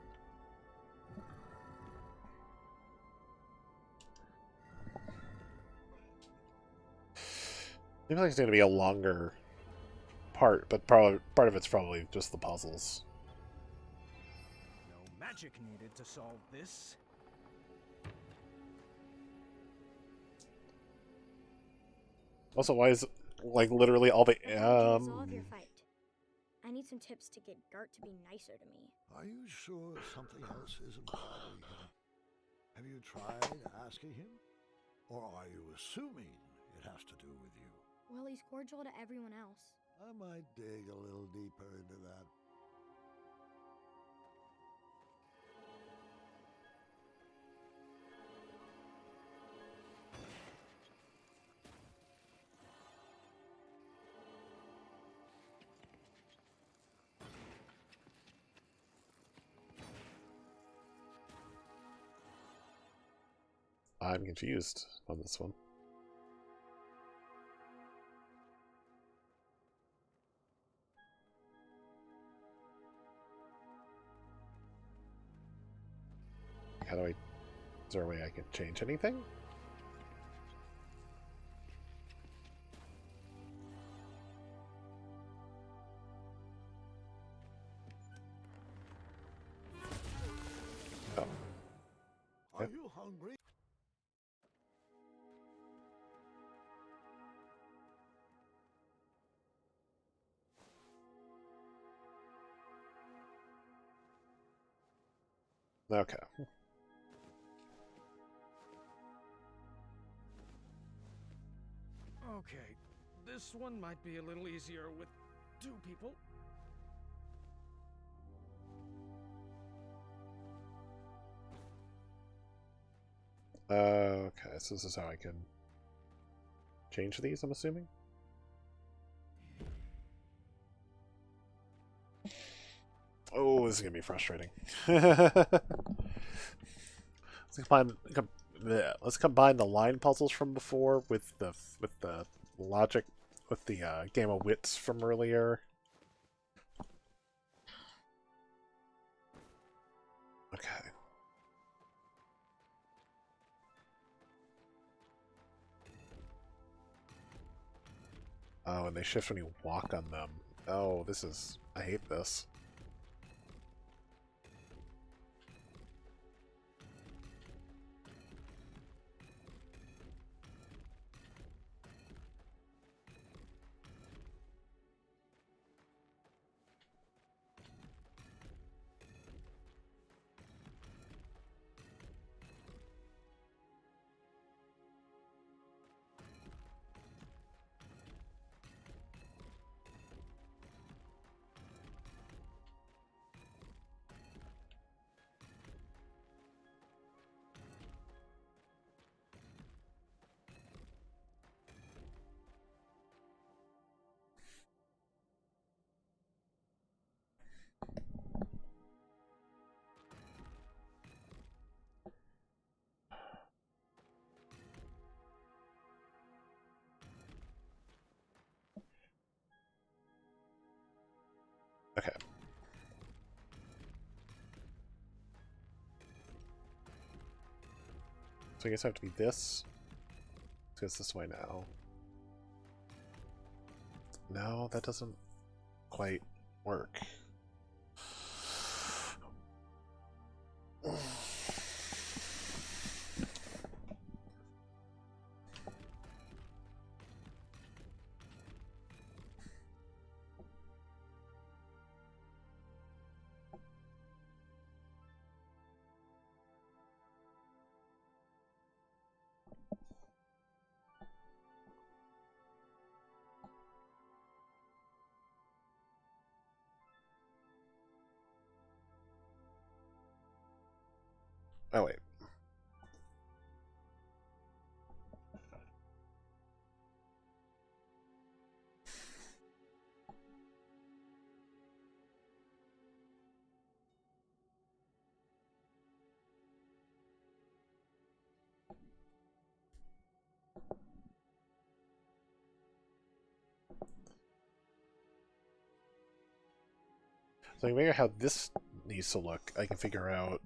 S1: Seems like it's going to be a longer part, but probably part of it's probably just the puzzles.
S3: No magic needed to solve this.
S1: Also, why is like literally all the
S2: Resolve your fight. I need some tips to get Gart to be nicer to me.
S8: Are you sure something else isn't bothering him? Have you tried asking him? Or are you assuming it has to do with you?
S2: Well, he's cordial to everyone else.
S8: I might dig a little deeper into that.
S1: I'm confused on this one. How do I... Is there a way I can change anything? Oh.
S8: Are you hungry?
S1: Okay.
S3: Okay, this one might be a little easier with 2 people.
S1: Okay, so this is how I can change these, I'm assuming? Oh, this is gonna be frustrating. Let's combine the line puzzles from before with the logic, with the game of wits from earlier. Okay. Oh, and they shift when you walk on them. Oh, this is... I hate this. Okay. So I guess I have to be this. So it's this way now. No, that doesn't quite work. Oh, wait. So I can figure out how this needs to look. I can figure out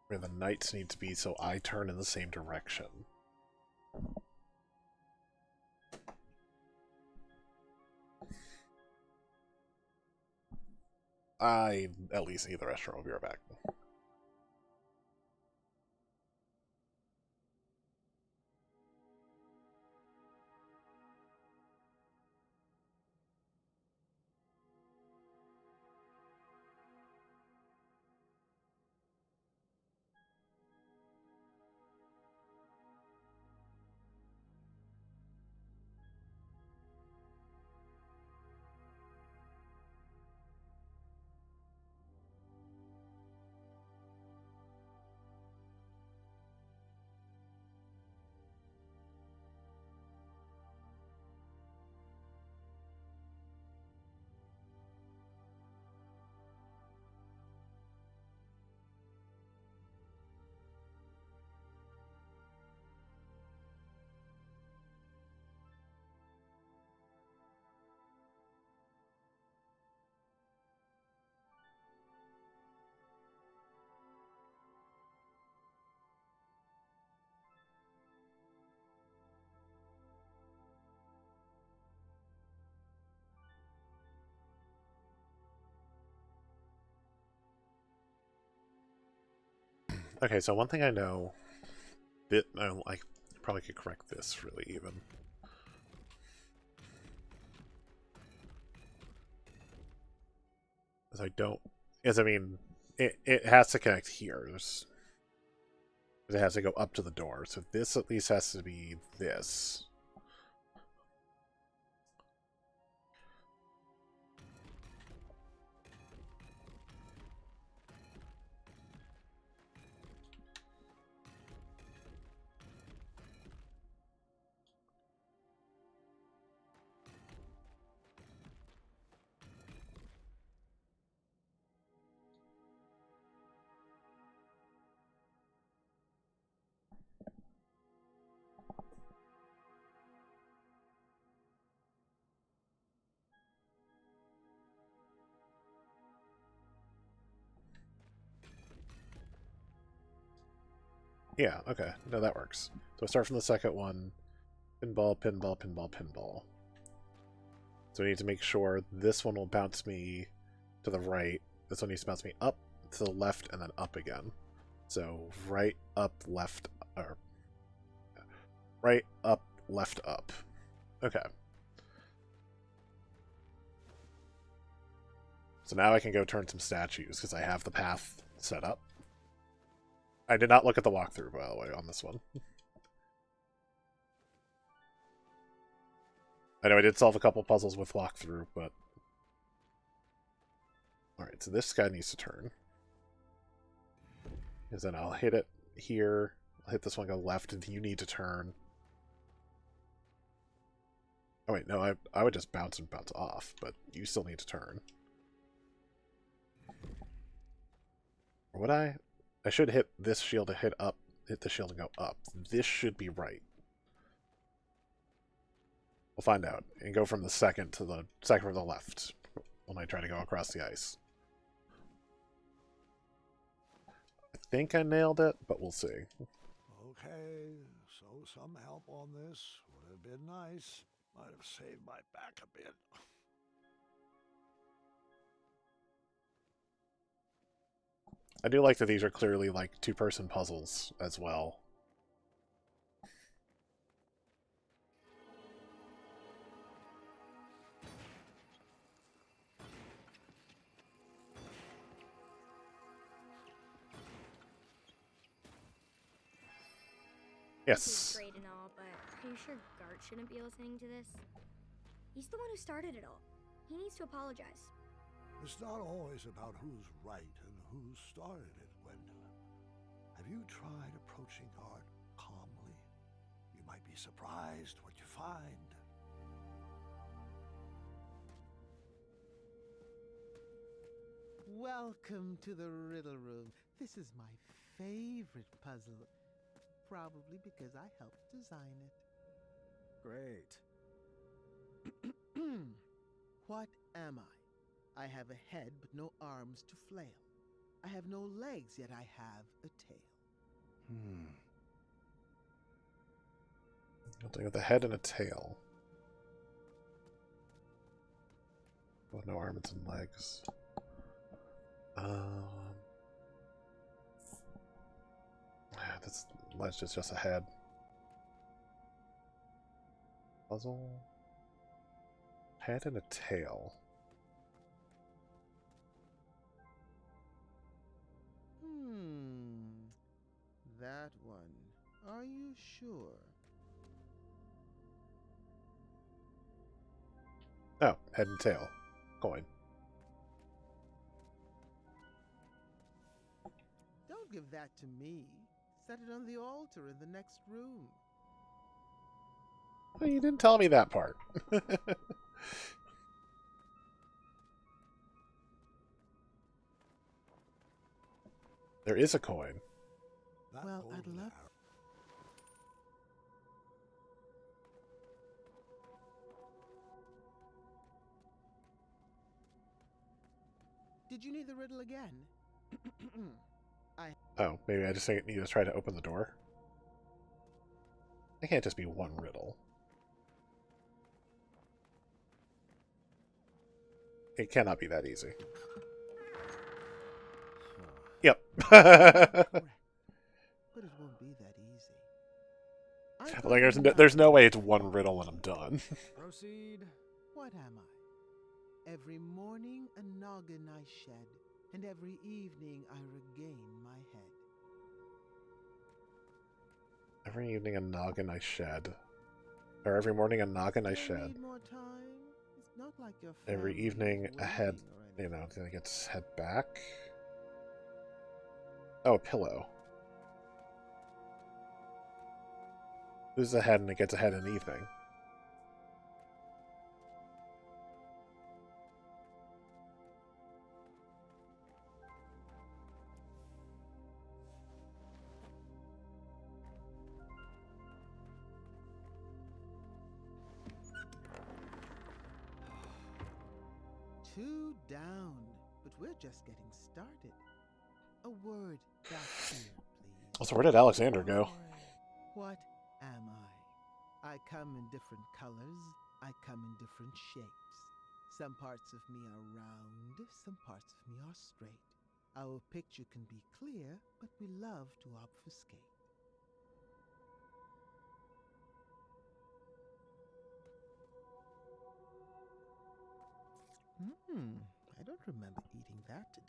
S1: where the knights need to be so I turn in the same direction. I at least need the restaurant. We'll be right back. Okay, so one thing I know that I probably could correct this really even. As I don't, as I mean, it has to connect here. It has to go up to the door, so this at least has to be this. Yeah, okay. No, that works. So I start from the second one. Pinball, pinball, pinball, pinball. So I need to make sure this one will bounce me to the right. This one needs to bounce me up, to the left, and then up again. So right, up, left, or right, up, left, up. Okay. So now I can go turn some statues because I have the path set up. I did not look at the walkthrough, by the way, on this one. I know I did solve a couple puzzles with walkthrough, but... Alright, so this guy needs to turn. Because then I'll hit it here. I'll hit this one, go left, and you need to turn. Oh wait, no, I would just bounce and bounce off, but you still need to turn. Or would I? I should hit this shield to hit up, hit the shield and go up. This should be right. We'll find out. And go from the second to the second from the left when I try to go across the ice. I think I nailed it, but we'll see.
S8: Okay, so some help on this would have been nice. Might have saved my back a bit.
S1: I do like that these are clearly like two-person puzzles as well. Yes.
S2: This is great and all, but are you sure Gart shouldn't be listening to this? He's the one who started it all. He needs to apologize.
S8: It's not always about who's right and who started it, Gwenda. Have you tried approaching art calmly? You might be surprised what you find.
S5: Welcome to the riddle room. This is my favorite puzzle. Probably because I helped design it.
S13: Great.
S5: What am I? I have a head but no arms to flail. I have no legs, yet I have a tail.
S1: Something with a head and a tail. With no arms and legs. That's just a head. Puzzle. Head and a tail.
S5: That one. Are you sure?
S1: Oh, head and tail. Coin.
S5: Don't give that to me. Set it on the altar in the next room.
S1: Well, you didn't tell me that part. There is a coin.
S5: Well, I'd love... Did you need the riddle again?
S1: Oh, maybe I just need to try to open the door. It can't just be one riddle. It cannot be that easy. Yep.
S5: but it won't be that easy.
S1: Like, there's no way it's one riddle and I'm done.
S3: Proceed.
S5: What am I? Every morning a noggin I shed, and every evening I regain my head.
S1: Every evening a noggin I shed. Or every morning a noggin I shed.
S5: Need more time? It's not like your
S1: Every
S5: family is
S1: evening a head,
S5: waiting or
S1: you know, gets head back. Oh, a pillow. Loses a head and it gets a head in the evening.
S5: Two down, but we're just getting started. A word back here, please.
S1: So where did Alexander go?
S5: What am I? I come in different colors. I come in different shapes. Some parts of me are round, some parts of me are straight. Our picture can be clear, but we love to obfuscate. I don't remember eating that today.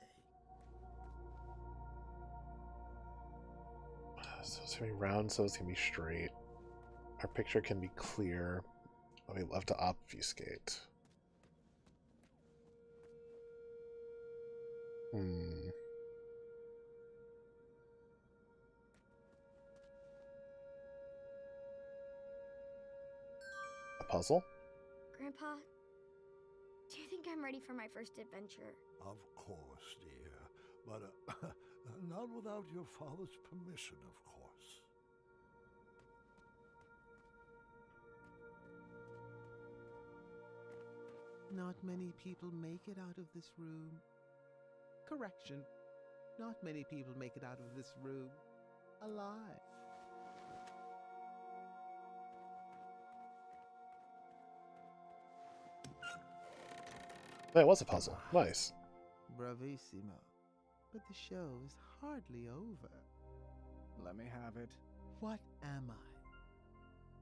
S1: So it's gonna be round, so it's gonna be straight. Our picture can be clear, but we love to obfuscate. A puzzle?
S2: Grandpa, do you think I'm ready for my first adventure?
S8: Of course, dear. But not without your father's permission, of course.
S5: Not many people make it out of this room. Correction. Not many people make it out of this room alive.
S1: That was a puzzle. Nice.
S5: Bravissimo. But the show is hardly over.
S3: Let me have it.
S5: What am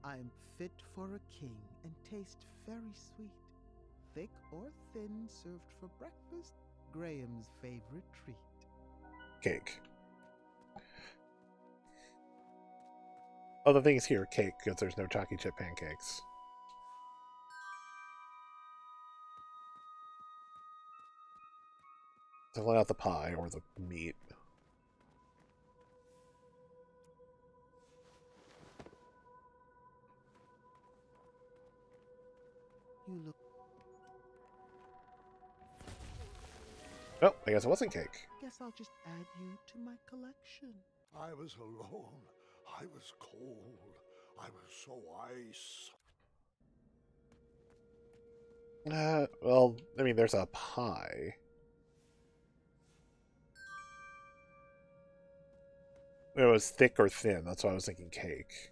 S5: I? I'm fit for a king and taste very sweet. Thick or thin, served for breakfast, Graham's favorite treat.
S1: Cake. Oh, the thing is here, cake, because there's no chalky chip pancakes. So let out the pie or the meat.
S5: You look...
S1: Oh, I guess it wasn't cake.
S5: Guess I'll just add you to my collection.
S8: I was alone. I was cold. I was so ice.
S1: Well, I mean, there's a pie. It was thick or thin, that's why I was thinking cake.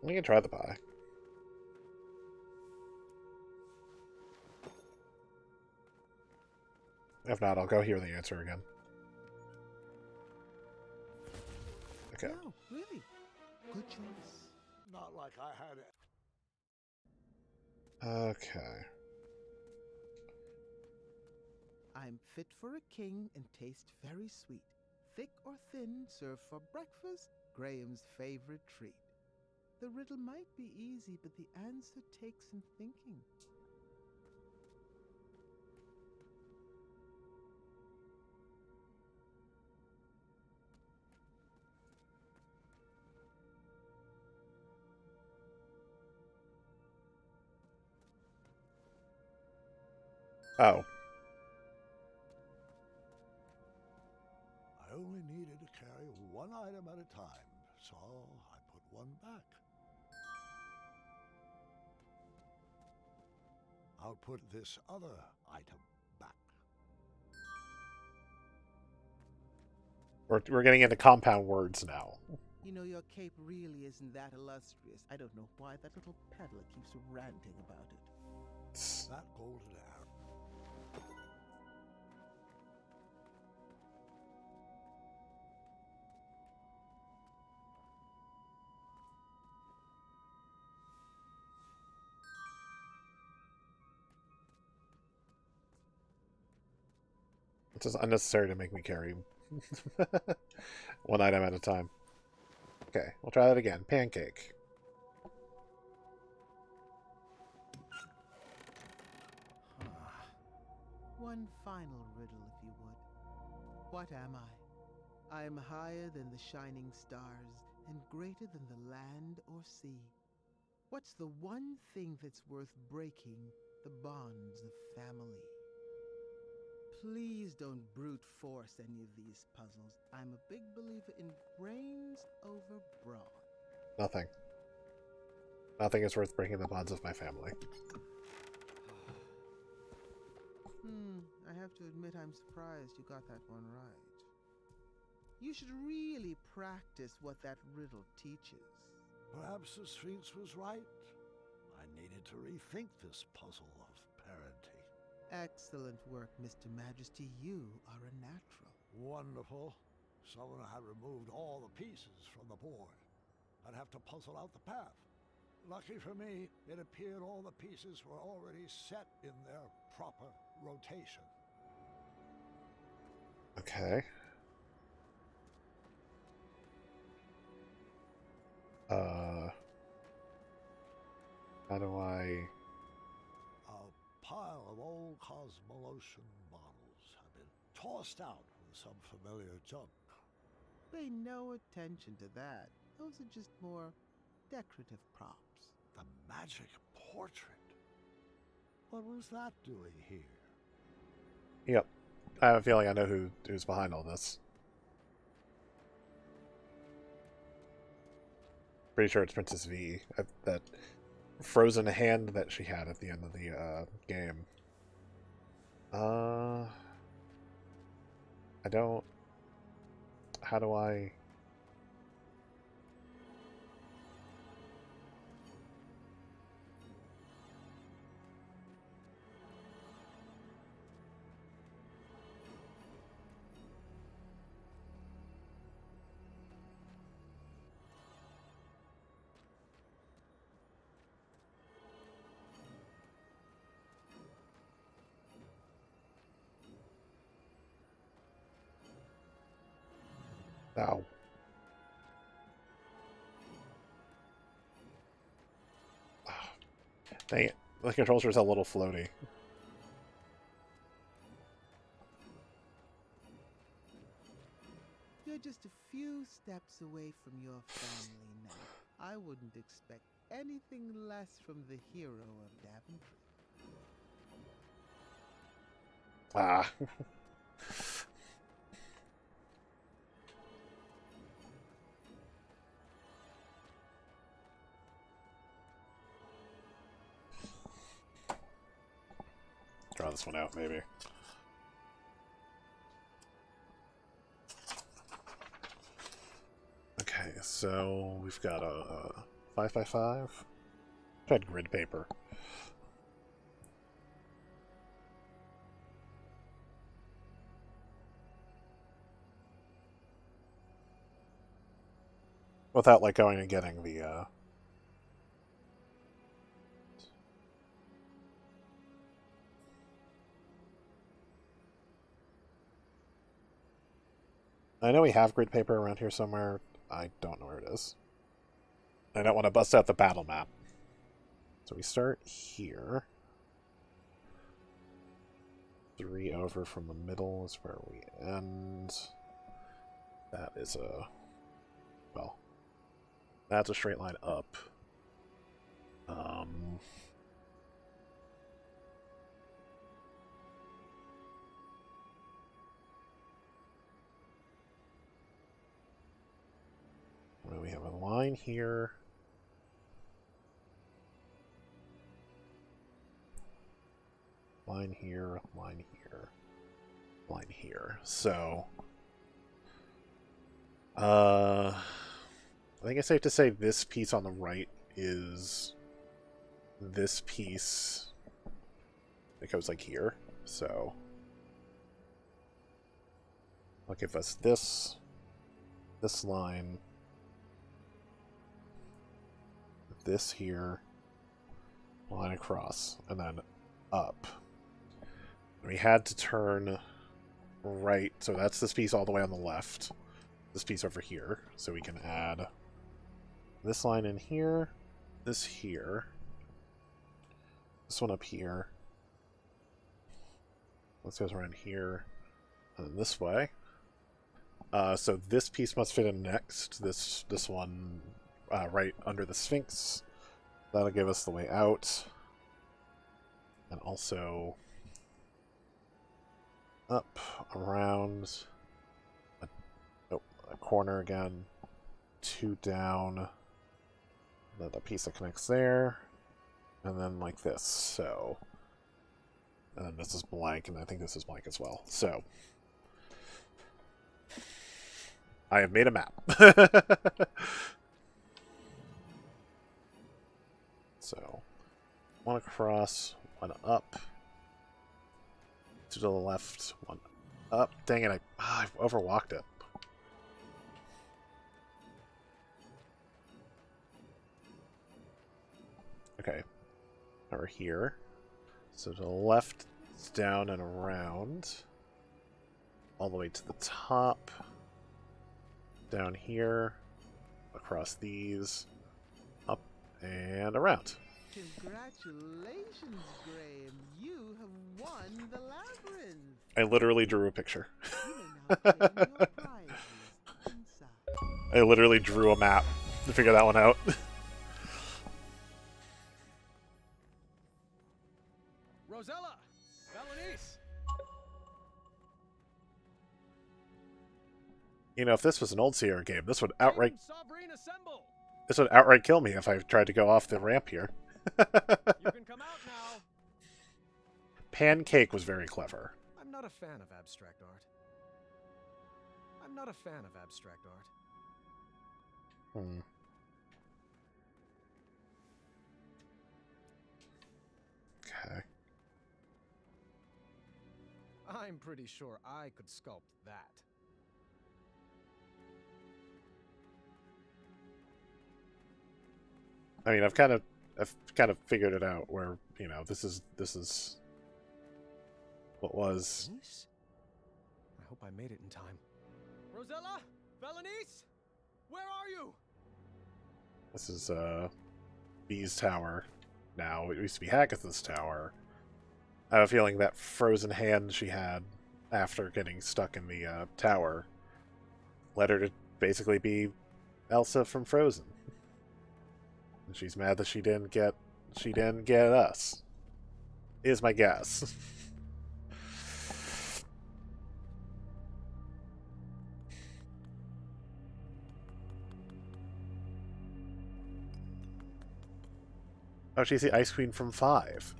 S1: We can try the pie. If not, I'll go hear the answer again. Okay.
S5: No, really. Good choice.
S8: Not like I had it.
S1: Okay.
S5: I'm fit for a king and taste very sweet. Thick or thin, served for breakfast, Graham's favorite treat. The riddle might be easy, but the answer takes some thinking.
S1: Oh.
S8: I only needed to carry one item at a time, so I put one back. I'll put this other item back.
S1: We're getting into compound words now.
S5: You know, your cape really isn't that illustrious. I don't know why that little peddler keeps ranting about it.
S8: That golden arrow.
S1: It's just unnecessary to make me carry one item at a time. Okay, we'll try that again. Pancake.
S5: One final riddle, if you would. What am I? I am higher than the shining stars and greater than the land or sea. What's the one thing that's worth breaking the bonds of family? Please don't brute force any of these puzzles. I'm a big believer in brains over brawn.
S1: Nothing. Nothing is worth breaking the bonds of my family.
S5: I have to admit I'm surprised you got that one right. You should really practice what that riddle teaches.
S8: Perhaps the Sphinx was right. I needed to rethink this puzzle of parenting.
S5: Excellent work, Mr. Majesty. You are a natural.
S8: Wonderful. Someone had removed all the pieces from the board. I'd have to puzzle out the path. Lucky for me, it appeared all the pieces were already set in their proper rotation.
S1: Okay. How do I...
S8: A pile of old Cosmolotion models have been tossed out with some familiar junk.
S5: Pay no attention to that. Those are just more decorative props.
S8: The magic portrait. What was that doing here?
S1: Yep. I have a feeling I know who's behind all this. Pretty sure it's Princess V. That frozen hand that she had at the end of the game. I don't... How do I... Ow. Dang it. The controls are a little floaty.
S5: You're just a few steps away from your family now. I wouldn't expect anything less from the hero of Daventry.
S1: Ah. Draw this one out, maybe. Okay, so we've got a 5x5. Tried grid paper. Without, like, going and getting the, I know we have grid paper around here somewhere. I don't know where it is. I don't want to bust out the battle map. So we start here. 3 over from the middle is where we end. That is a... Well, that's a straight line up. Well, we have a line here. Line here, line here, line here. So, I think it's safe to say this piece on the right is this piece that goes like here. So, I'll give us this line, this here, line across, and then up. We had to turn right. So that's this piece all the way on the left. This piece over here. So we can add this line in here, this here, this one up here. This goes around here, and then this way. So this piece must fit in next. This one right under the Sphinx. That'll give us the way out. And also up, around, a corner again, 2 down, another piece that connects there, and then like this. So, and then this is blank, and I think this is blank as well. So, I have made a map. So, one across, one up, 2 to the left, 1 up. Dang it, I overwalked it. Okay, over here. So to the left, it's down and around, all the way to the top, down here, across these, up and around.
S5: Congratulations, Graham. You have won the labyrinth.
S1: I literally drew a picture.
S5: You may now claim your prizes inside.
S1: I literally drew a map to figure that one out.
S3: Rosella! Valenice!
S1: You know, if this was an old Sierra game, this would outright
S3: Sovereign assemble!
S1: this would outright kill me if I tried to go off the ramp here.
S3: You can come out now.
S1: Pancake was very clever.
S3: I'm not a fan of abstract art. I'm not a fan of abstract art.
S1: Hmm. Okay.
S3: I'm pretty sure I could sculpt that.
S1: I mean, I've kind of figured it out where, you know, this is what was.
S3: I hope I made it in time. Rosella? Valenice? Where are you?
S1: This is Bee's tower. Now it used to be Hageth's tower. I have a feeling that frozen hand she had after getting stuck in the tower led her to basically be Elsa from Frozen. And she's mad that she didn't get us. Is my guess. Oh, she's the Ice Queen from 5.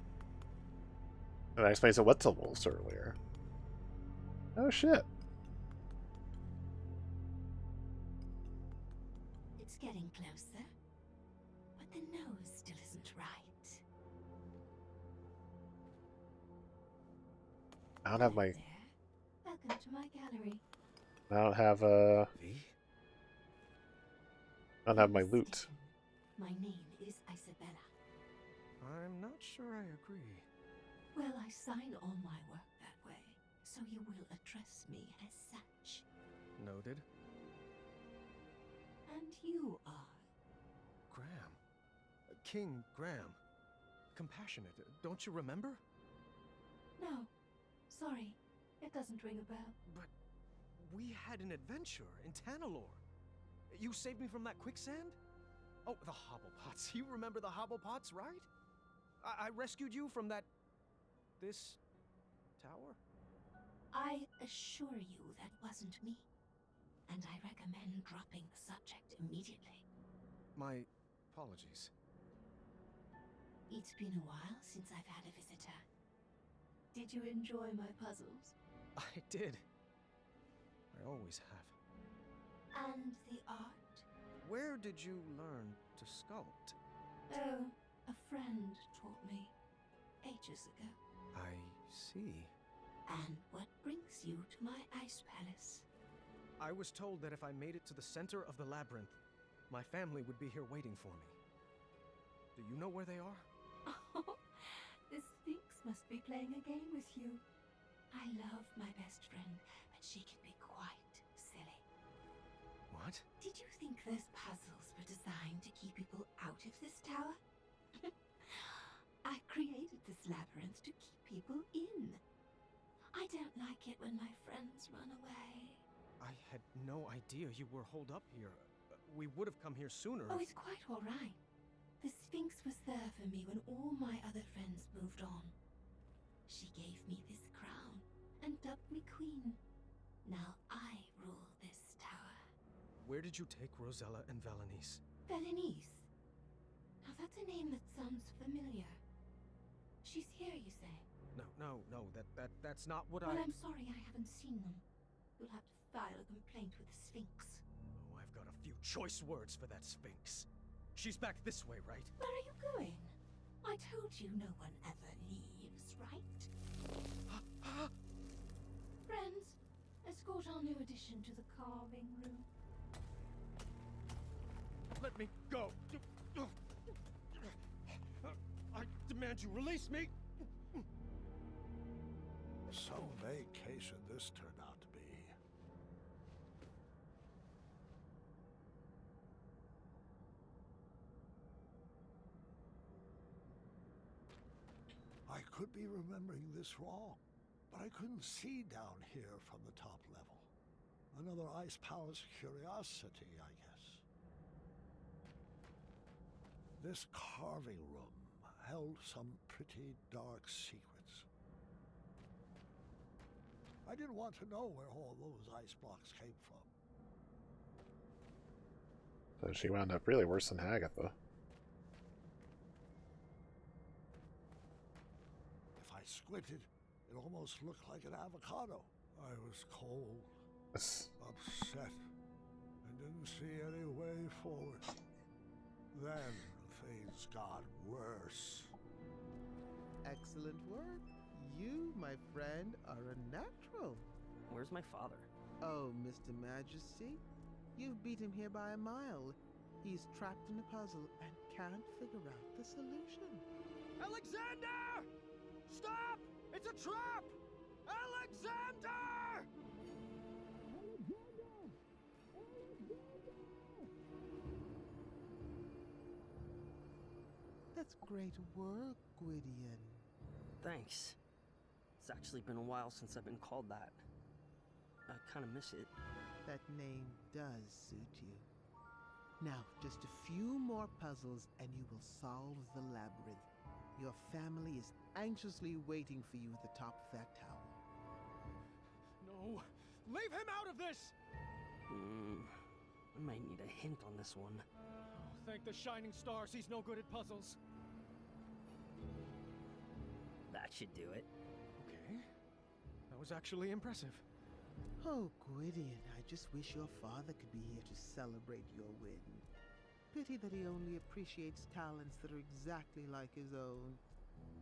S1: And I explained the Wetzels earlier. Oh shit.
S9: It's getting closer, but the nose still isn't right.
S1: I don't have my.
S9: Welcome to my gallery.
S1: I don't have I don't have my loot.
S9: My name is Isabella.
S3: I'm not sure I agree.
S9: Well, I sign all my work that way, so you will address me as such.
S3: Noted.
S9: And you are?
S3: Graham. King Graham. Compassionate, don't you remember?
S9: No. Sorry. It doesn't ring a bell.
S3: But we had an adventure in Tanalor. You saved me from that quicksand? Oh, the Hobblepots. You remember the Hobblepots, right? I rescued you from that... this... tower?
S9: I assure you that wasn't me. And I recommend dropping the subject immediately.
S3: My apologies.
S9: It's been a while since I've had a visitor. Did you enjoy my puzzles?
S3: I did. I always have.
S9: And the art?
S3: Where did you learn to sculpt?
S9: Oh, a friend taught me. Ages ago.
S3: I see.
S9: And what brings you to my ice palace?
S3: I was told that if I made it to the center of the labyrinth, my family would be here waiting for me. Do you know where they are?
S9: Oh, the Sphinx must be playing a game with you. I love my best friend, but she can be quite silly.
S3: What?
S9: Did you think those puzzles were designed to keep people out of this tower? I created this labyrinth to keep people in. I don't like it when my friends run away.
S3: I had no idea you were holed up here. We would have come here sooner.
S9: Oh, it's quite all right. The Sphinx was there for me when all my other friends moved on. She gave me this crown and dubbed me queen. Now I rule this tower.
S3: Where did you take Rosella and Valenice?
S9: Valenice. Now that's a name that sounds familiar. She's here, you say?
S3: No, that's not what
S9: Well, I'm sorry I haven't seen them. You'll have to file a complaint with the Sphinx.
S3: Oh, I've got a few choice words for that Sphinx. She's back this way, right?
S9: Where are you going? I told you no one ever leaves, right? Friends, escort our new addition to the carving room.
S3: Let me go! I demand you release me!
S8: Some vacation this turned out to be. I could be remembering this wrong, but I couldn't see down here from the top level. Another Ice Palace curiosity, I guess. This carving room held some pretty dark secrets. I didn't want to know where all those ice blocks came from.
S1: So she wound up really worse than Agatha.
S8: If I squinted, it almost looked like an avocado. I was cold, upset, and didn't see any way forward. Then things got worse.
S5: Excellent work. You, my friend, are a natural.
S10: Where's my father?
S5: Oh, Mr. Majesty, you've beat him here by a mile. He's trapped in a puzzle and can't figure out the solution.
S3: Alexander! Stop! It's a trap! Alexander!
S5: That's great work, Gwydion.
S10: Thanks. It's actually been a while since I've been called that. I kind of miss it.
S5: That name does suit you. Now, just a few more puzzles and you will solve the labyrinth. Your family is anxiously waiting for you at the top of that tower.
S3: No! Leave him out of this!
S10: I might need a hint on this one.
S3: Oh, thank the shining stars he's no good at puzzles.
S10: That should do it.
S3: Okay. That was actually impressive.
S5: Oh, Gwydion, I just wish your father could be here to celebrate your win. Pity that he only appreciates talents that are exactly like his own.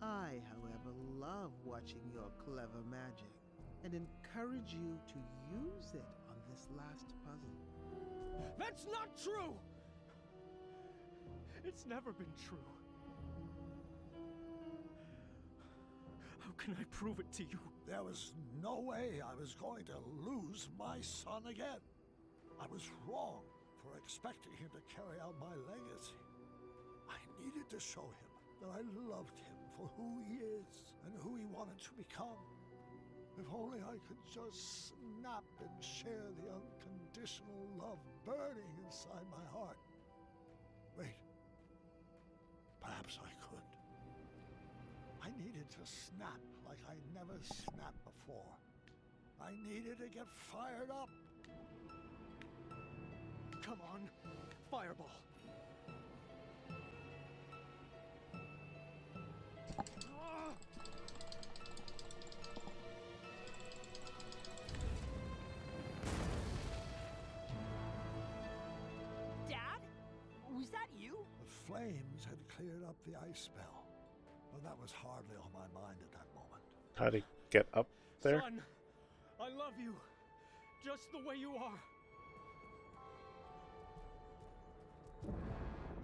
S5: I, however, love watching your clever magic and encourage you to use it on this last puzzle.
S3: That's not true! It's never been true. How can I prove it to you?
S8: There was no way I was going to lose my son again. I was wrong for expecting him to carry out my legacy. I needed to show him that I loved him for who he is and who he wanted to become. If only I could just snap and share the unconditional love burning inside my heart. Wait, perhaps I could. I needed to snap like I never snapped before. I needed to get fired up.
S3: Come on, fireball.
S10: Dad? Was that you?
S8: The flames had cleared up the ice spell, but that was hardly on my mind at that moment.
S1: How to get up there?
S3: Son, I love you, just the way you are.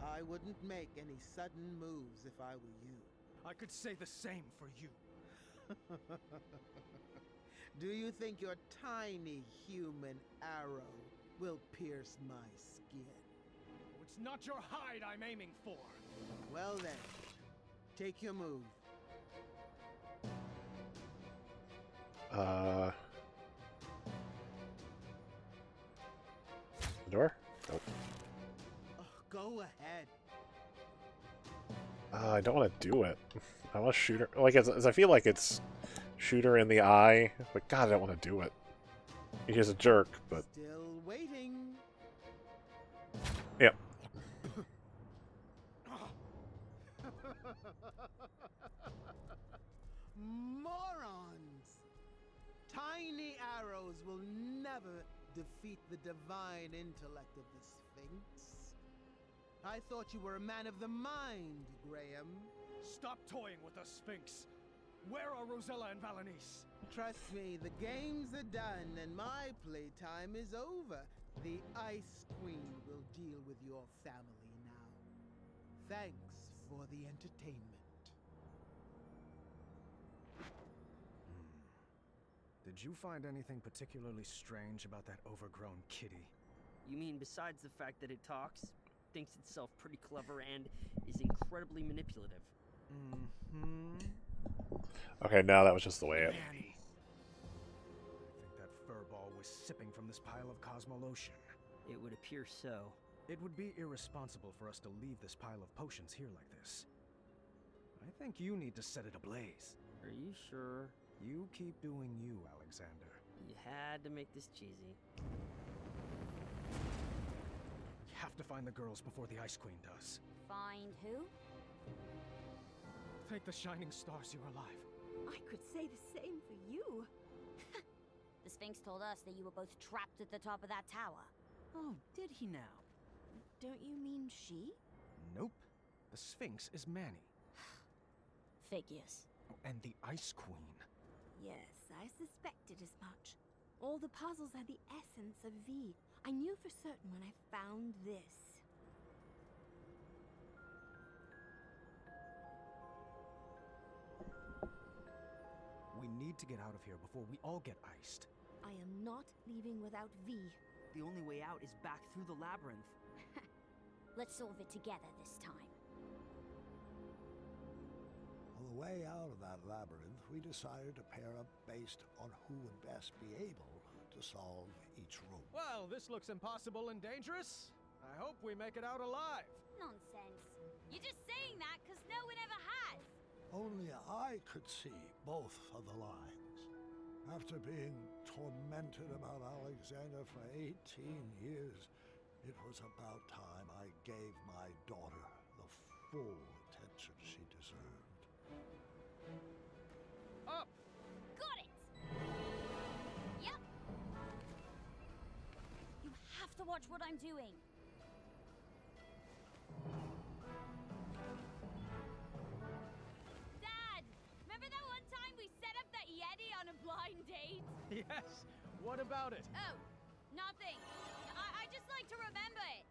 S5: I wouldn't make any sudden moves if I were you.
S3: I could say the same for you.
S5: Do you think your tiny human arrow will pierce my skin?
S3: It's not your hide I'm aiming for.
S5: Well then, take your move.
S1: The door? Nope.
S5: Oh, go ahead.
S1: I don't want to do it. I want to shoot her. Like, as I feel like it's shoot her in the eye, but God, I don't want to do it. He's a jerk, but
S5: Still waiting.
S1: yep.
S5: Morons! Tiny arrows will never defeat the divine intellect of the Sphinx. I thought you were a man of the mind, Graham.
S3: Stop toying with the Sphinx. Where are Rosella and Valenice?
S5: Trust me, the games are done and my playtime is over. The Ice Queen will deal with your family now. Thanks for the entertainment.
S3: Did you find anything particularly strange about that overgrown kitty?
S10: You mean besides the fact that it talks, thinks itself pretty clever, and is incredibly manipulative?
S1: Okay, now that was just the way it.
S3: Manny. I think that furball was sipping from this pile of Cosmolotion.
S10: It would appear so.
S3: It would be irresponsible for us to leave this pile of potions here like this. I think you need to set it ablaze.
S10: Are you sure?
S3: You keep doing you, Alexander.
S10: You had to make this cheesy.
S3: We have to find the girls before the Ice Queen does.
S2: Find who?
S3: Thank the shining stars you're alive.
S9: I could say the same for you.
S2: The Sphinx told us that you were both trapped at the top of that tower.
S10: Oh, did he now?
S2: Don't you mean she?
S3: Nope. The Sphinx is Manny.
S2: Figures.
S3: And the Ice Queen.
S9: Yes, I suspected as much. All the puzzles are the essence of V. I knew for certain when I found this.
S3: We need to get out of here before we all get iced.
S9: I am not leaving without V.
S10: The only way out is back through the labyrinth.
S2: Let's solve it together this time.
S8: On the way out of that labyrinth, we decided to pair up based on who would best be able to solve each room.
S3: Well, this looks impossible and dangerous. I hope we make it out alive.
S2: Nonsense. You're just saying that because no one ever has.
S8: Only I could see both of the lines. After being tormented about Alexander for 18 years, it was about time I gave my daughter the full attention she deserved.
S3: Up!
S2: Got it! Yep! You have to watch what I'm doing. Dad! Remember that one time we set up that Yeti on a blind date?
S3: Yes! What about it?
S2: Oh, nothing. I just like to remember it.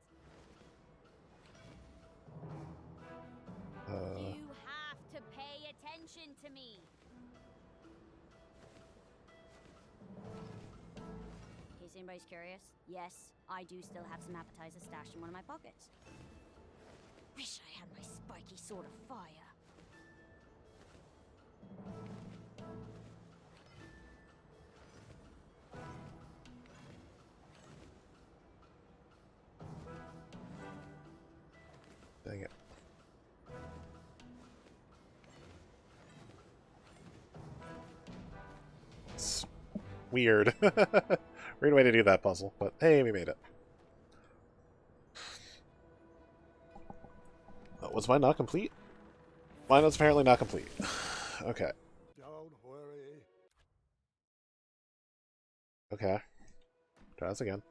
S2: You have to pay attention to me. In case anybody's curious, yes, I do still have some appetizers stashed in one of my pockets. Wish I had my spiky sword of fire.
S1: Dang it. It's weird. Weird way to do that puzzle, but hey, we made it. Was mine not complete? Mine was apparently not complete. Okay.
S8: Don't worry.
S1: Okay. Try this again.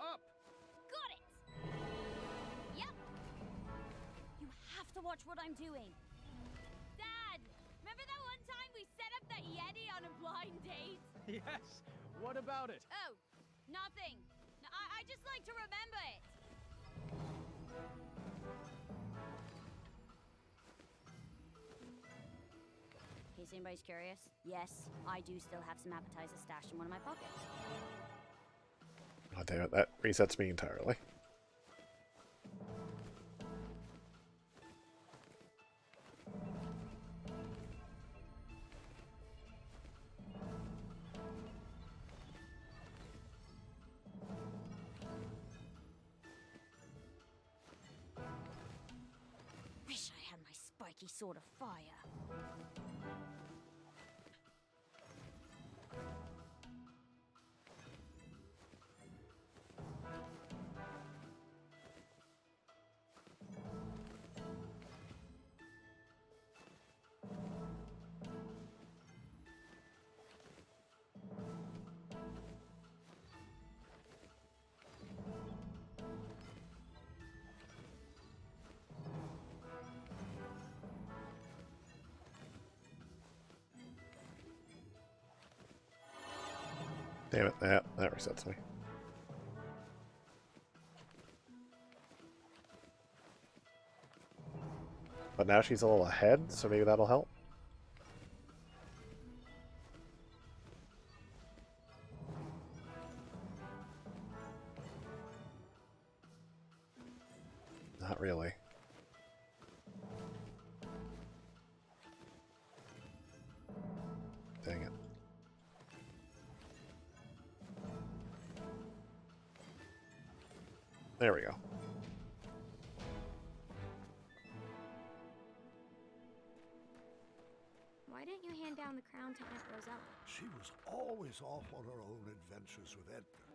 S3: Up!
S2: Got it! Yep! You have to watch what I'm doing. Dad! Remember that one time we set up that Yeti on a blind date?
S3: Yes! What about it?
S2: Oh, nothing. I just like to remember it. In case anybody's curious, yes, I do still have some appetizers stashed in one of my pockets.
S1: Oh, damn it. That resets me entirely.
S2: Wish I had my spiky sword of fire.
S1: Damn it. That resets me. But now she's a little ahead, so maybe that'll help. Not really. Dang it. There we go.
S2: Why didn't you hand down the crown to Aunt Rosella?
S8: She was always off on her own adventures with Edgar.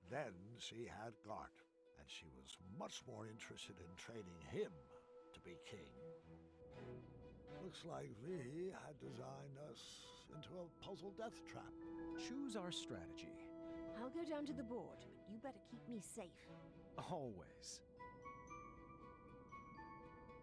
S8: Then she had Gart, and she was much more interested in training him to be king. Looks like V had designed us into a puzzle death trap.
S3: Choose our strategy.
S9: I'll go down to the board, but you better keep me safe.
S3: Always.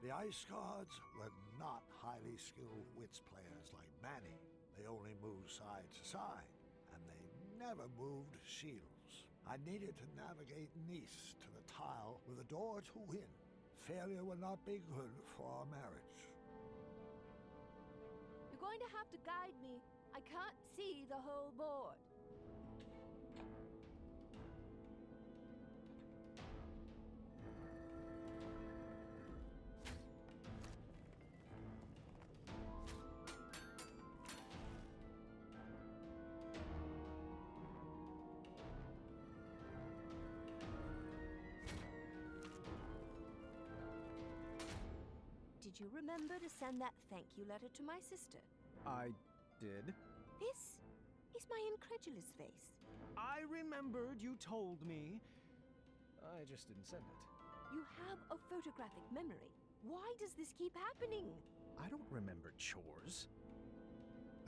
S8: The Ice Guards were not highly skilled wits players like Manny. They only moved side to side, and they never moved shields. I needed to navigate Nice to the tile with a door to win. Failure would not be good for our marriage.
S9: You're going to have to guide me. I can't see the whole board. Did you remember to send that thank you letter to my sister?
S3: I did.
S9: This is my incredulous face.
S3: I remembered you told me. I just didn't send it.
S9: You have a photographic memory. Why does this keep happening?
S3: I don't remember chores.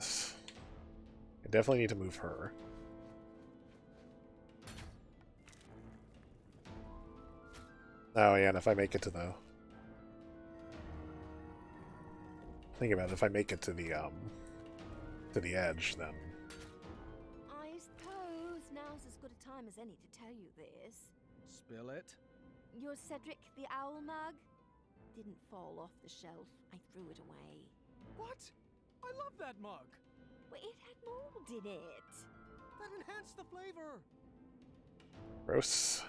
S1: I definitely need to move her. Oh yeah, and if I make it to the... Think about it, if I make it to the edge, then...
S9: I suppose now's as good a time as any to tell you this.
S3: Spill it.
S9: Your Cedric the Owl mug didn't fall off the shelf. I threw it away.
S3: What? I love that mug.
S9: Well, it had mold in it.
S3: That enhanced the flavor.
S1: Gross.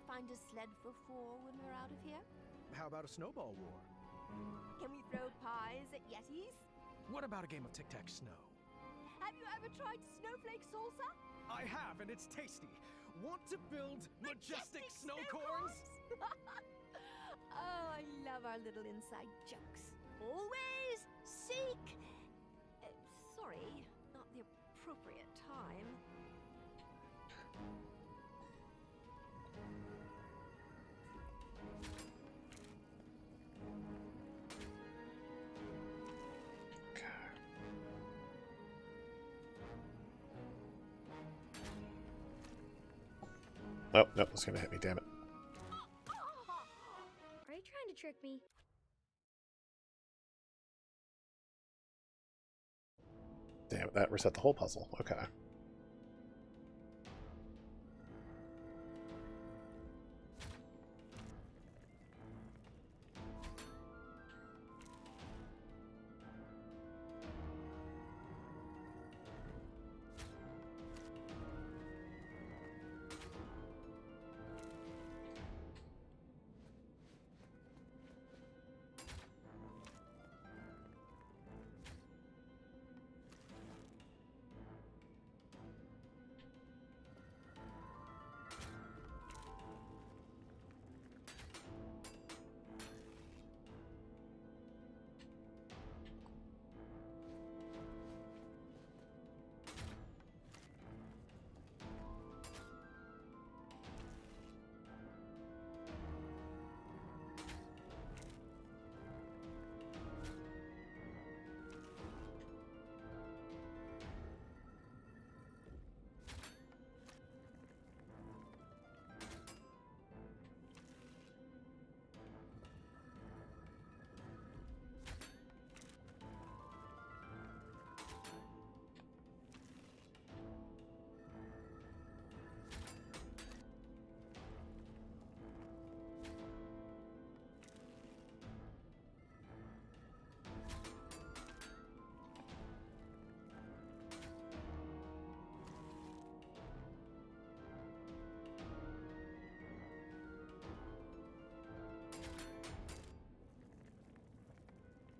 S9: Find a sled for 4 when we're out of here?
S3: How about a snowball war?
S9: Can we throw pies at Yetis?
S3: What about a game of tic-tac-snow?
S9: Have you ever tried snowflake salsa?
S3: I have, and it's tasty. Want to build majestic snow corns?
S9: Oh, I love our little inside jokes. Always seek... sorry, not the appropriate time.
S1: Oh, nope, it's gonna hit me, damn it.
S2: Are you trying to trick me?
S1: Damn it, that reset the whole puzzle. Okay.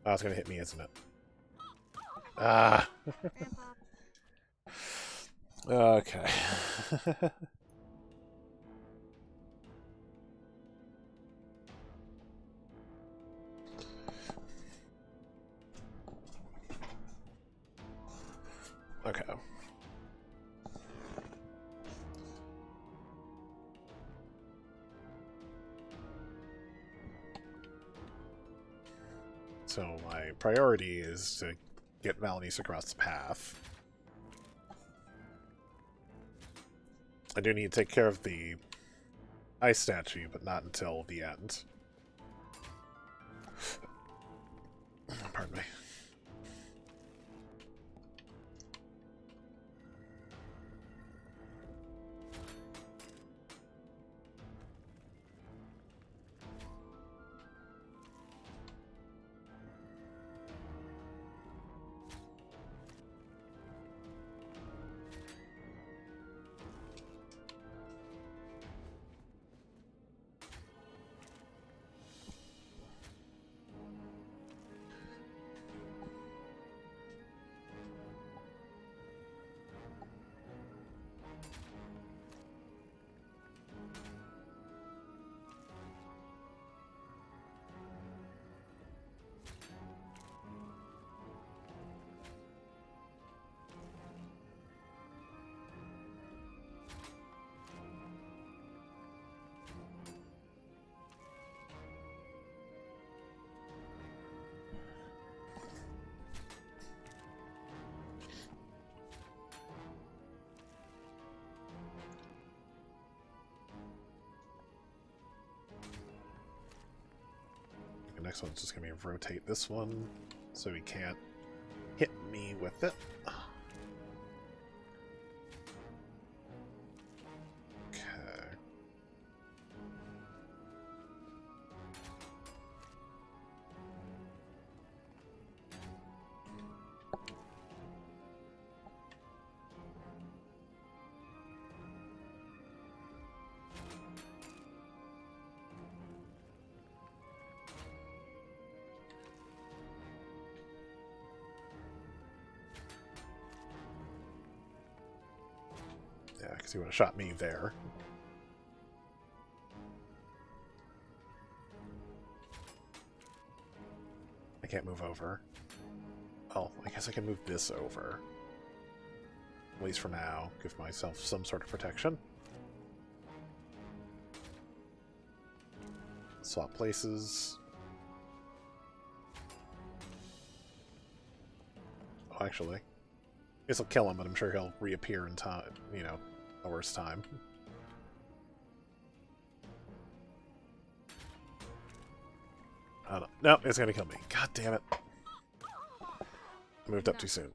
S1: Oh, it's gonna hit me, isn't it? Ah. Okay. Okay. So my priority is to get Valenice across the path. I do need to take care of the ice statue, but not until the end. Pardon me. The next one's just gonna be rotate this one so he can't hit me with it. Okay. Yeah, because he would have shot me there. I can't move over. Oh, I guess I can move this over. At least for now. Give myself some sort of protection. Swap places. Oh, actually. This will kill him, but I'm sure he'll reappear in time, you know, a worse time. Oh, no. No, it's gonna kill me. God damn it. I moved up too soon.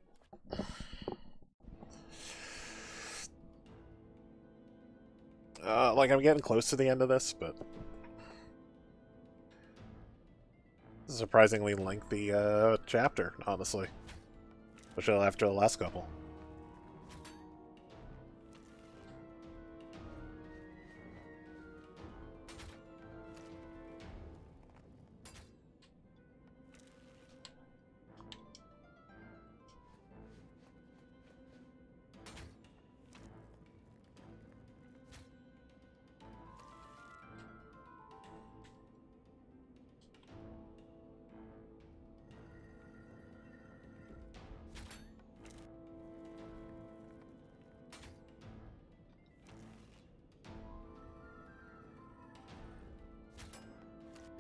S1: Like, I'm getting close to the end of this, but... This is a surprisingly lengthy, chapter, honestly. Especially after the last couple.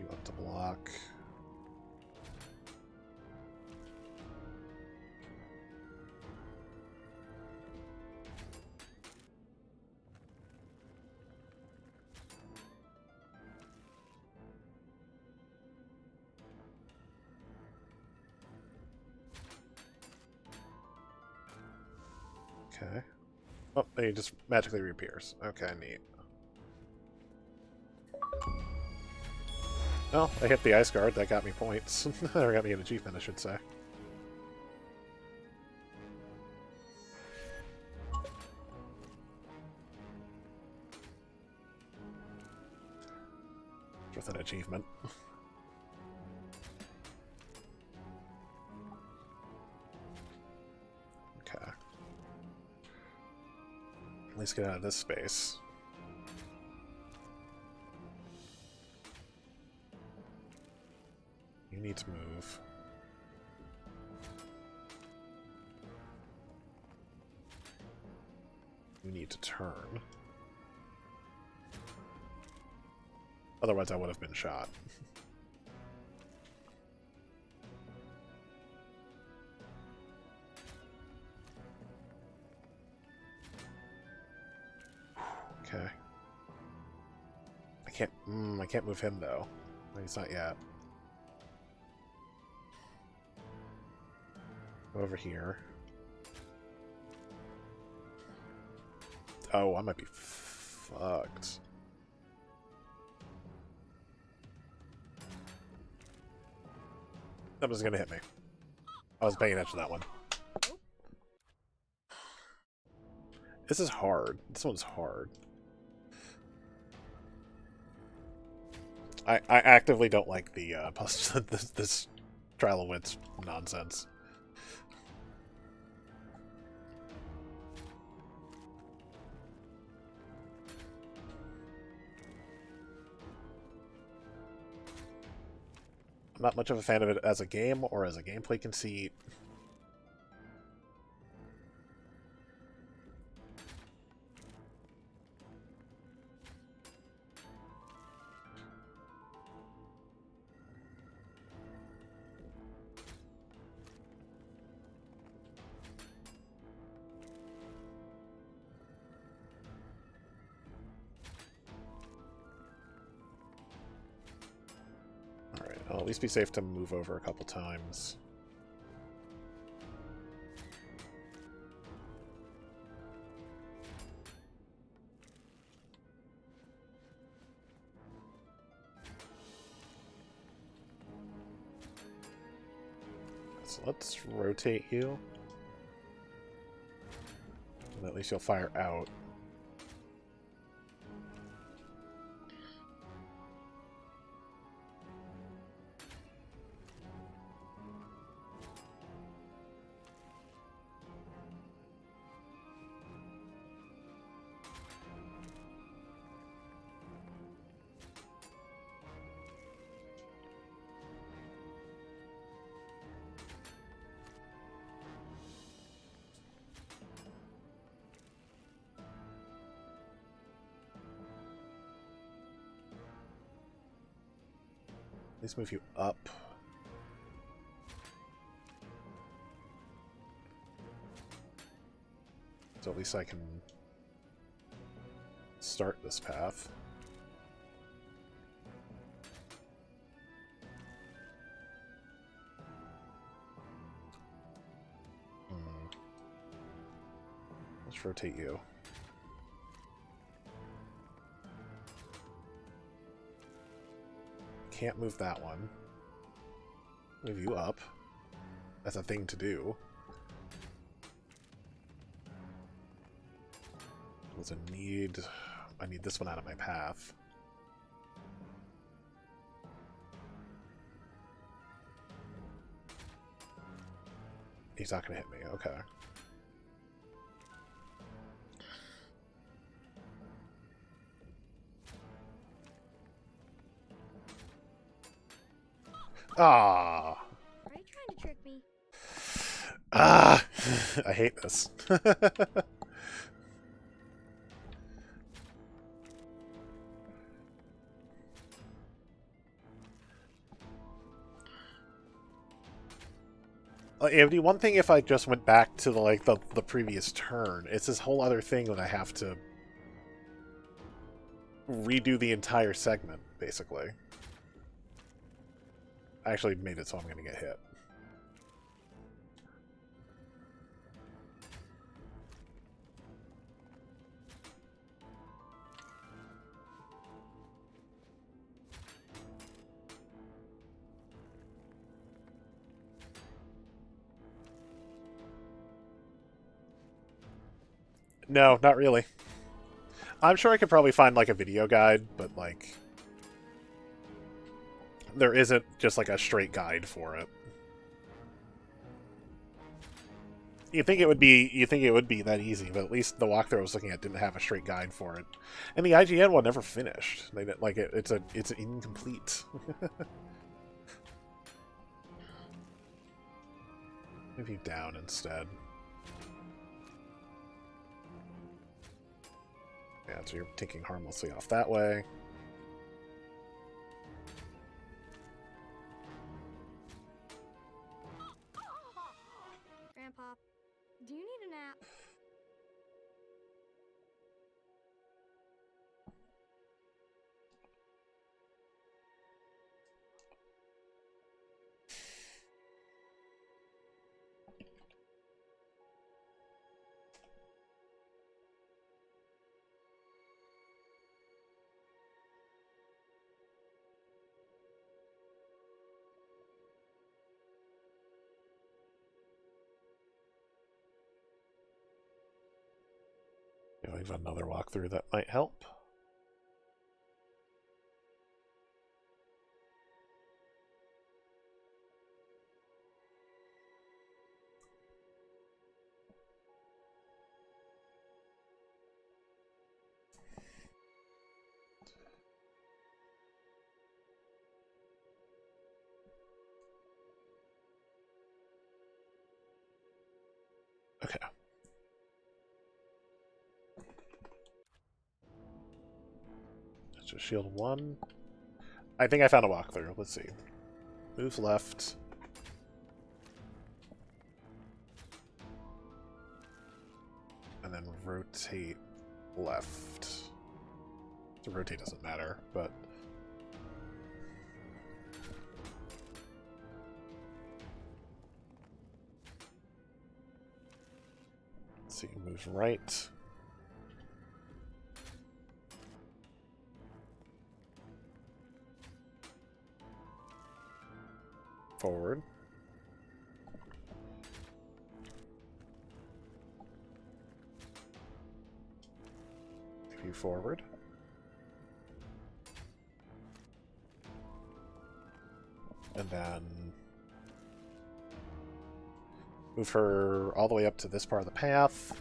S1: You want to block. Okay. Oh, he just magically reappears. Okay, neat. Well, I hit the ice guard. That got me points. Or got me an achievement, I should say. With an achievement. Okay. At least get out of this space. You need to move. You need to turn. Otherwise I would have been shot. Okay. I can't move him though. He's not yet. Over here. Oh, I might be fucked. That was gonna hit me. I was paying attention to that one. This is hard. This one's hard. I actively don't like the this trial of wits nonsense. I'm not much of a fan of it as a game or as a gameplay conceit. I'll at least be safe to move over a couple times. So let's rotate you. And at least you'll fire out. Let's move you up. So at least I can start this path. Let's rotate you. Can't move that one. Move you up. That's a thing to do. I need this one out of my path. He's not gonna hit me, okay. Ah.
S2: Are you trying to trick me?
S1: Ah, I hate this. It would be one thing if I just went back to the previous turn. It's this whole other thing when I have to redo the entire segment, basically. I actually made it so I'm going to get hit. No, not really. I'm sure I could probably find like a video guide, but like there isn't just like a straight guide for it. You think it would be that easy, but at least the walkthrough I was looking at didn't have a straight guide for it. And the IGN one never finished. They didn't, like it's incomplete. Move you down instead. Yeah, so you're taking harmlessly off that way.
S2: Grandpa, do you need a nap?
S1: We have another walkthrough that might help. Okay. So shield 1. I think I found a walkthrough. Let's see. Moves left. And then rotate left. The rotate doesn't matter, but... Let's see, moves right. Forward. View forward. And then move her all the way up to this part of the path.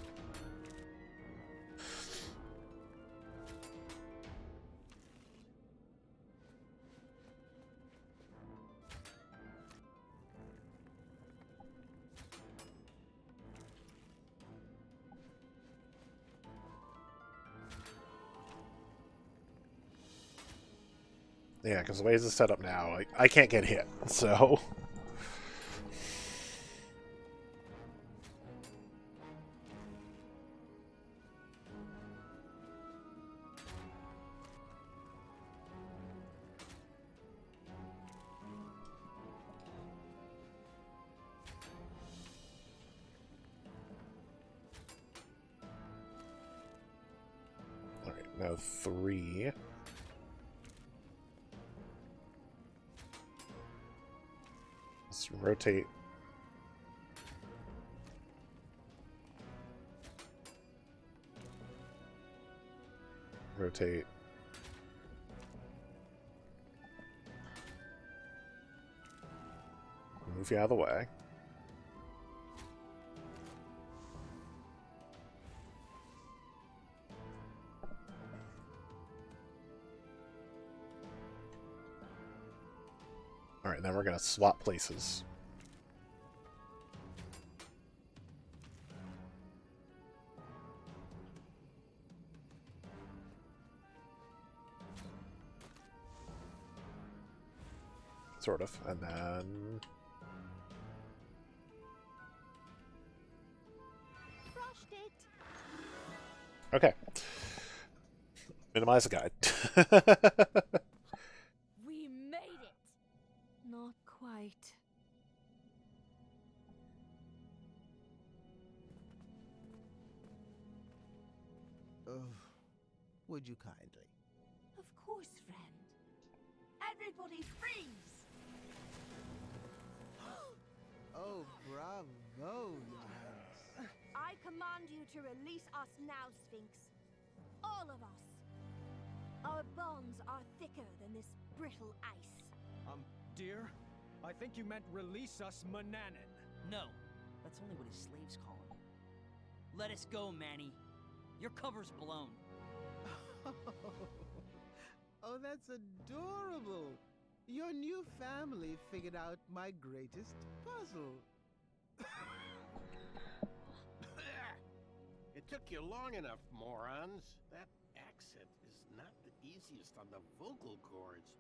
S1: Yeah, because the way this is set up now, I can't get hit, so... No, 3. Let's rotate. Rotate. Move you out of the way. Alright, then we're going to swap places. Sort of. And then... Okay. Minimize the guide.
S9: We made it! Not quite.
S5: Would you kindly?
S9: Of course, friend. Everybody freeze!
S5: Oh, bravo, Your Highness.
S2: I command you to release us now, Sphinx. All of us. Our bonds are thicker than this brittle ice.
S3: Dear, I think you meant release us, Mananin.
S10: No, that's only what his slaves call him. Let us go, Manny. Your cover's blown.
S5: Oh, that's adorable. Your new family figured out my greatest puzzle.
S7: It took you long enough, morons. That accent is not the easiest on the vocal cords.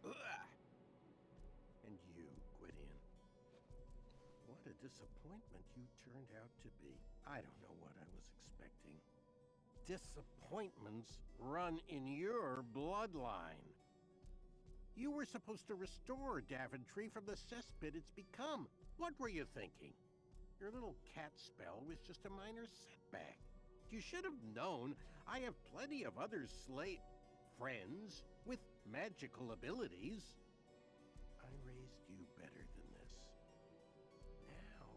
S7: And you, Gwydion. What a disappointment you turned out to be. I don't know what I was expecting. Disappointments run in your bloodline. You were supposed to restore Daventry from the cesspit it's become. What were you thinking? Your little cat spell was just a minor setback. You should have known I have plenty of other friends with magical abilities. I raised you better than this. Now,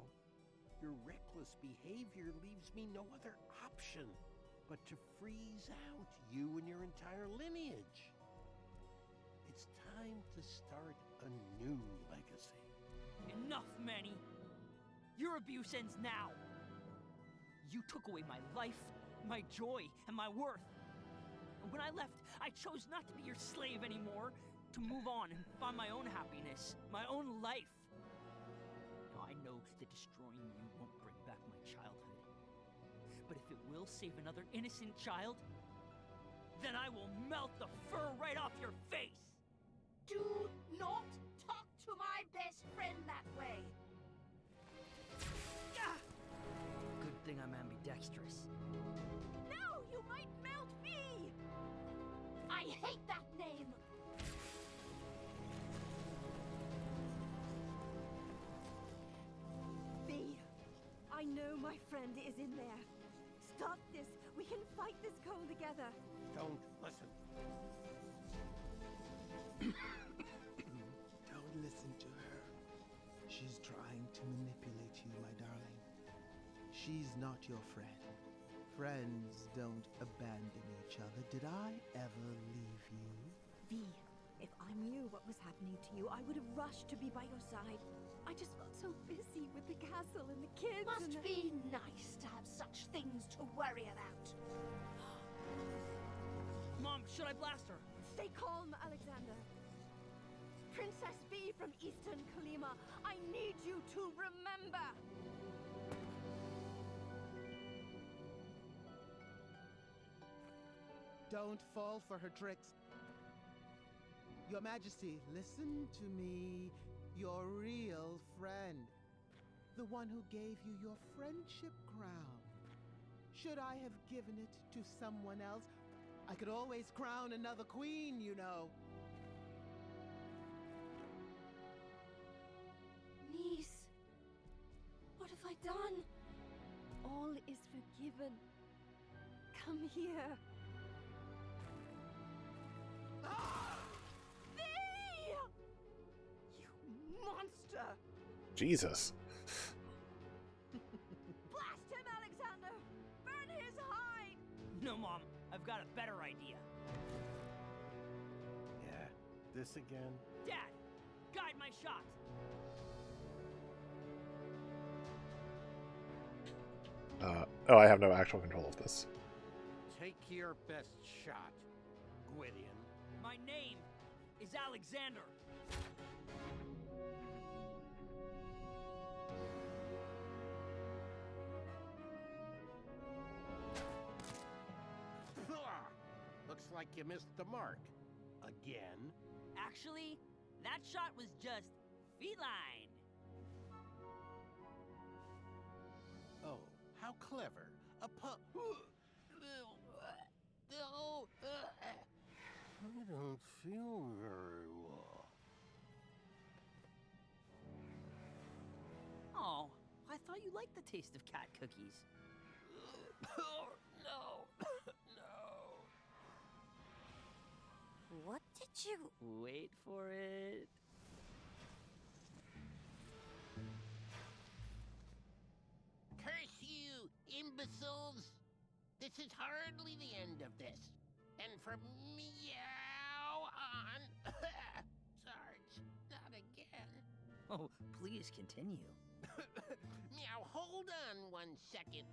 S7: your reckless behavior leaves me no other option but to freeze out you and your entire lineage. It's time to start a new legacy.
S10: Enough, Manny. Your abuse ends now. You took away my life, my joy, and my worth. And when I left, I chose not to be your slave anymore, to move on and find my own happiness, my own life. Now, I know that destroying you won't bring back my childhood. But if it will save another innocent child, then I will melt the fur right off your face!
S9: Do not talk to my best friend that way!
S10: Good thing I'm ambidextrous.
S9: No, you might melt me! I hate that name!
S11: B, I know my friend is in there. Stop this. We can fight this cold together.
S7: Don't listen.
S5: Don't listen to her. She's trying to manipulate you, my darling. She's not your friend. Friends don't abandon each other. Did I ever leave you?
S11: V, if I knew what was happening to you, I would have rushed to be by your side. I just got so busy with the castle and the kids.
S9: Must be nice to have such things to worry about.
S10: Mom, should I blast her?
S11: Stay calm, Alexander. Princess V from Eastern Kalima, I need you to remember.
S5: Don't fall for her tricks. Your Majesty, listen to me. Your real friend. The one who gave you your friendship crown. Should I have given it to someone else? I could always crown another queen, you know.
S11: Niece, what have I done? All is forgiven. Come here.
S9: You monster!
S1: Jesus.
S9: Blast him, Alexander! Burn his hide!
S10: No, Mom. I've got a better idea.
S6: Yeah, this again?
S10: Dad, guide my shot.
S1: Oh, I have no actual control of this.
S7: Take your best shot, Gwydion.
S10: My name is Alexander.
S7: Looks like you missed the mark. Again?
S10: Actually, that shot was just feline.
S7: Oh, how clever. A pup. I don't feel very well.
S10: Oh, I thought you liked the taste of cat cookies.
S7: No.
S2: What did you...
S10: Wait for it.
S7: Curse you, imbeciles! This is hardly the end of this. And from meow on... Sarge, not again.
S10: Oh, please continue.
S7: Meow, hold on 1 second.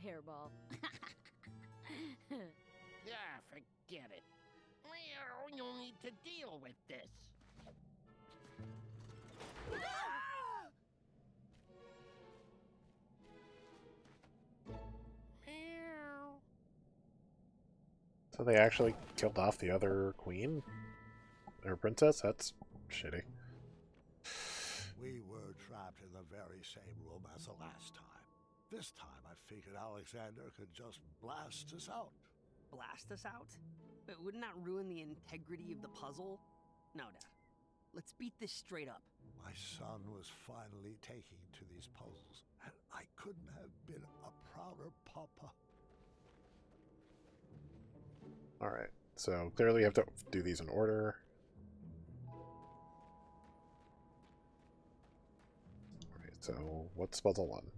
S11: Hairball.
S7: Forget it. Meow, you'll need to deal with this. Meow.
S1: So they actually killed off the other queen? Or princess? That's shitty.
S8: We were trapped in the very same room as the last time. This time I figured Alexander could just blast us out.
S10: Blast us out? But wouldn't that ruin the integrity of the puzzle? No, Dad. Let's beat this straight up.
S8: My son was finally taking to these puzzles, and I couldn't have been a prouder papa.
S1: Alright, so clearly you have to do these in order. Alright, so what's puzzle 1?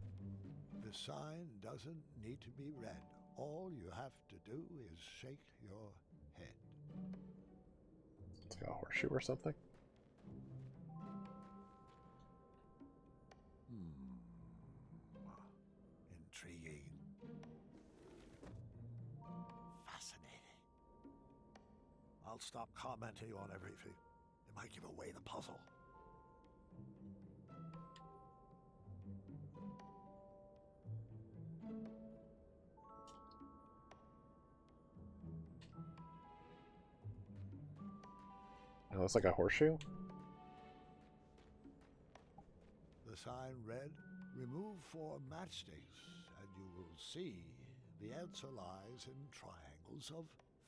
S8: The sign doesn't need to be read. All you have to do is shake your head.
S1: It's like a horseshoe or something?
S8: Intriguing. Fascinating. I'll stop commenting on everything. It might give away the puzzle.
S1: It looks like a horseshoe?
S8: The sign read, "Remove 4 matchsticks, and you will see the answer lies in triangles of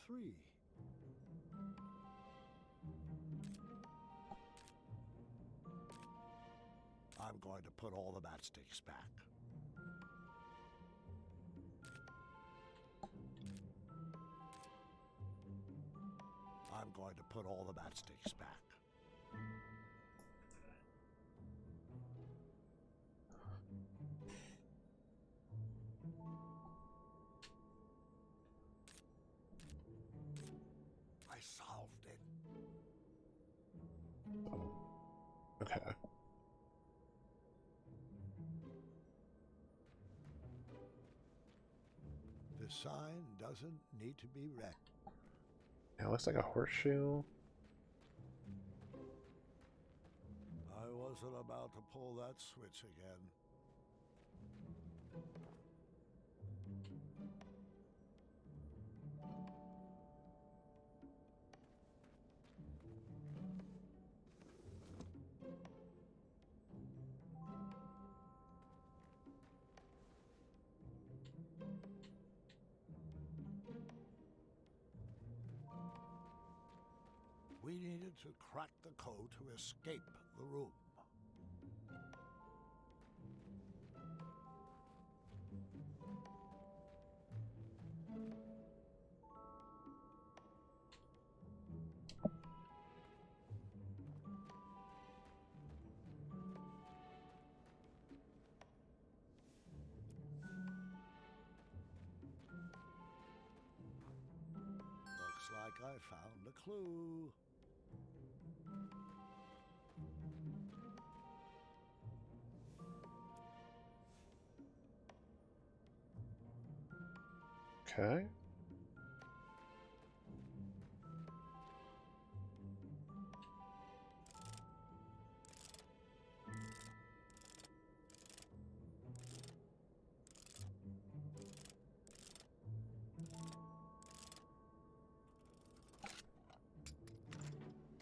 S8: 3. I'm going to put all the matchsticks back. I'm going to put all the matchsticks back. I solved it.
S1: Oh. Okay.
S8: The sign doesn't need to be read.
S1: Yeah, it looks like a horseshoe.
S8: I wasn't about to pull that switch again. We needed to crack the code to escape the room. I found a clue.
S1: Okay.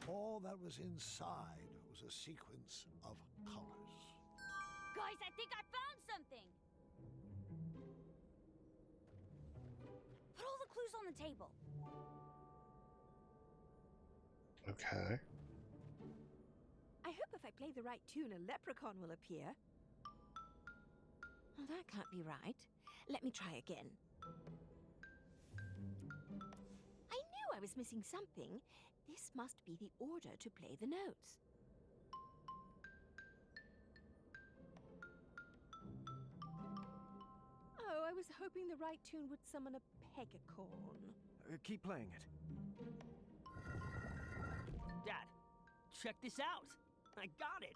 S8: All that was inside was a sequence of colors.
S15: Guys, I think I found something! Put all the clues on the table.
S1: Okay.
S9: I hope if I play the right tune, a leprechaun will appear. Well, that can't be right. Let me try again. I knew I was missing something. This must be the order to play the notes. Oh, I was hoping the right tune would summon a pegacorn.
S3: Keep playing it.
S10: Dad, check this out. I got it.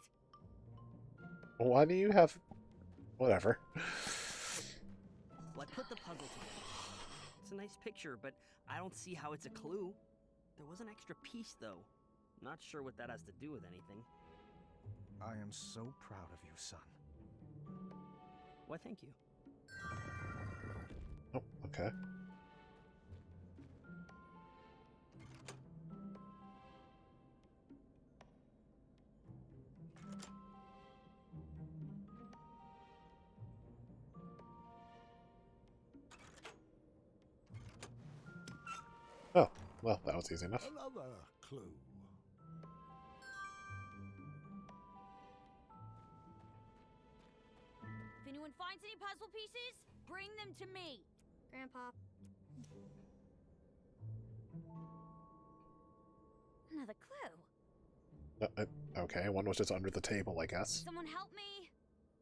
S1: Why do you have... Whatever.
S10: Well, I put the puzzle together. It's a nice picture, but I don't see how it's a clue. There was an extra piece, though. Not sure what that has to do with anything.
S3: I am so proud of you, son.
S10: Why, thank you.
S1: Oh, okay. Oh, well, that was easy enough.
S8: Another clue.
S15: If anyone finds any puzzle pieces, bring them to me. Grandpa. Another clue.
S1: Okay, one was just under the table, I guess.
S15: Someone help me.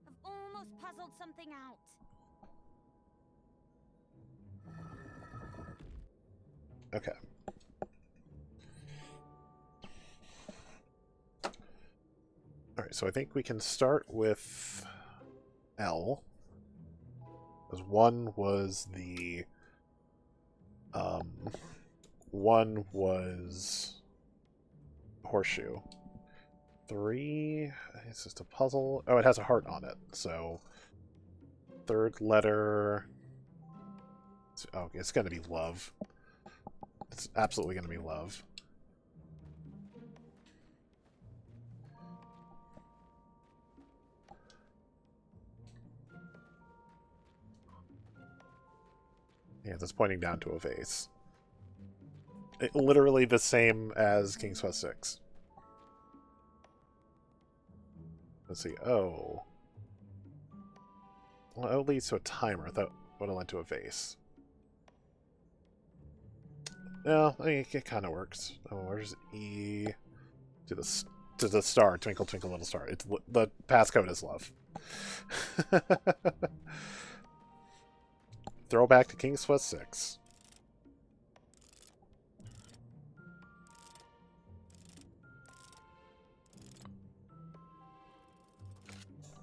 S15: I've almost puzzled something out.
S1: Okay. Alright, so I think we can start with L. Because one was the... one was horseshoe. 3 is just a puzzle. Oh, it has a heart on it. So third letter. Oh, it's going to be love. It's absolutely going to be love. Yeah, that's pointing down to a vase. Literally the same as King's Quest 6. Let's see. Oh. Well, it leads to a timer. I thought would have led to a vase. Well, I mean, it kind of works. Oh, where's E? To the star. Twinkle, twinkle, little star. It's the passcode is love. Throwback to King's Quest 6.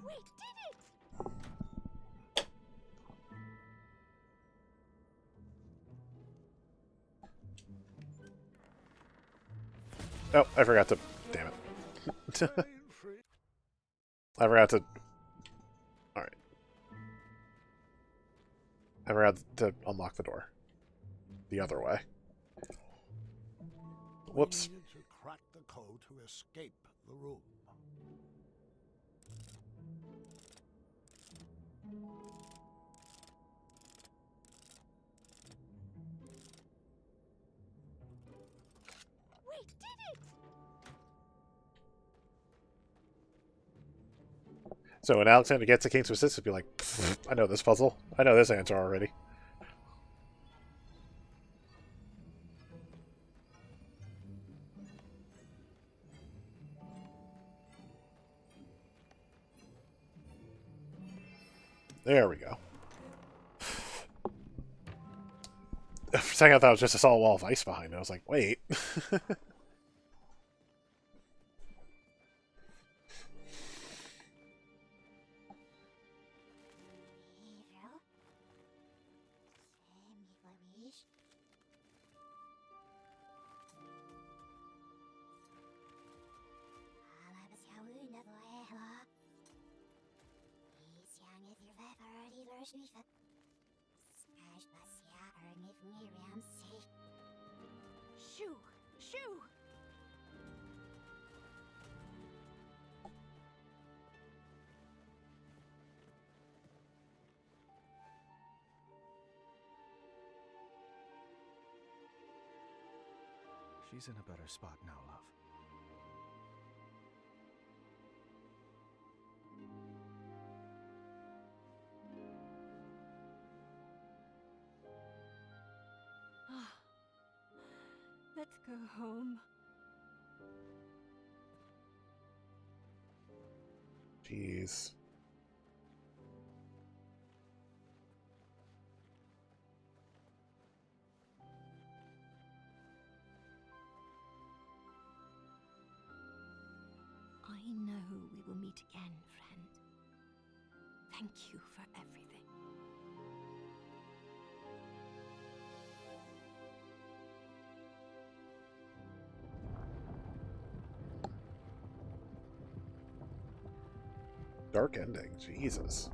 S15: We did it!
S1: Oh, I forgot to... Damn it. I forgot to... Alright. I forgot to unlock the door. The other way. Whoops.
S8: We needed to crack the code to escape the room.
S15: We did it!
S1: So when Alexander gets to King's Quest, he'll be like, I know this puzzle. I know this answer already. There we go. For a second, I thought it was just a solid wall of ice behind it. I was like, wait.
S11: Shoo! Shoo!
S3: She's in a better spot now, love.
S9: Let's go home.
S1: Jeez.
S9: I know we will meet again, friend. Thank you for everything.
S1: Dark ending. Jesus.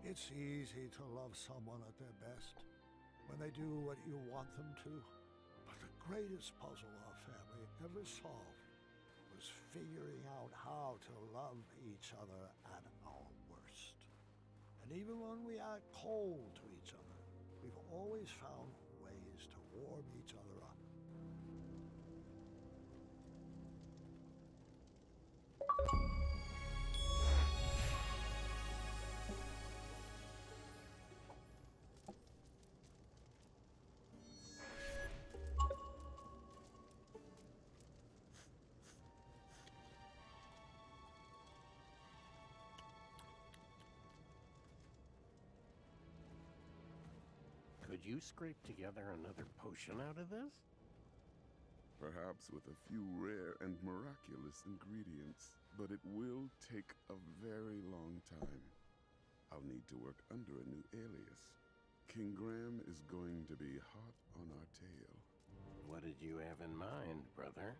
S8: It's easy to love someone at their best when they do what you want them to. But the greatest puzzle our family ever solved was figuring out how to love each other at our worst. And even when we act cold to each other, we've always found ways to warm each other up.
S7: Could you scrape together another potion out of this?
S16: Perhaps with a few rare and miraculous ingredients, but it will take a very long time. I'll need to work under a new alias. King Graham is going to be hot on our tail.
S7: What did you have in mind, brother?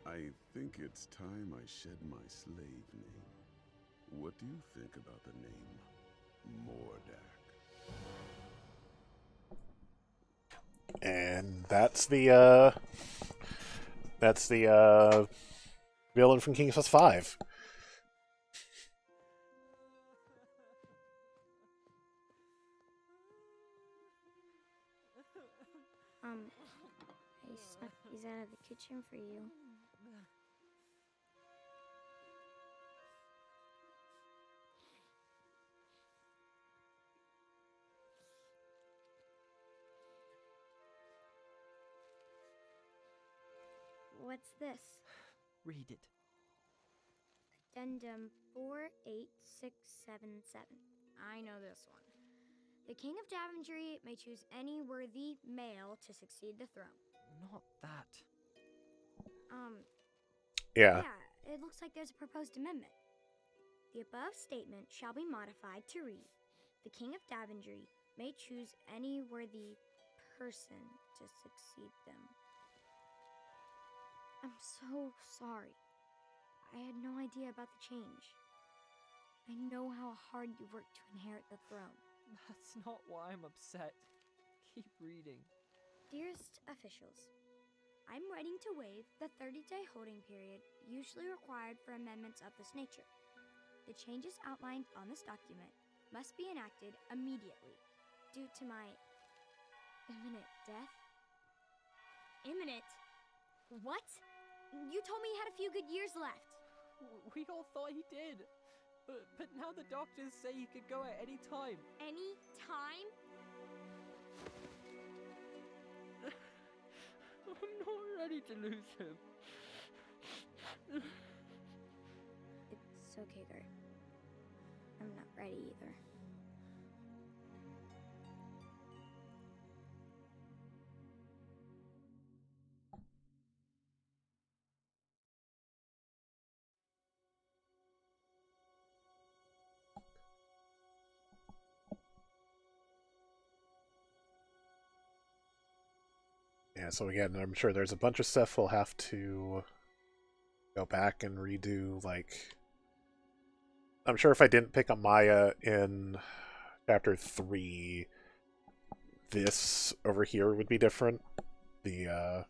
S16: I think it's time I shed my slave name. What do you think about the name Mordak?
S1: And that's the villain from King's Quest V.
S2: I snuck these out of the kitchen for you. What's this?
S10: Read it.
S2: Addendum 48677. I know this one. The King of Daventry may choose any worthy male to succeed the throne.
S10: Not that.
S1: Yeah.
S2: Yeah, it looks like there's a proposed amendment. The above statement shall be modified to read, the King of Daventry may choose any worthy person to succeed them. I'm so sorry. I had no idea about the change. I know how hard you worked to inherit the throne.
S10: That's not why I'm upset. Keep reading.
S2: Dearest officials, I'm writing to waive the 30-day holding period usually required for amendments of this nature. The changes outlined on this document must be enacted immediately due to my imminent death. Imminent? What? You told me he had a few good years left.
S10: We all thought he did. But now the doctors say he could go at any time.
S2: Any time?
S10: I'm not ready to lose him.
S2: It's It's okay, Gert. I'm not ready either.
S1: Yeah, so again, I'm sure there's a bunch of stuff we'll have to go back and redo, like... I'm sure if I didn't pick Amaya in Chapter 3, this over here would be different. Yeah,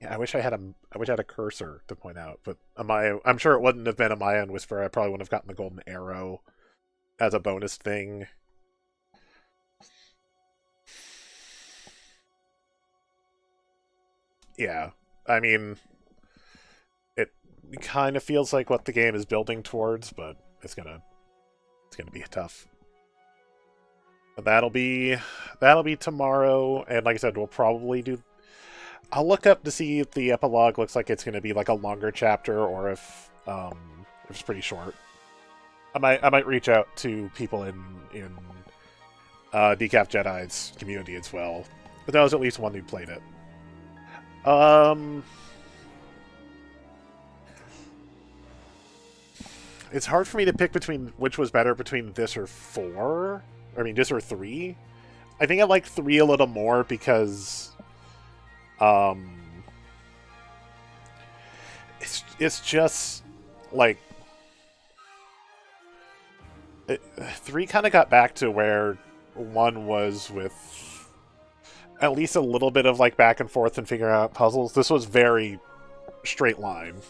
S1: I wish I had a cursor to point out, but Amaya, I'm sure it wouldn't have been Amaya and Whisper. I probably wouldn't have gotten the golden arrow as a bonus thing. Yeah, I mean, it kind of feels like what the game is building towards, but it's gonna be tough. But that'll be tomorrow, and like I said, we'll probably do. I'll look up to see if the epilogue looks like it's gonna be like a longer chapter, or if it's pretty short. I might reach out to people in Decaf Jedi's community as well, but there was at least one who played it. It's hard for me to pick between which was better between this or 4. I mean, this or 3. I think I like 3 a little more because, it's just like 3 kind of got back to where 1 was with at least a little bit of like back and forth and figuring out puzzles. This was very straight line.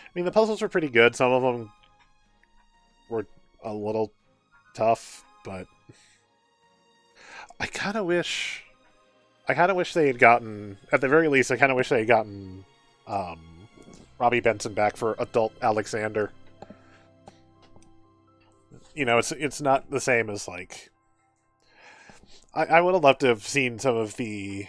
S1: I mean, the puzzles were pretty good. Some of them were a little tough, but I kind of wish they had gotten, at the very least, I kind of wish they had gotten Robbie Benson back for adult Alexander. You know, it's not the same as like. I would have loved to have seen some of the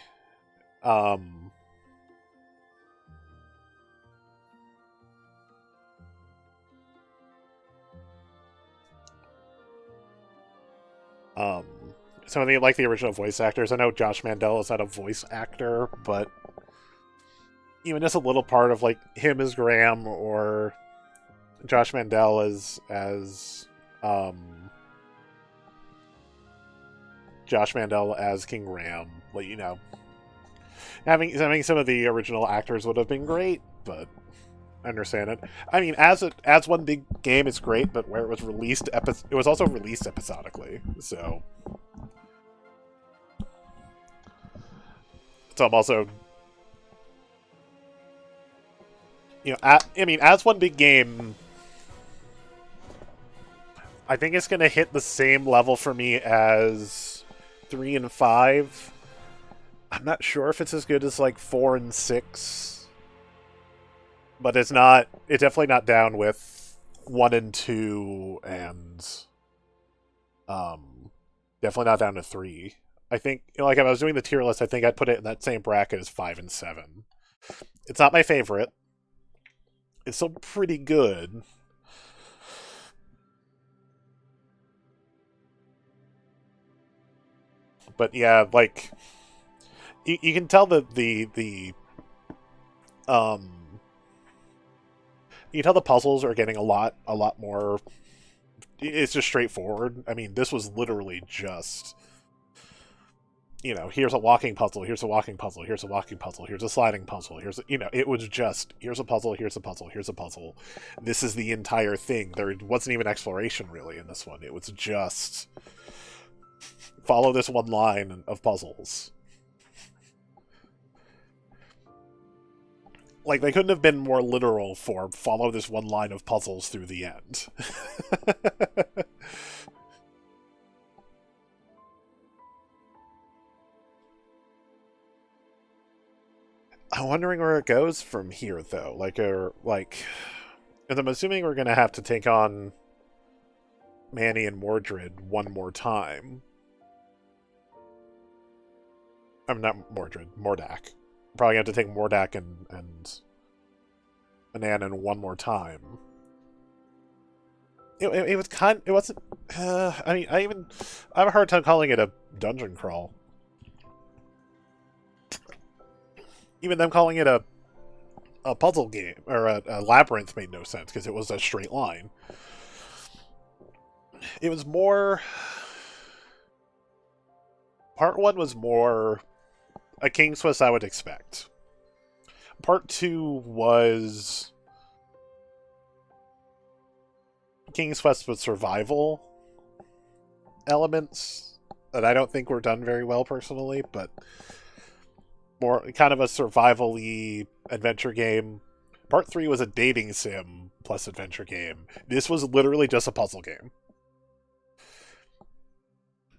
S1: some of the like the original voice actors. I know Josh Mandel is not a voice actor, but even just a little part of like him as Graham or Josh Mandel as Josh Mandel as King Graham, like, you know, having some of the original actors would have been great, but I understand it. I mean, as one big game, it's great, but where it was released, it was also released episodically, so I'm also, you know, I mean, as one big game, I think it's gonna hit the same level for me as 3 and 5. I'm not sure if it's as good as like 4 and 6. But it's definitely not down with 1 and 2 and definitely not down to 3. I think, you know, like if I was doing the tier list, I think I'd put it in that same bracket as 5 and 7. It's not my favorite. It's still pretty good. But yeah, like you can tell that you can tell the puzzles are getting a lot more. It's just straightforward. I mean, this was literally just, you know, here's a walking puzzle, here's a walking puzzle, here's a walking puzzle, here's a sliding puzzle, you know, it was just, here's a puzzle, here's a puzzle, here's a puzzle. This is the entire thing. There wasn't even exploration really in this one. It was just follow this one line of puzzles. Like, they couldn't have been more literal for follow this one line of puzzles through the end. I'm wondering where it goes from here, though. And I'm assuming we're gonna have to take on Manny and Mordred one more time. I'm not Mordred, Mordak. Probably have to take Mordak and Anan one more time. It was it wasn't. I mean, I have a hard time calling it a dungeon crawl. Even them calling it a puzzle game or a labyrinth made no sense because it was a straight line. It was more. Part 1 was more a King's Quest I would expect. Part 2 was King's Quest with survival elements that I don't think were done very well personally, but more kind of a survival-y adventure game. Part 3 was a dating sim plus adventure game. This was literally just a puzzle game.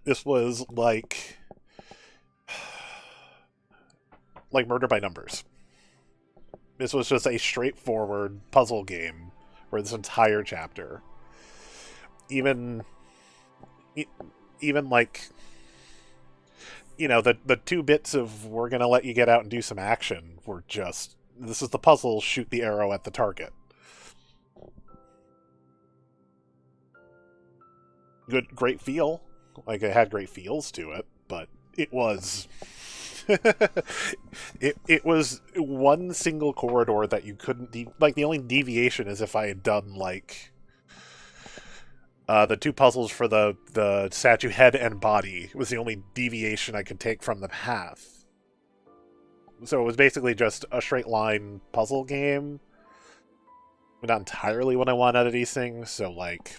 S1: This was like Murder by Numbers. This was just a straightforward puzzle game for this entire chapter. Even like, you know, the 2 bits of we're gonna let you get out and do some action were just, this is the puzzle, shoot the arrow at the target. Great feel. Like, it had great feels to it, but it was it was one single corridor that you couldn't like, the only deviation is if I had done like the 2 puzzles for the statue head and body was the only deviation I could take from the path. So it was basically just a straight line puzzle game. But not entirely what I want out of these things, so like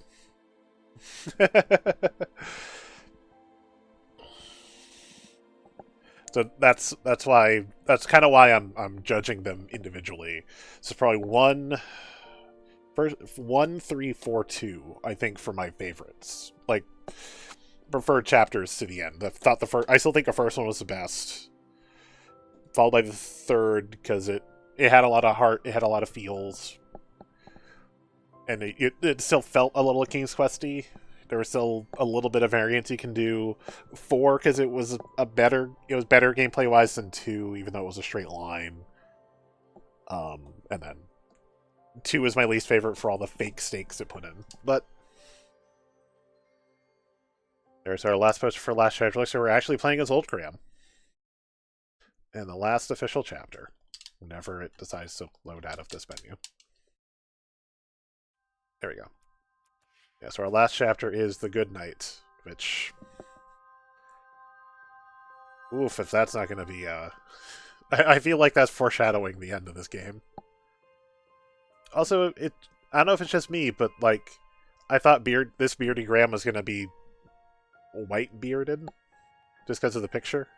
S1: so that's kind of why I'm judging them individually. So probably 1, 3, 4, 2, I think, for my favorites. Like, preferred chapters to the end. I still think the first one was the best. Followed by the third, because it had a lot of heart, it had a lot of feels. And it still felt a little King's Questy. There was still a little bit of variance you can do. 4, because it was better gameplay wise than 2, even though it was a straight line. And then 2 is my least favorite for all the fake stakes it put in. But there's our last post for last chapter. So we're actually playing as Old Graham. And the last official chapter. Whenever it decides to load out of this menu. There we go. Yeah, so our last chapter is The Good Night, which... Oof, if that's not going to be... I feel like that's foreshadowing the end of this game. Also, I don't know if it's just me, but, like, I thought this beardy Graham was going to be white-bearded, just because of the picture.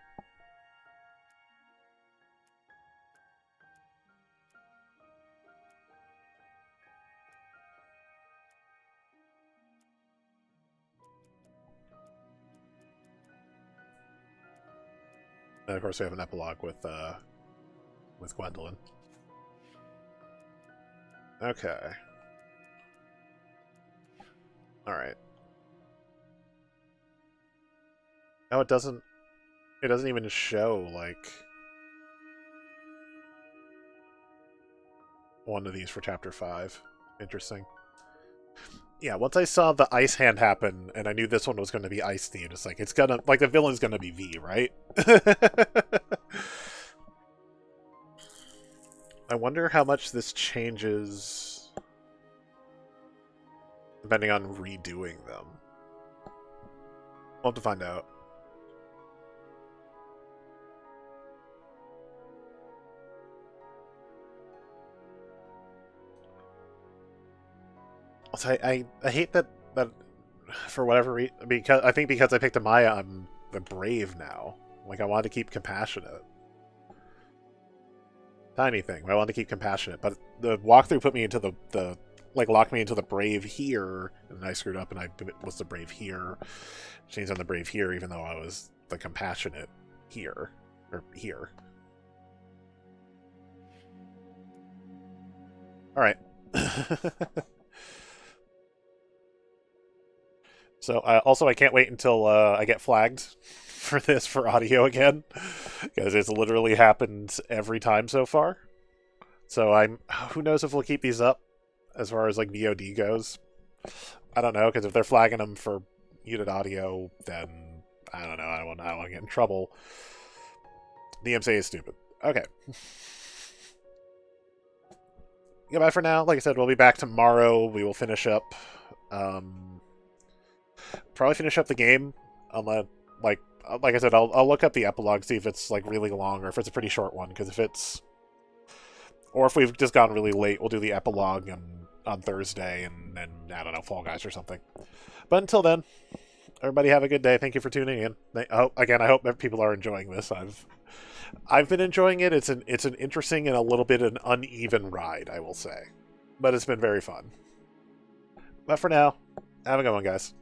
S1: And of course, we have an epilogue with Gwendolyn. Okay. Alright. No, it doesn't even show, like, one of these for Chapter 5. Interesting. Yeah, once I saw the ice hand happen, and I knew this one was going to be ice themed, it's like, the villain's going to be V, right? I wonder how much this changes depending on redoing them. We'll have to find out. Also, I hate that for whatever reason, because I picked Amaya, I'm the brave now. Like, I wanted to keep compassionate. Tiny thing, but I wanted to keep compassionate. But the walkthrough put me into locked me into the brave here, and I screwed up and I was the brave here. Changed on the brave here, even though I was the compassionate here. Or here. Alright. So, also, I can't wait until I get flagged for this for audio again, because it's literally happened every time so far. So who knows if we'll keep these up as far as like VOD goes. I don't know, because if they're flagging them for muted audio, then I don't know. I don't want to get in trouble. The DMCA is stupid. Okay. Goodbye for now. Like I said, we'll be back tomorrow. We will finish up. Probably finish up the game. Like I said, I'll look up the epilogue, see if it's like really long or if it's a pretty short one. Because if it's, or if we've just gone really late, we'll do the epilogue on Thursday and I don't know, Fall Guys or something. But until then, everybody have a good day. Thank you for tuning in. I hope that people are enjoying this. I've been enjoying it. It's an interesting and a little bit an uneven ride, I will say, but it's been very fun. But for now, have a good one, guys.